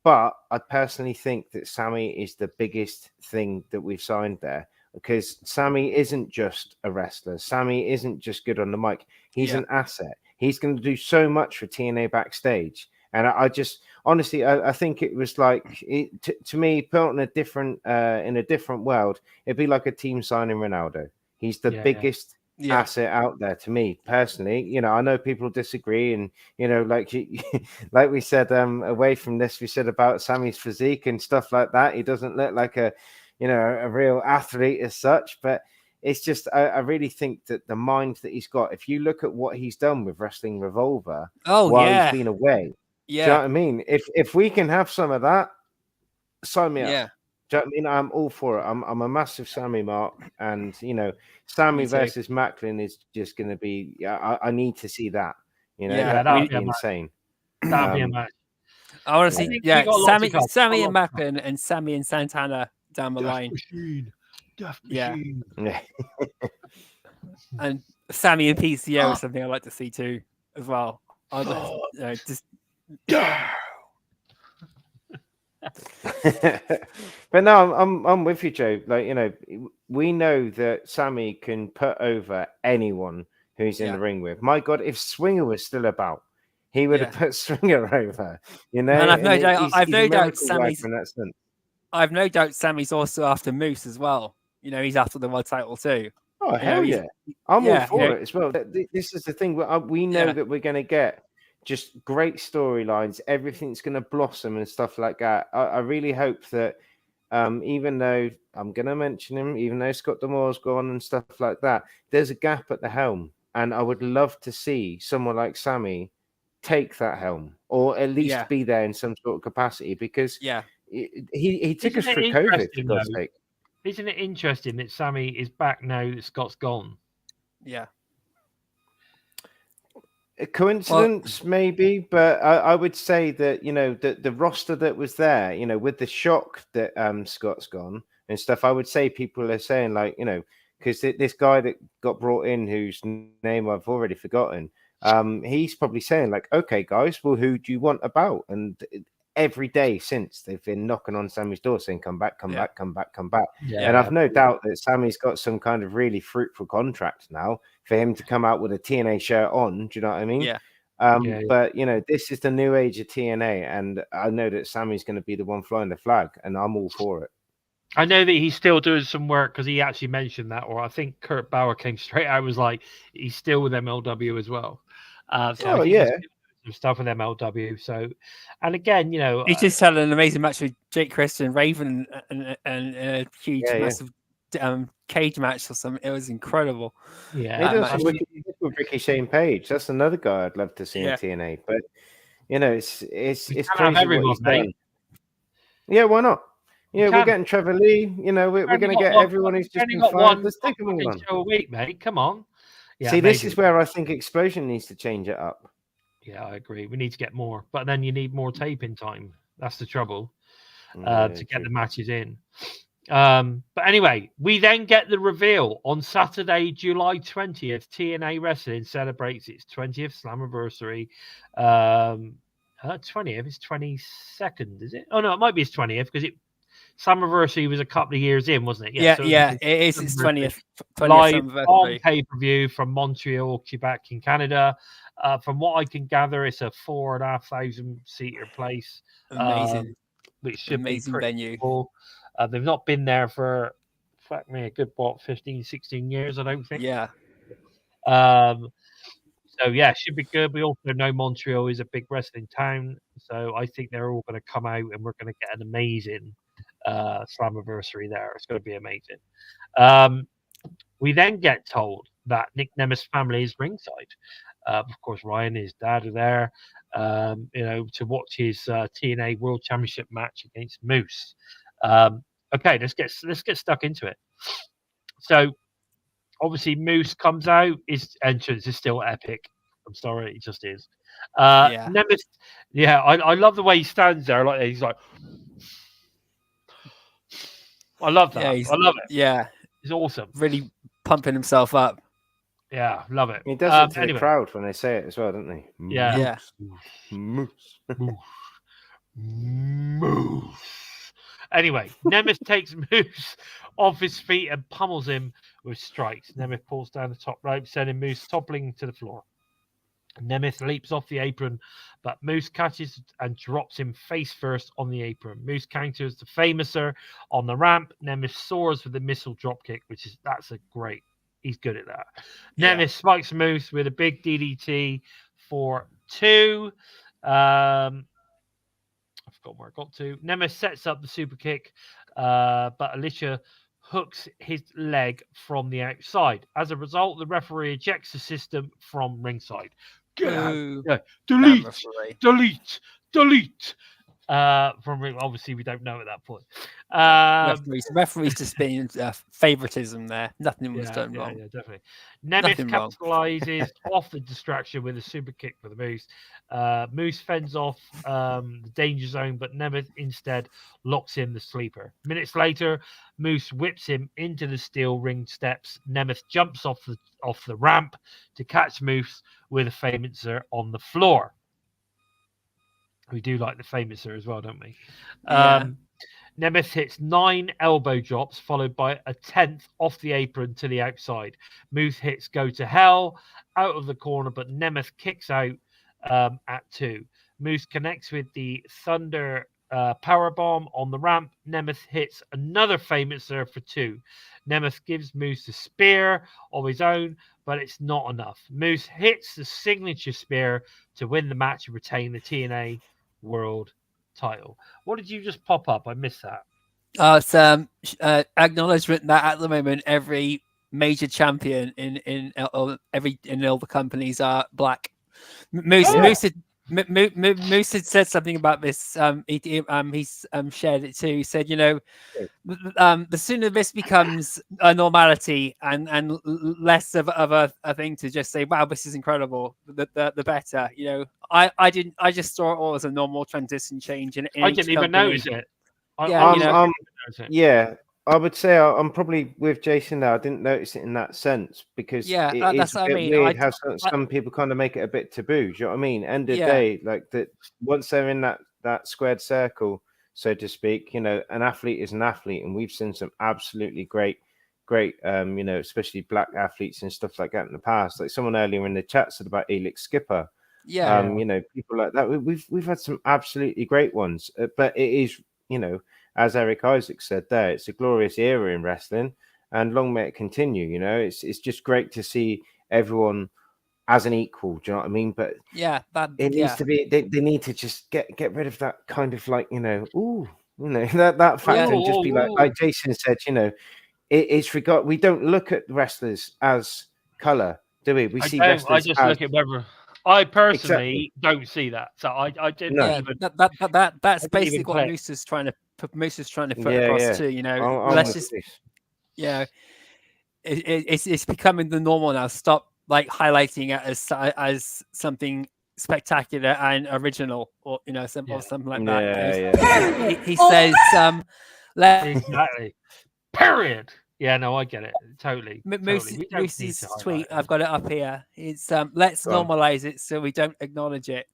but I personally think that Sammy is the biggest thing that we've signed there, because Sammy isn't just a wrestler. Sammy isn't just good on the mic. He's an asset. He's going to do so much for TNA backstage. And I just honestly, I think it was to me, put in a different world, it'd be like a team signing Ronaldo. He's the biggest asset out there to me personally. I know people disagree, and like we said away from this, we said about Sammy's physique and stuff like that. He doesn't look like a real athlete as such, but it's just I really think that the mind that he's got. If you look at what he's done with Wrestling Revolver while he's been away. Yeah. Do you know what I mean? If we can have some of that, sign me up. Yeah. Do you know what I mean? I'm all for it. I'm a massive Sammy mark, and Sammy versus Macklin is just going to be. I need to see that. That'd be insane. That'd be a match. I want to see, Sammy and Macklin and Sammy and Santana down the line. Yeah. And Sammy and PCO is something I'd like to see too, as well. But no, I'm with you, Joe. We know that Sammy can put over anyone who he's in the ring with. My God, if Swinger was still about, he would have put Swinger over. And I've no doubt Sammy's also after Moose as well. He's after the world title too. Oh, hell yeah. I'm all for it as well. This is the thing. We know that we're going to get just great storylines. Everything's going to blossom and stuff like that. I really hope that even though I'm going to mention him, even though Scott D'Amore's gone and stuff like that, there's a gap at the helm. And I would love to see someone like Sammy take that helm, or at least be there in some sort of capacity, because he took us through COVID, for God's sake. Isn't it interesting that Sammy is back now that Scott's gone? Yeah. A coincidence, maybe, but I would say that the roster that was there, with the shock that Scott's gone and stuff, I would say people are saying because this guy that got brought in, whose name I've already forgotten, he's probably saying okay, guys, well, who do you want about? And every day since, they've been knocking on Sammy's door saying, come back, come back, come back, come back. And I've no doubt that Sammy's got some kind of really fruitful contract now for him to come out with a TNA shirt on. Do you know what I mean? But this is the new age of TNA, and I know that Sammy's going to be the one flying the flag, and I'm all for it. I know that he's still doing some work, because he actually mentioned that, or I think Kurt Bauer came straight out, was like, he's still with MLW as well. Some stuff with MLW. So, and again, he just had an amazing match with Jake Christian, Raven, and a huge, massive cage match or something. It was incredible. Yeah, with Ricky Shane Page. That's another guy I'd love to see in TNA. But it's crazy what he's done. Yeah, why not? Yeah, we're can. getting Trevor Lee. You know, we're going to get everyone who's just been got fired. one Let's take them all on. show a week, mate. Come on. Yeah, See, maybe. this is where I think Xplosion needs to change it up. Yeah, I agree. We need to get more, but then you need more taping time. That's the trouble Yeah, to get the matches in. But anyway, we then get the reveal on Saturday, July 20th. TNA Wrestling celebrates its 20th Slammiversary. 20th, it's 22nd, is it? Oh no, it might be its 20th because Slammiversary was a couple of years in, wasn't it? Yeah, so it is its 20th live Slammiversary. on pay-per-view from Montreal, Quebec in Canada. From what I can gather, it's a 4,500 seater place. Amazing. Which should Amazing be pretty venue. cool. They've not been there for, fuck me, a good, 15, 16 years, I don't think. Yeah. So, yeah, it should be good. We also know Montreal is a big wrestling town. So, I think they're all going to come out and we're going to get an amazing Slammiversary there. It's going to be amazing. We then get told that Nick Nemeth's family is ringside. Of course, Ryan, his dad are there, to watch his TNA World Championship match against Moose. Okay, let's get stuck into it. So, obviously, Moose comes out. His entrance is still epic. I'm sorry, it just is. Nemeth, I love the way he stands there. Like he's like, I love that. Yeah, I love it. Yeah, it's awesome. Really pumping himself up. Yeah, love it. He does it to the crowd when they say it as well, don't they? Yeah. Moose. Moose. Anyway, Nemeth takes Moose off his feet and pummels him with strikes. Nemeth pulls down the top rope, sending Moose toppling to the floor. Nemeth leaps off the apron, but Moose catches and drops him face first on the apron. Moose counters the Famouser on the ramp. Nemeth soars with a missile dropkick, that's a great. He's good at that. Nemeth spikes Moose with a big DDT for 2. I forgot where I got to. Nemeth sets up the super kick, but Alicia hooks his leg from the outside. As a result, the referee ejects the system from ringside. Get out. Yeah. Delete. Obviously, we don't know at that point. Referees just being favoritism there. Nothing was done wrong. Yeah, definitely. Nemeth capitalizes off the distraction with a super kick for the Moose. Moose fends off the danger zone, but Nemeth instead locks in the sleeper. Minutes later, Moose whips him into the steel ring steps. Nemeth jumps off the ramp to catch Moose with a Famouser on the floor. We do like the Famouser as well, don't we? Nemeth hits 9 elbow drops, followed by a 10th off the apron to the outside. Moose hits go to hell out of the corner, but Nemeth kicks out at 2. Moose connects with the Thunder powerbomb on the ramp. Nemeth hits another Famouser for 2. Nemeth gives Moose a spear of his own, but it's not enough. Moose hits the signature spear to win the match and retain the TNA World title. What did you just pop up? I missed that. It's acknowledgement that at the moment every major champion in all the companies are black. Moose had said something about this. He's shared it too. He said, the sooner this becomes a normality and less of a thing to just say, wow, this is incredible, the better. I just saw it all as a normal transition change. I didn't even notice it. I would say I'm probably with Jason there. I didn't notice it in that sense because that's what I mean. Weird how some people kind of make it a bit taboo. Do you know what I mean? End of the day, like that. Once they're in that squared circle, so to speak, an athlete is an athlete, and we've seen some absolutely great, especially black athletes and stuff like that in the past. Like someone earlier in the chat said about Elix Skipper. People like that. We've had some absolutely great ones, but it is, as Eric Isaac said there, it's a glorious era in wrestling, and long may it continue. It's just great to see everyone as an equal. Do you know what I mean? But it needs to be. They need to just get rid of that kind of like that factor and just be like Jason said. It's regard. We don't look at wrestlers as color, do we? We see wrestlers. I just look at whether. I personally don't see that, so I didn't even. That's basically what Moose is trying to Moose is trying to put across too. You know, let's just, you know, it's becoming the normal now. Stop like highlighting it as something spectacular and original, or you know, or something like that. He says, exactly. Period. Yeah, no, I get it totally. Moose's tweet, I've got it up here. It's let's normalize it so we don't acknowledge it.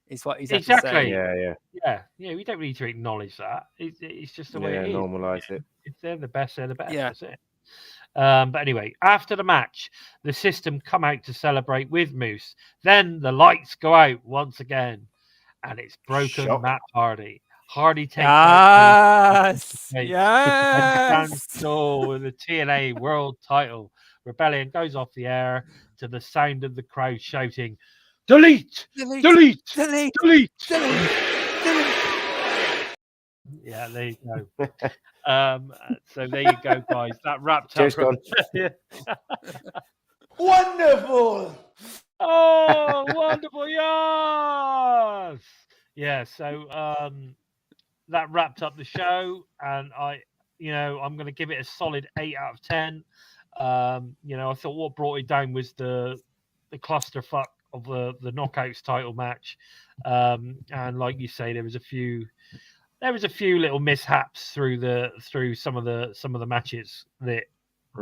Is what he's exactly. saying. Yeah. We don't need to acknowledge that. It's just the way it is. Normalize it. If they're the best, they're the best. Yeah. That's it. But anyway, after the match, the system come out to celebrate with Moose. Then the lights go out once again, and it's broken Matt Hardy. Hardy takes out yes, with the TNA World Title. Rebellion goes off the air to the sound of the crowd shouting, "Delete! Delete! Delete! Delete! Delete!" Delete. Yeah, there you go. So there you go, guys. That wrapped up. Wonderful. Oh, wonderful! Yes. Yeah. So that wrapped up the show, and I'm going to give it a solid 8 out of 10. I thought what brought it down was the clusterfuck of the Knockouts title match, and like you say, there was a few little mishaps through some of the matches that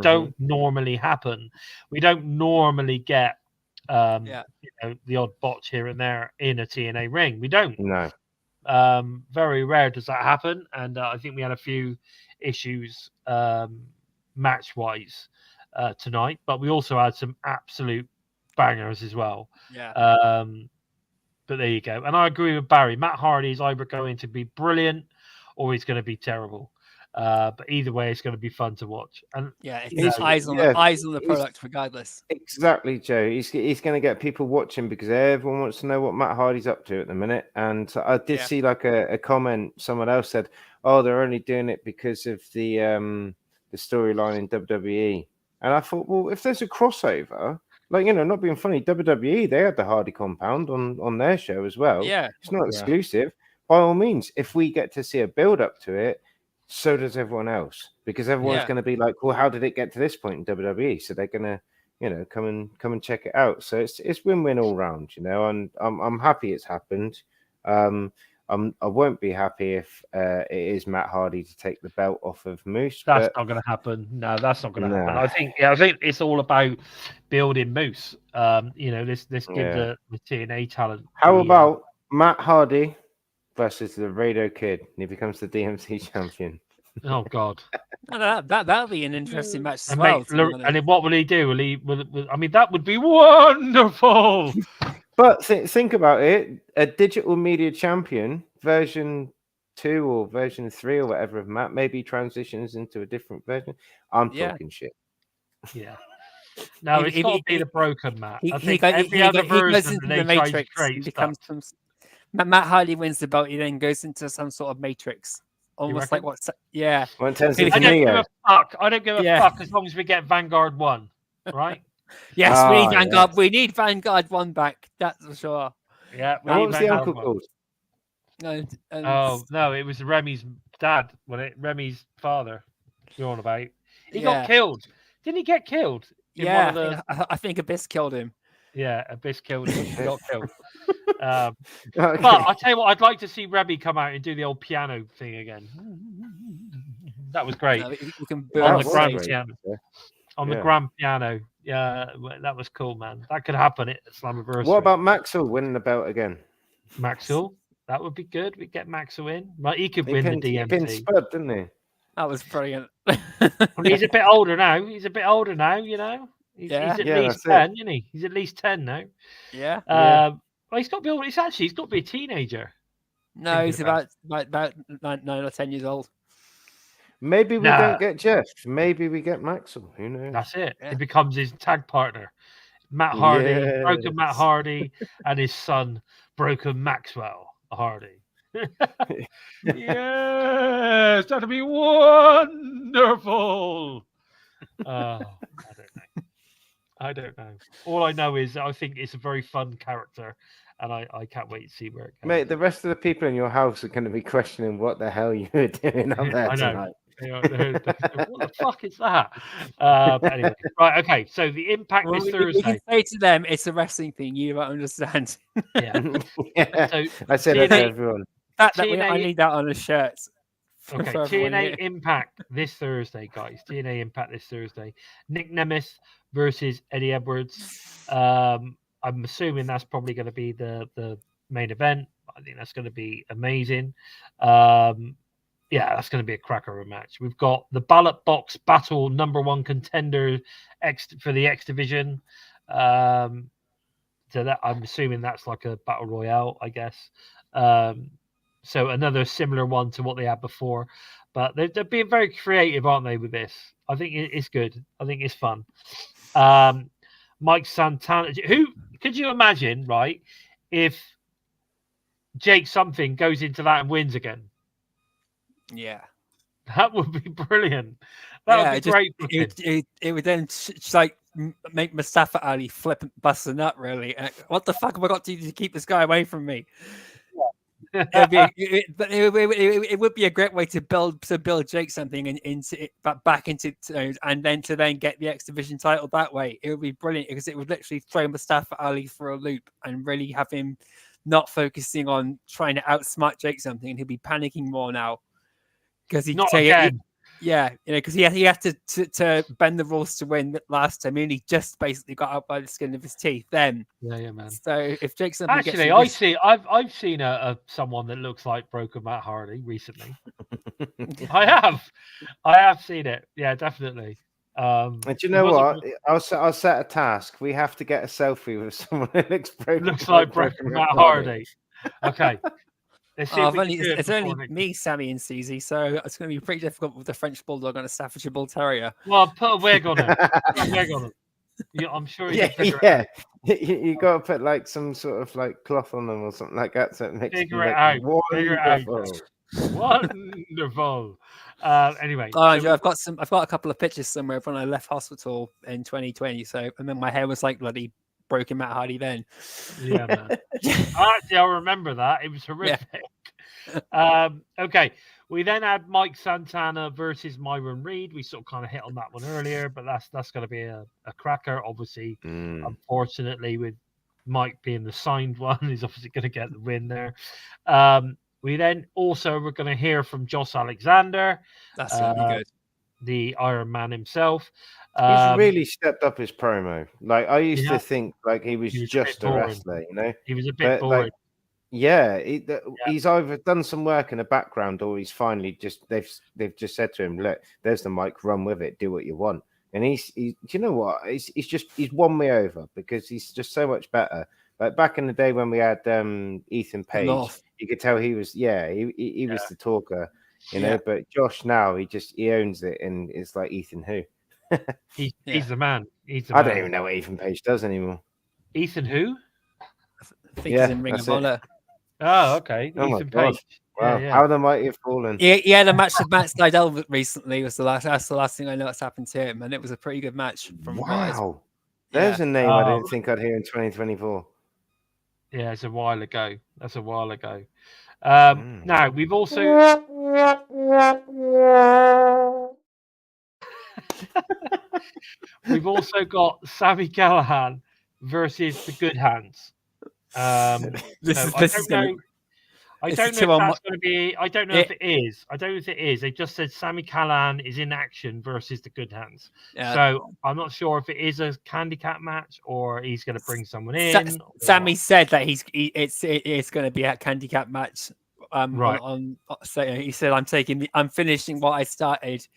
don't normally happen. We don't normally get the odd botch here and there in a TNA ring. We don't. No. Very rare does that happen, and I think we had a few issues match wise tonight, but we also had some absolute bangers as well. But there you go. And I agree with Barry. Matt Hardy is either going to be brilliant or he's going to be terrible. But either way, it's going to be fun to watch. And eyes on the product, regardless. Exactly, Joe. He's going to get people watching because everyone wants to know what Matt Hardy's up to at the minute. And I did see like a comment. Someone else said, "Oh, they're only doing it because of the storyline in WWE." And I thought, well, if there's a crossover. Like, not being funny, WWE, they had the Hardy compound on their show as well. Yeah. It's not exclusive. By all means, if we get to see a build up to it, so does everyone else. Because everyone's going to be like, well, how did it get to this point in WWE? So they're going to, come and check it out. So it's win-win all round, and I'm happy it's happened. I won't be happy if it is Matt Hardy to take the belt off of Moose. That's not going to happen. No, that's not going to happen. I think it's all about building Moose. Let's give the TNA talent. How about Matt Hardy versus the Radio Kid, and he becomes the DMC champion? Oh God, that'll be an interesting match as well. And then what will he do? That would be wonderful. But think about it. A digital media champion, version 2 or version 3 or whatever of Matt, maybe transitions into a different version. I'm talking shit. Yeah. No, it's got to be the broken Matt. I think every other version goes into the Matrix. Matt Hardy wins the belt. He then goes into some sort of Matrix. Almost like what's... Yeah. I don't give a fuck. I don't give a fuck as long as we get Vanguard 1. Right? Yes, we need Vanguard. We need Vanguard 1 back. That's for sure. Yeah. What was the uncle called? No, it was Remy's dad. Remy's father. You're on about. He got killed. Didn't he get killed? I think Abyss killed him. Yeah, Abyss killed him. He got killed. But I'll tell you what, I'd like to see Remy come out and do the old piano thing again. That was great. On the grand piano. On the grand piano. Yeah, that was cool, man. That could happen at Slammiversary. What about Maxwell winning the belt again? Maxwell? That would be good. We'd get Maxwell in. He could win the DMT. He pinned Spud, didn't he? That was brilliant. He's a bit older now. He's at least 10, isn't he? He's at least 10 now. Yeah. Well, he's got to be old. He's got to be a teenager. No, he's about 9 or 10 years old. Maybe we don't get Jeff. Maybe we get Maxwell. Who knows? That's it. Yeah. It becomes his tag partner. Matt Hardy, Broken Matt Hardy, and his son, Broken Maxwell Hardy. Yes, that'll be wonderful. I don't know. All I know is I think it's a very fun character, and I can't wait to see where it goes. Mate, the rest of the people in your house are going to be questioning what the hell you were doing up there I know. tonight. What the fuck is that? But anyway, right, okay. So the Impact Well, is we Thursday. can say to them, it's a wrestling thing. You won't understand. Yeah. Yeah, So I said that to TNA everyone. I TNA need that on a shirt. Okay, for everyone TNA here. Impact this Thursday, guys. TNA Impact this Thursday. Nick Nemeth versus Eddie Edwards. I'm assuming that's probably going to be the main event. I think that's going to be amazing. Yeah, that's going to be a cracker of a match. We've got the ballot box battle #1 contender for the X division. So that I'm assuming that's like a battle royale, I guess. So another similar one to what they had before, but they're being very creative, aren't they, with this? I think it's good. I think it's fun. Mike Santana. Who could you imagine, right, if Jake something goes into that and wins again? Yeah. That would be brilliant. That would be great. It would then like make Mustafa Ali flip and bust a nut. Really, what the fuck have I got to do to keep this guy away from me? It would be a great way to build Jake something back into and then get the X Division title that way. It would be brilliant because it would literally throw Mustafa Ali for a loop and really have him not focusing on trying to outsmart Jake something, and he'll be panicking more now. Because he not again. Because he had to bend the rules to win last time, and he just basically got out by the skin of his teeth. Then, yeah, man. So if Jake actually, I've seen someone that looks like Broken Matt Hardy recently. I have seen it. Yeah, definitely. And do you know what? I'll set a task. We have to get a selfie with someone that looks like Broken Matt Hardy. Okay. It's only me, Sammy, and Susie, so it's going to be pretty difficult with the French Bulldog and a Staffordshire Bull Terrier. Well, put a wig on him. Yeah, I'm sure. You got to put like some sort of like cloth on them or something like that, so it makes figure it out. Wonderful. Anyway, I've got a couple of pictures somewhere when I left hospital in 2020. So, and then my hair was like bloody Broken Matt Hardy then. Yeah, man. Actually, I remember that. It was horrific. Yeah. Okay. We then had Mike Santana versus Myron Reed. We sort of kind of hit on that one earlier, but that's going to be a cracker. Obviously, unfortunately, with Mike being the signed one, he's obviously going to get the win there. We then also we're going to hear from Josh Alexander. That's going to be good. The Iron Man himself. He's really stepped up his promo. Like I used to think, like he was just a wrestler. You know, he was a bit boring. Like, he's either done some work in the background, or he's finally they've just said to him, "Look, there's the mic, run with it, do what you want." And he's you know what? He's won me over because he's just so much better. Like back in the day when we had Ethan Page, you could tell he was he was the talker, you know. But Josh now he owns it, and it's like Ethan who. He's the man. I don't even know what Ethan Page does anymore. Ethan who? I think he's in Ring of Honor. Oh, okay. Oh Ethan Page. Wow. How the mighty have fallen. He had a match with Matt Slidell recently. That's the last thing I know that's happened to him, and it was a pretty good match. Wow. There's a name I didn't think I'd hear in 2024. Yeah, it's a while ago. That's a while ago. Now we've also got Sami Callihan versus the Good Hands. I don't know if that's going to be. I don't know if it is. I don't know if it is. They just said Sami Callihan is in action versus the Good Hands. Yeah. So I'm not sure if it is a handicap match or he's going to bring someone in. Sammy said that it's going to be a handicap match. Right. So he said, I'm finishing what I started.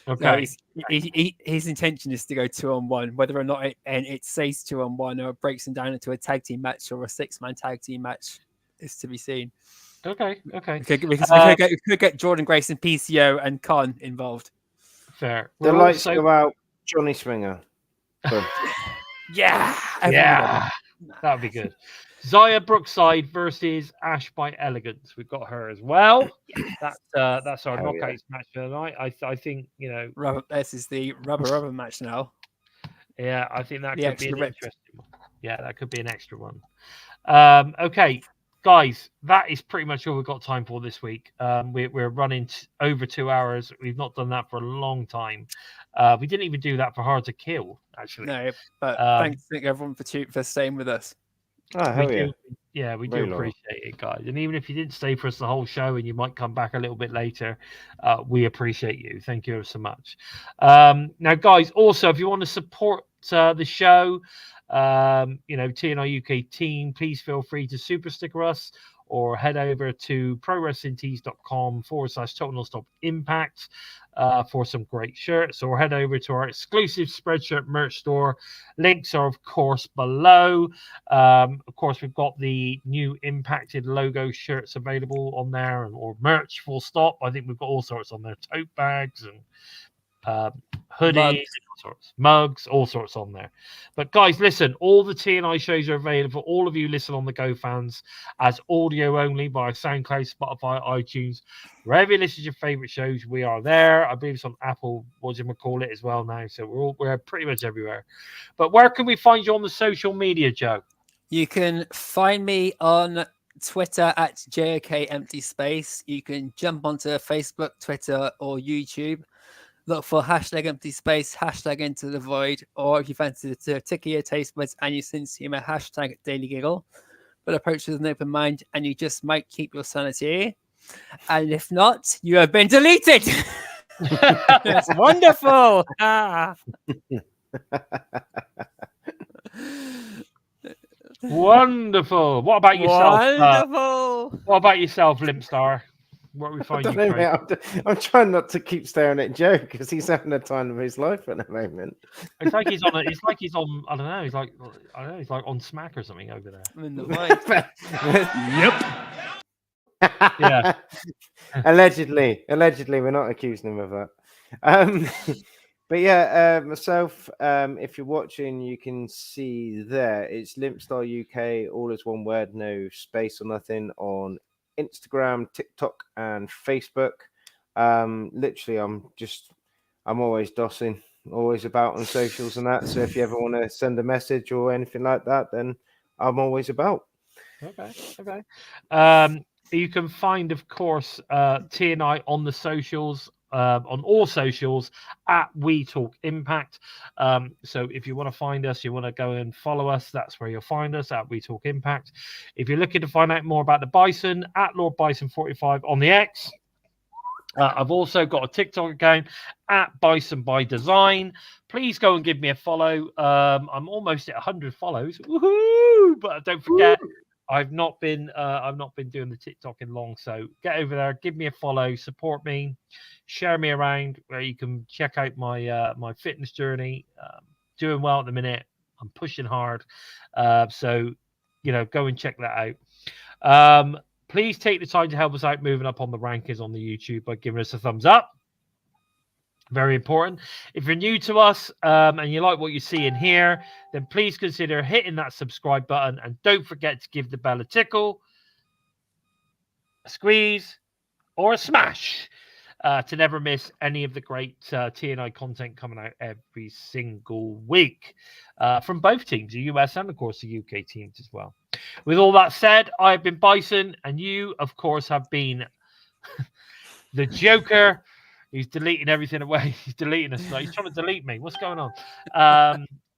Okay. His intention is to go 2-on-1, whether or not it says 2-on-1 or it breaks them down into a tag team match or a 6-man tag team match is to be seen. Okay. Because we could get Jordan Grayson, PCO, and Khan involved. Fair. The lights go out. Johnny Swinger. Yeah. That'd be good. Zaya Brookside versus Ash by Elegance. We've got her as well. That's our knockouts match for the night. I think this is the rubber match now. Yeah, I think that could be an interesting one. Yeah, that could be an extra one. Okay, guys, that is pretty much all we've got time for this week. We're running over 2 hours. We've not done that for a long time. We didn't even do that for Hard to Kill, actually. No, but thanks to everyone for staying with us. Oh, hell yeah. We Very do long. appreciate it, guys. And even if you didn't stay for us the whole show and you might come back a little bit later, we appreciate you. Thank you so much. Now, guys, also, if you want to support the show, TNI UK team, please feel free to super sticker us or head over to prowrestlingtees.com/total-non-stop-impact for some great shirts, or head over to our exclusive Spreadshirt merch store. Links are, of course, below. Of course, we've got the new impacted logo shirts available on there, or merch, full stop. I think we've got all sorts on there, tote bags and hoodies, mugs, all sorts on there. But guys, listen, all the TNI shows are available. All of you listen on the Go fans as audio only by SoundCloud, Spotify, iTunes, wherever you listen to your favorite shows. We are there. I believe it's on Apple, what do you call it, as well now. So we're pretty much everywhere. But where can we find you on the social media, Joe? You can find me on Twitter at JOK Empty Space. You can jump onto Facebook, Twitter, or YouTube. Look for #empty space, #into the void, or if you fancy to tickle your taste buds and you sense humor, #daily giggle. But approach with an open mind and you just might keep your sanity. And if not, you have been deleted. That's wonderful. Wonderful. What about yourself? Wonderful. What about yourself, Limpstar? What we find you? I'm trying not to keep staring at Joe because he's having a time of his life at the moment. It's like he's on. It's like he's on. I don't know. He's like on Smack or something over there. I'm in the void. Yep. Yeah. Allegedly, we're not accusing him of that. But yeah, myself. If you're watching, you can see there. It's LimpstarUK, all is one word, no space or nothing, on Instagram, TikTok, and Facebook. Literally, I'm always dossing, always about on socials and that. So if you ever want to send a message or anything like that, then I'm always about. Okay. You can find, of course, TNI on the socials, on all socials at We Talk Impact. So if you want to find us, you want to go and follow us, that's where you'll find us, at We Talk Impact. If you're looking to find out more about the Bison, at Lord Bison 45 on the X. I've also got a TikTok account at Bison by Design. Please go and give me a follow. I'm almost at 100 follows. Woohoo! But don't forget, I've not been doing the TikTok in long, so get over there, give me a follow, support me, share me around, where you can check out my my fitness journey. Doing well at the minute. I'm pushing hard, so go and check that out. Please take the time to help us out moving up on the rankings on the YouTube by giving us a thumbs up. Very important. If you're new to us and you like what you see in here, then please consider hitting that subscribe button, and don't forget to give the bell a tickle, a squeeze, or a smash to never miss any of the great TNI content coming out every single week from both teams, the US and, of course, the UK teams as well. With all that said, I've been Bison, and you, of course, have been the Joker. He's deleting everything away. He's deleting us. He's trying to delete me. What's going on?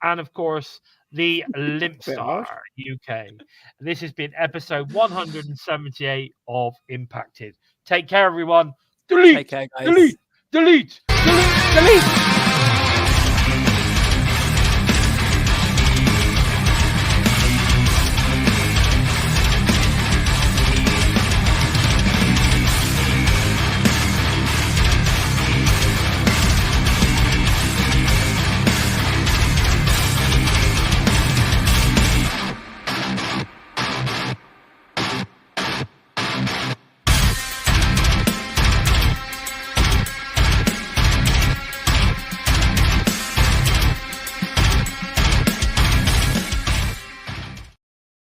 And of course, the Limpstar UK. This has been episode 178 of Impacted. Take care, everyone. Delete. Take care, guys. Delete.